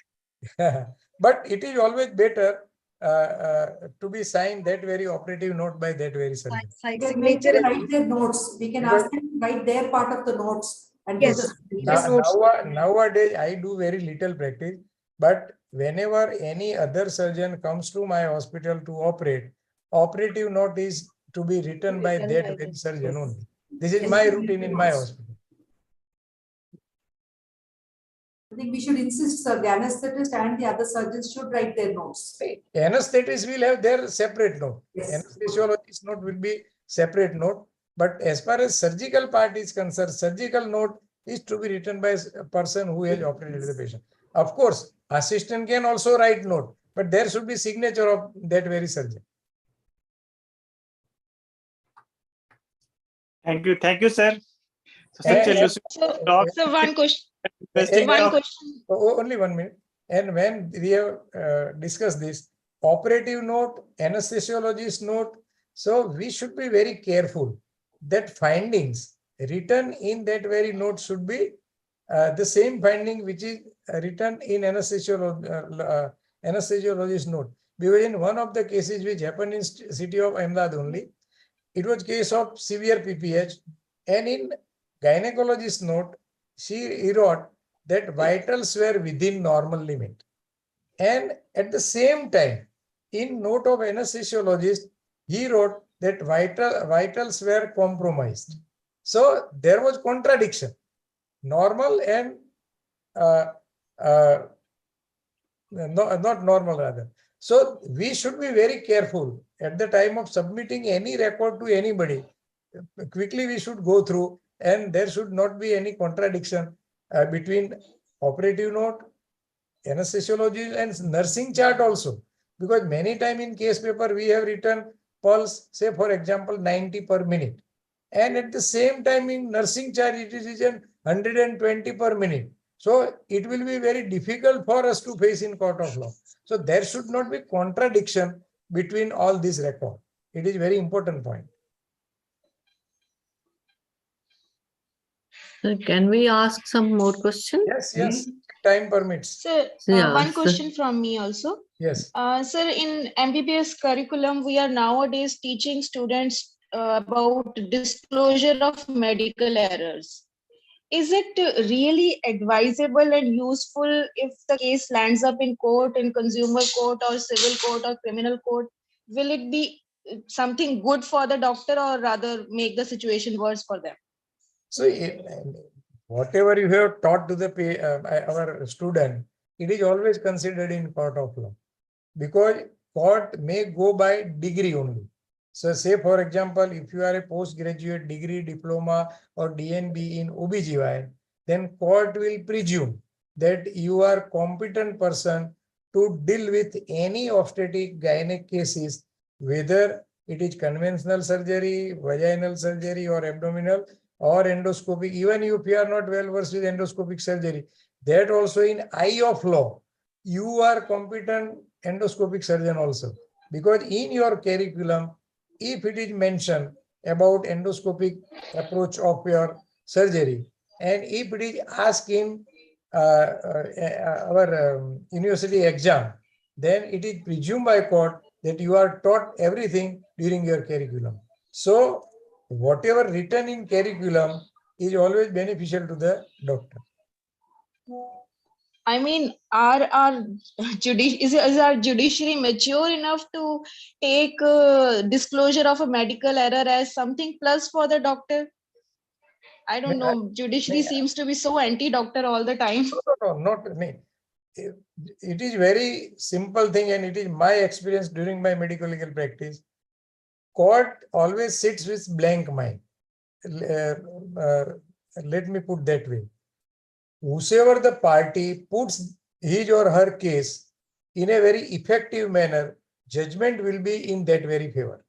But it is always better to be signed that very operative note by that very surgeon. Signature is write their notes. We can ask them to write their part of the notes and Yes. do the Notes. Nowadays, I do very little practice, but whenever any other surgeon comes to my hospital to operate, operative note is to be written by that very surgeon only. This is my routine in my hospital. I think we should insist, sir, the anesthetist and the other surgeons should write their notes. Anesthetists will have their separate note. Yes. Anesthesiologist note will be separate note. But as far as surgical part is concerned, surgical note is to be written by a person who has operated the patient. Of course, assistant can also write note, but there should be signature of that very surgeon. Thank you, sir. So, And- such a lucid talk. So one question. Interesting One talk. question. Only 1 minute. And when we have discussed this, operative note, anesthesiologist note, so we should be very careful that findings written in that very note should be the same finding which is written in anesthesiologist note. Because in one of the cases which happened in city of Ahmedabad only, it was case of severe PPH, and in gynecologist note, he wrote that vitals were within normal limit. And at the same time, in note of anesthesiologist, he wrote that vitals were compromised. So there was contradiction, normal and not normal rather. So we should be very careful at the time of submitting any record to anybody. Quickly we should go through, and there should not be any contradiction between operative note, anesthesiology and nursing chart also. Because many times in case paper we have written pulse, say for example 90 per minute. And at the same time in nursing chart it is written 120 per minute. So it will be very difficult for us to face in court of law. So there should not be contradiction between all these records. It is very important point. Can we ask some more questions? Yes. Time permits. Sir, Yeah, one sir. question from me also. Yes. Sir, in MBBS curriculum, we are nowadays teaching students about disclosure of medical errors. Is it really advisable and useful if the case lands up in court, in consumer court or civil court or criminal court? Will it be something good for the doctor or rather make the situation worse for them? So whatever you have taught to the our student, it is always considered in court of law, because court may go by degree only. So say for example, if you are a postgraduate degree, diploma or DNB in OBGYN, then court will presume that you are competent person to deal with any obstetric gynec cases, whether it is conventional surgery, vaginal surgery or abdominal or endoscopic. Even if you are not well versed with endoscopic surgery, that also in eye of law, you are competent endoscopic surgeon also. Because in your curriculum, if it is mentioned about endoscopic approach of your surgery, and if it is asked in our university exam, then it is presumed by court that you are taught everything during your curriculum. So whatever written in curriculum is always beneficial to the doctor. I mean, our is our judiciary mature enough to take disclosure of a medical error as something plus for the doctor? I don't know. Judiciary seems to be so anti-doctor all the time. No, not me. It is very simple thing, and it is my experience during my medical legal practice. Court always sits with blank mind. Let me put that way. Whosoever the party puts his or her case in a very effective manner, judgment will be in that very favor.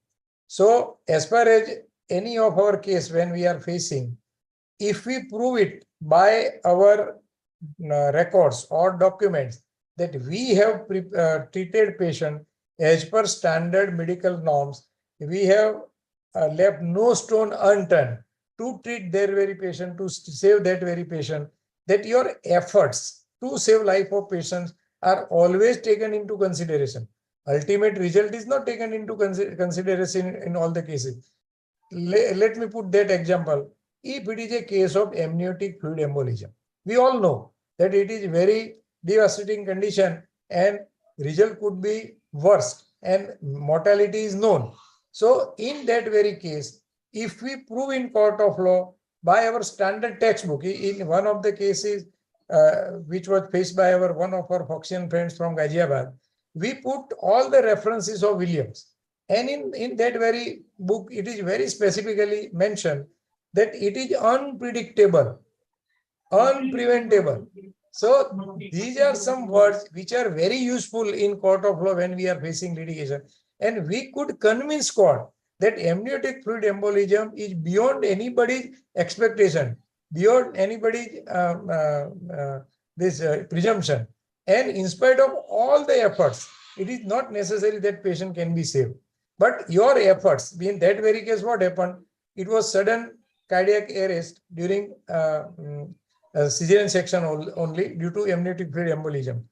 So as far as any of our case when we are facing, if we prove it by our records or documents that we have treated patient as per standard medical norms, we have left no stone unturned to treat their very patient, to save that very patient, that your efforts to save life of patients are always taken into consideration. Ultimate result is not taken into consideration in all the cases. Let me put that example. If it is a case of amniotic fluid embolism, we all know that it is very devastating condition and result could be worse and mortality is known. So in that very case, if we prove in court of law by our standard textbook, in one of the cases which was faced by one of our Foxian friends from Ghaziabad, we put all the references of Williams. And in that very book, it is very specifically mentioned that it is unpredictable, unpreventable. So these are some words which are very useful in court of law when we are facing litigation. And we could convince court that amniotic fluid embolism is beyond anybody's expectation, beyond anybody's presumption. And in spite of all the efforts, it is not necessary that patient can be saved. But your efforts, in that very case, what happened? It was sudden cardiac arrest during cesarean section only due to amniotic fluid embolism.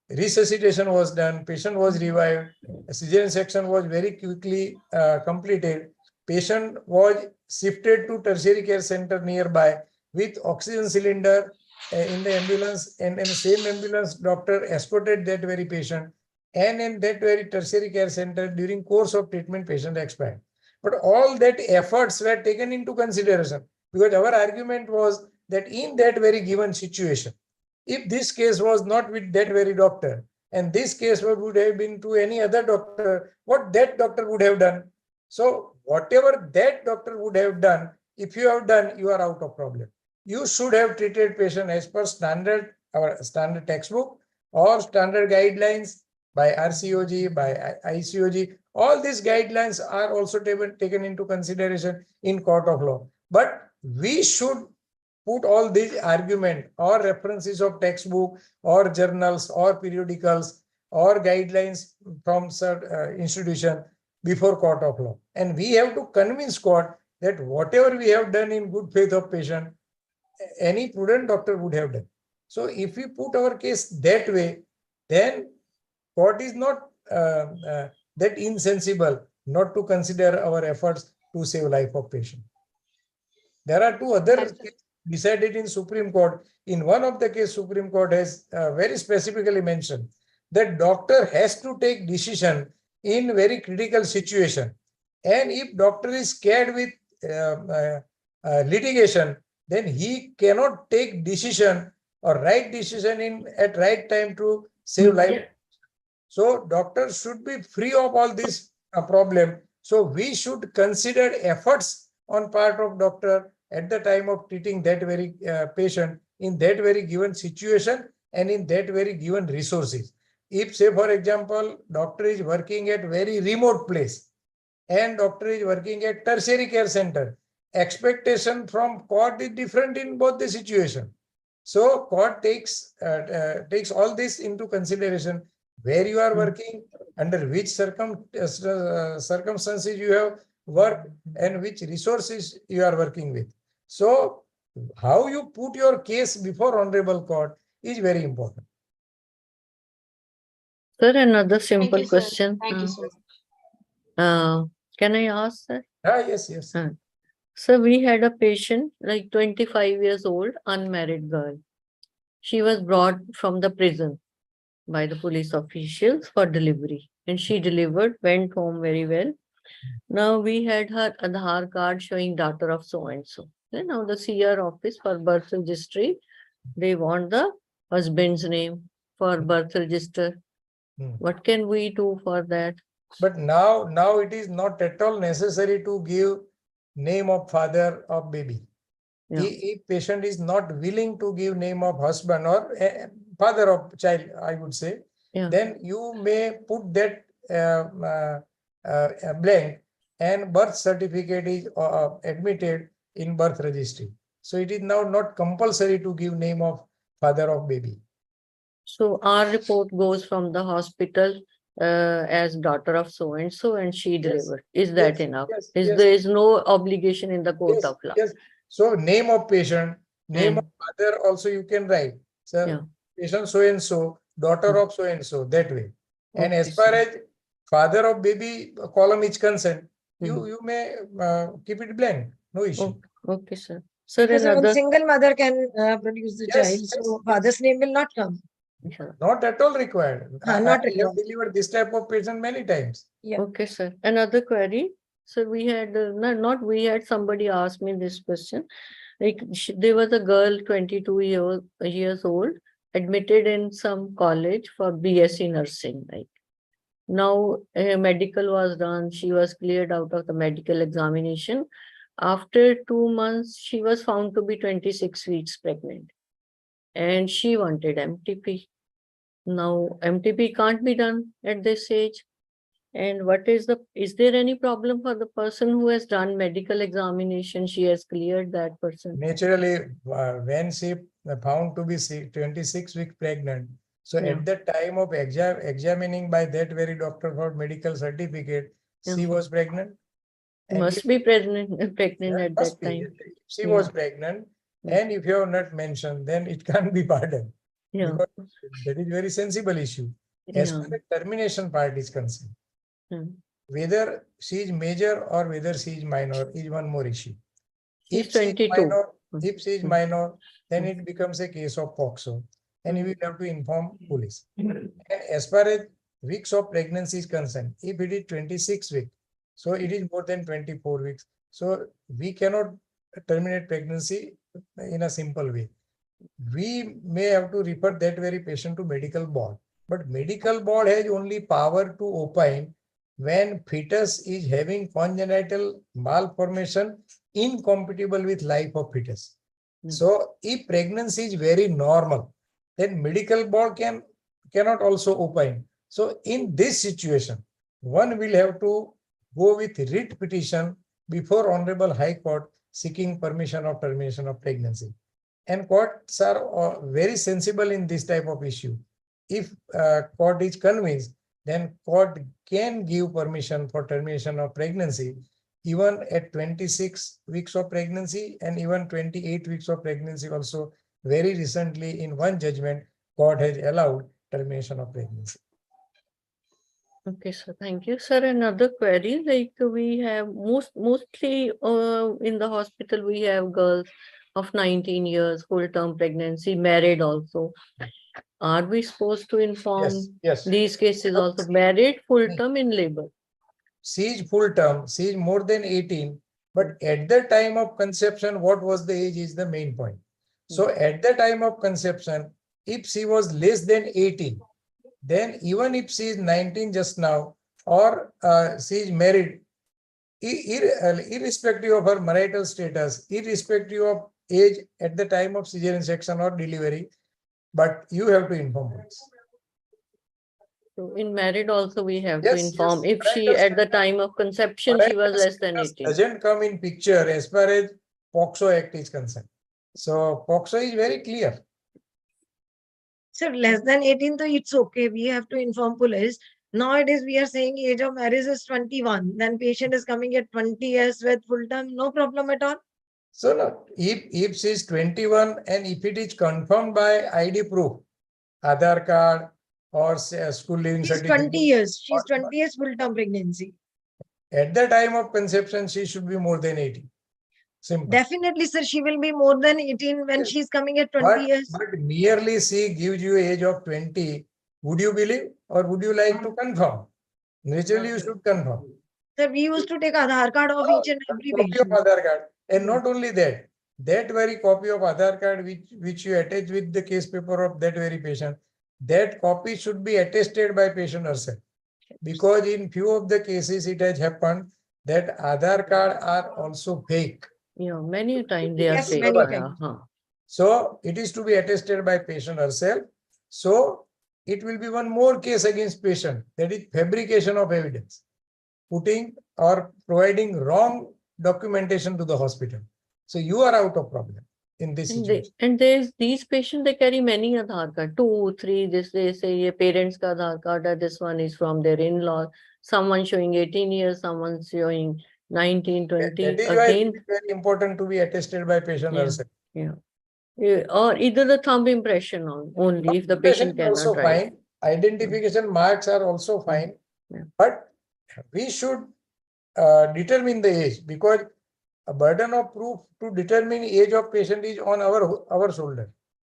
Resuscitation was done, patient was revived, cesarean section was very quickly completed. Patient was shifted to tertiary care center nearby with oxygen cylinder in the ambulance, and in the same ambulance, doctor escorted that very patient, and in that very tertiary care center during course of treatment, patient expired. But all that efforts were taken into consideration because our argument was that in that very given situation, if this case was not with that very doctor and this case would have been to any other doctor, what that doctor would have done. So whatever that doctor would have done, if you have done, you are out of problem. You should have treated patient as per standard, our standard textbook or standard guidelines by RCOG, by ICOG. All these guidelines are also taken into consideration in court of law. But we should put all these arguments or references of textbook or journals or periodicals or guidelines from certain institution before court of law. And we have to convince court that whatever we have done in good faith of patient, any prudent doctor would have done. So if we put our case that way, then court is not that insensible not to consider our efforts to save life of patient. There are two other cases decided in Supreme Court. In one of the case, Supreme Court has very specifically mentioned that doctor has to take decision in very critical situation. And if doctor is scared with litigation, then he cannot take decision or right decision at right time to save life. So doctors should be free of all this problem. So we should consider efforts on part of doctor at the time of treating that very patient in that very given situation and in that very given resources. If say for example, doctor is working at very remote place and doctor is working at tertiary care center, expectation from court is different in both the situation. So court takes all this into consideration, where you are working, under which circumstances you have worked, and which resources you are working with. So how you put your case before Honorable Court is very important. Sir, another Thank simple you, sir. question. Thank you so much. Can I ask, sir? Yes, yes. So we had a patient, like 25 years old, unmarried girl. She was brought from the prison by the police officials for delivery, and she delivered, went home very well. Now we had her Aadhaar card showing daughter of so and so. Then now the CR office for birth registry, they want the husband's name for birth register. What can we do for that? But now it is not at all necessary to give name of father of baby. If patient is not willing to give name of husband or father of child, I would say, then you may put that blank, and birth certificate is admitted in birth registry. So it is now not compulsory to give name of father of baby. So our report goes from the hospital as daughter of so and so, and she delivered. Is that enough? There is no obligation in the court of law? Yes. So name of patient, name of father also you can write. So patient so and so, daughter of so and so, that way. And as far as father of baby column is concerned, you may keep it blank. No issue. Okay, sir. Sir, Because even another single mother can produce the child, so father's name will not come. Not at all required. Not I have delivered this type of patient many times. Okay, sir. Another query. So we had, not we had, somebody asked me this question. Like there was a girl, 22 years old, admitted in some college for BSc nursing. Like now a medical was done. She was cleared out of the medical examination. After 2 months, she was found to be 26 weeks pregnant, and she wanted MTP. Now MTP can't be done at this age. And is there any problem for the person who has done medical examination? She has cleared that person. Naturally, when she found to be 26 weeks pregnant, so at the time of examining by that very doctor for medical certificate, she was pregnant. Must be pregnant at that time. She was pregnant, and if you have not mentioned, then it can't be pardoned. Because that is very sensible issue. As far as termination part is concerned, whether she is major or whether she is minor is one more issue. If she is minor, then it becomes a case of POXO, and you will have to inform police. And as far as weeks of pregnancy is concerned, if it is 26 weeks, so it is more than 24 weeks. So we cannot terminate pregnancy in a simple way. We may have to refer that very patient to medical board, but medical board has only power to opine when fetus is having congenital malformation incompatible with life of fetus. So if pregnancy is very normal, then medical board cannot also opine. So in this situation, one will have to go with writ petition before Honorable High Court seeking permission of termination of pregnancy. And courts are very sensible in this type of issue. If court is convinced, then court can give permission for termination of pregnancy even at 26 weeks of pregnancy and even 28 weeks of pregnancy also. Very recently in one judgment, court has allowed termination of pregnancy. Okay, sir. Thank you. Sir, another query, like we have mostly in the hospital, we have girls of 19 years, full-term pregnancy, married also. Are we supposed to inform these cases also? Married, full-term in labor? She is full-term, she is more than 18, but at the time of conception, what was the age is the main point. So at the time of conception, if she was less than 18, then even if she is 19 just now, or she is married, irrespective of her marital status, irrespective of age at the time of cesarean section or delivery, but you have to inform us. So in married also we have to inform if she at the time of conception she was less than 18. Doesn't come in picture as far as POXO Act is concerned. So POXO is very clear. So less than 18, so it's okay. We have to inform police. Nowadays, we are saying age of marriage is 21. Then patient is coming at 20 years with full time, no problem at all. So now, if she is 21 and if it is confirmed by ID proof, Aadhaar card or say a school leaving She's certificate. 20 years. She's 20 years full term pregnancy. At the time of conception, she should be more than 18. Simple. Definitely, sir. She will be more than 18 when she's coming at 20 years. But merely she gives you age of 20. Would you believe or would you like to confirm? Naturally, you should confirm. Sir, we used to take Aadhaar card of each and every Copy of patient. Aadhaar card. And not only that, that very copy of Aadhaar card which you attach with the case paper of that very patient, that copy should be attested by patient herself. Because in few of the cases it has happened that Aadhaar card are also fake. Yeah, many times they are Yes, fake. many Yeah, times. huh. So it is to be attested by patient herself. So it will be one more case against patient, that is fabrication of evidence, putting or providing wrong documentation to the hospital. So you are out of problem in this situation. And there's these patients, they carry many Aadhaar card, 2, 3, they say your parents' ka Aadhaar card, or this one is from their in-law, someone showing 18 years, someone showing 19, 20. That is why it is very important to be attested by patient herself. Yeah, or either the thumb impression only if the patient Impression is also cannot write. fine. Identification marks are also fine. But we should determine the age, because a burden of proof to determine age of patient is on our shoulder.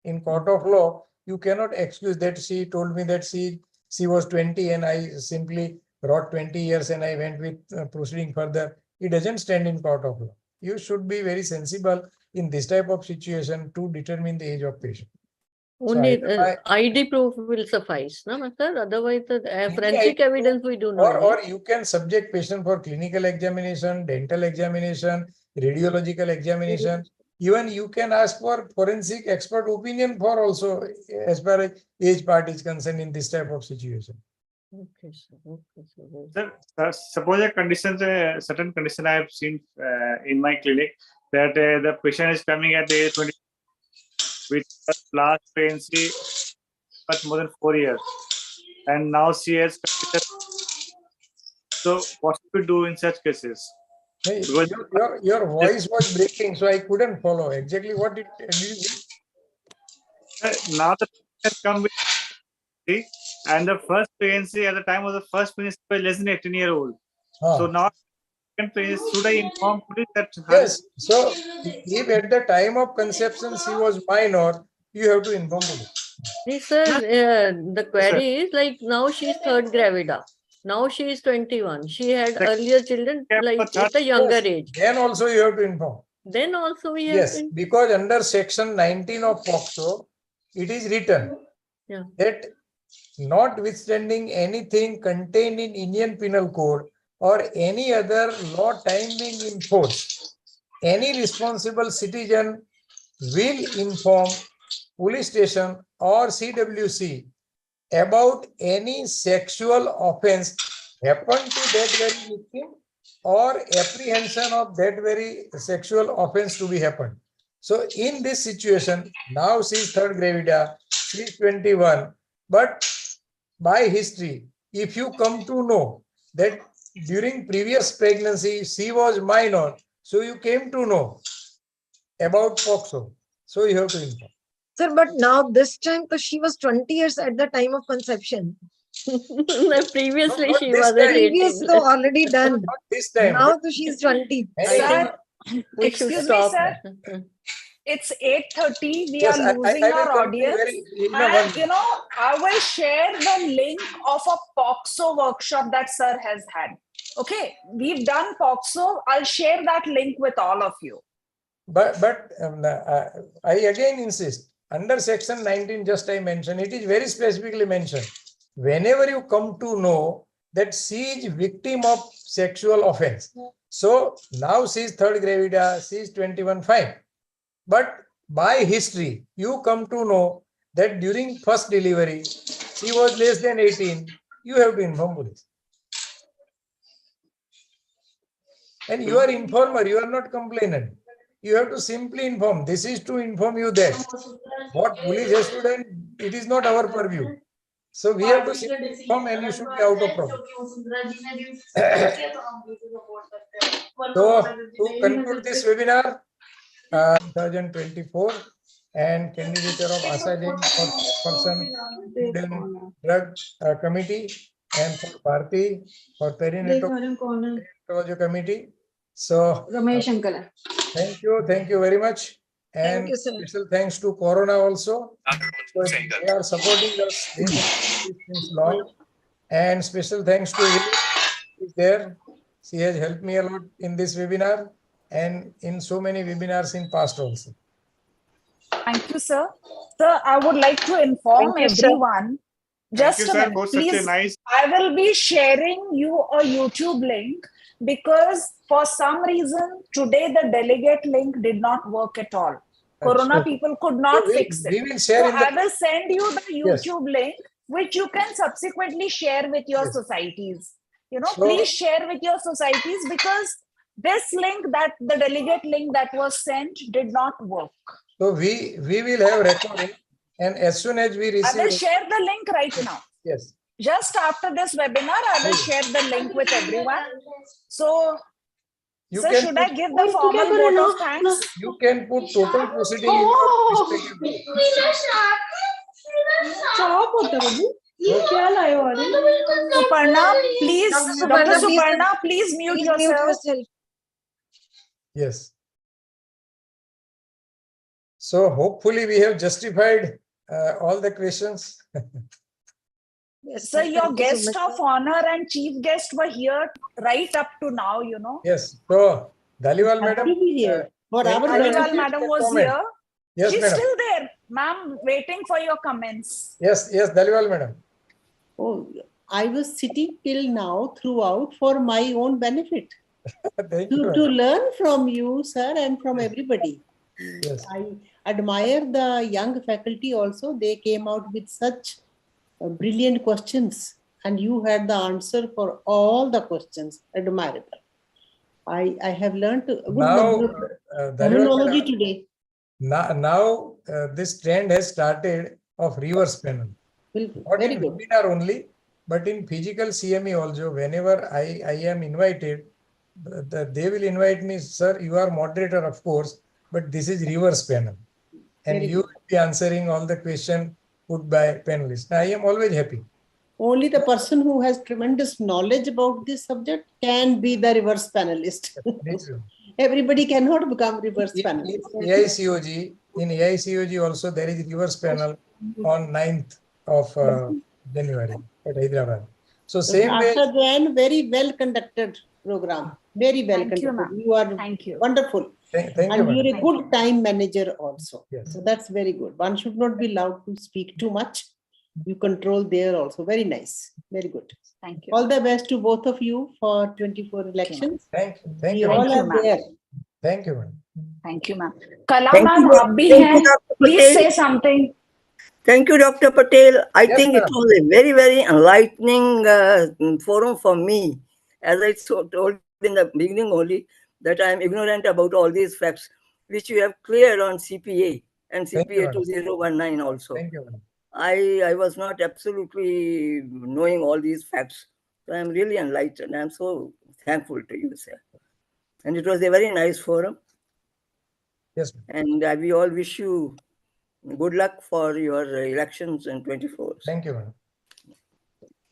In court of law, you cannot excuse that she told me that she was 20 and I simply wrote 20 years and I went with proceeding further. It doesn't stand in court of law. You should be very sensible in this type of situation to determine the age of patient. Only ID proof will suffice, no, master. Otherwise, the forensic evidence we do not. Or you can subject patient for clinical examination, dental examination, radiological examination. Even you can ask for forensic expert opinion for also as far as age part is concerned in this type of situation. Okay, sir. Okay, Sir, suppose a condition, certain condition I have seen in my clinic that the patient is coming at the age 20 with last pregnancy but more than 4 years, and now she has. So what should we do in such cases? Hey, your voice was breaking, so I couldn't follow exactly what did you now the patient has come with, and the first pregnancy at the time of the first pregnancy was less than 18-year-old. So now should I inform police that? Yes. So if at the time of conception she was minor, you have to inform police. Yes, sir. The query is like now she is third gravida. Now she is 21. She had earlier children like at a younger age. Then also you have to inform. Then also we have Yes, to. because under section 19 of POCSO, it is written that notwithstanding anything contained in Indian Penal Code or any other law time being in force, any responsible citizen will inform police station or CWC about any sexual offense happened to that very victim or apprehension of that very sexual offense to be happened. So in this situation, now she is third gravida, she is 21, but by history, if you come to know that during previous pregnancy, she was minor, so you came to know about POCSO, so you have to inform. Sir, but now this time, so she was 20 years at the time of conception. Previously, she this was time. at 18. Previous, so already done. Not this time. Now, so she's 20. Sir, We should excuse me, stop. sir. It's 8:30. We Yes, are losing I will our come to audience. And I will share the link of a POCSO workshop that sir has had. Okay, we've done POCSO. I'll share that link with all of you. But I again insist, under section 19, just I mentioned, it is very specifically mentioned. Whenever you come to know that she is victim of sexual offense. So now she is third gravida, she is 21, fine. But by history, you come to know that during first delivery, she was less than 18, you have to inform police. And you are informer, you are not complainant. You have to simply inform. This is to inform you that what police has to do, it is not our purview. So we have to simply inform and you should be out of problem. So to conclude this webinar, 2024 and candidature of Asha Jain for person Food and Drug Committee and for Bharti for Perinatal Committee. So thank you very much. And Thank you, sir. special thanks to Corona also. So they are supporting us since long. And special thanks to Vineet, who is there. She has helped me a lot in this webinar and in so many webinars in past also. Thank you, sir. Sir, I would like to inform Thank you, sir. everyone. Just you, a sir, minute, for such a please. nice- I will be sharing you a YouTube link because for some reason today the delegate link did not work at all. Corona people could not fix it. We will share So in the I will send you the Yes. YouTube link, which you can subsequently share with your Yes. societies. You know, So- please share with your societies because this link, that the delegate link that was sent, did not work. So we will have recording, and as soon as we I will receive, share the link right now. yes, Just after this webinar, I will share the link with everyone. So, you sir, can should I put- give the formal vote of thanks? you can put total proceeding in your respective group. Suparna, please, Dr. Suparna, please mute yourself. Yes. So hopefully we have justified all the questions. Yes, Sir, your thank you so guest much, of sir. honor and chief guest were here right up to now, you know. Yes. So Dhaliwal madam, For our Dhaliwal benefit, madam was comment. here. Yes, She's madam. still there. Ma'am, waiting for your comments. Yes, Dhaliwal madam. Oh, I was sitting till now throughout for my own benefit. Thank To you. learn from you, sir, and from everybody. Yes. I admire the young faculty also. They came out with such brilliant questions, and you had the answer for all the questions. Admirable. I have learned a good Now, number of Dhaliwal terminology madam, today. now this trend has started of reverse panel. Not Very in good. webinar only, but in physical CME also. Whenever I am invited, they will invite me, sir, you are moderator, of course, but this is reverse panel. And Very you will be answering all the questions put by panelists. I am always happy. Only the person who has tremendous knowledge about this subject can be the reverse panelist. Everybody cannot become reverse panelist. In AICOG also there is reverse panel on 9th of January at Hyderabad. So same way. Asha Jain, very well conducted program. Very well Thank you, conducted. ma'am. You are Thank you. wonderful. Thank you, And madam. you're a good time manager also. Yes. So that's very good. One should not be allowed to speak too much. You control there also. Very nice. Very good. Thank you. All the best to both of you for 24 elections. Thank you. We you, all Thank you, are ma'am. there. Thank you, madam. Thank you, ma'am. Kala Thank ma'am, you, आप भी thank you, हैं. Dr. Please Patel. say something. Thank you, Dr. Patel. I Yes, think it madam. was a very, very enlightening forum for me. As I told in the beginning only, that I am ignorant about all these facts, which you have cleared on CPA and Thank you, CPA madam. 2019 also. Thank you, madam. I was not absolutely knowing all these facts. So I am really enlightened. I am so thankful to you, sir. And it was a very nice forum. Yes, And we all wish you good luck for your elections in 24. Thank you, madam.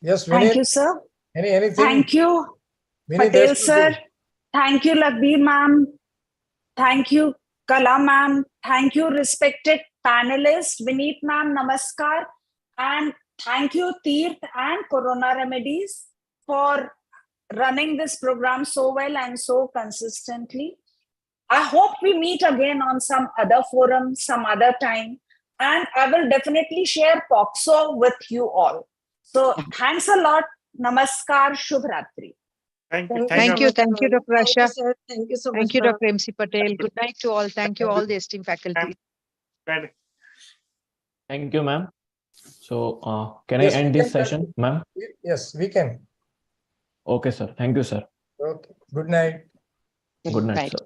Yes, Thank Vineet. you, sir. Anything? Thank you, Vineet Patel has to sir. do. Thank you, Lagbir ma'am. Thank you, Kala ma'am. Thank you, respected panelists. Vineet ma'am, namaskar. And thank you, Teerth and Corona Remedies for running this program so well and so consistently. I hope we meet again on some other forum, some other time. And I will definitely share POXO with you all. So thanks a lot. Namaskar. Shubh Ratri. Thank you. Thank you, Dr. Asha. Thank you so much. Thank you, ma'am. Dr. MC Patel. Good night to all. Thank you, all the esteemed faculty. Thank you, ma'am. So, can Yes, I end we this can session, ma'am? Yes, we can. Okay, sir. Thank you, sir. Okay. Good night. Good night, sir.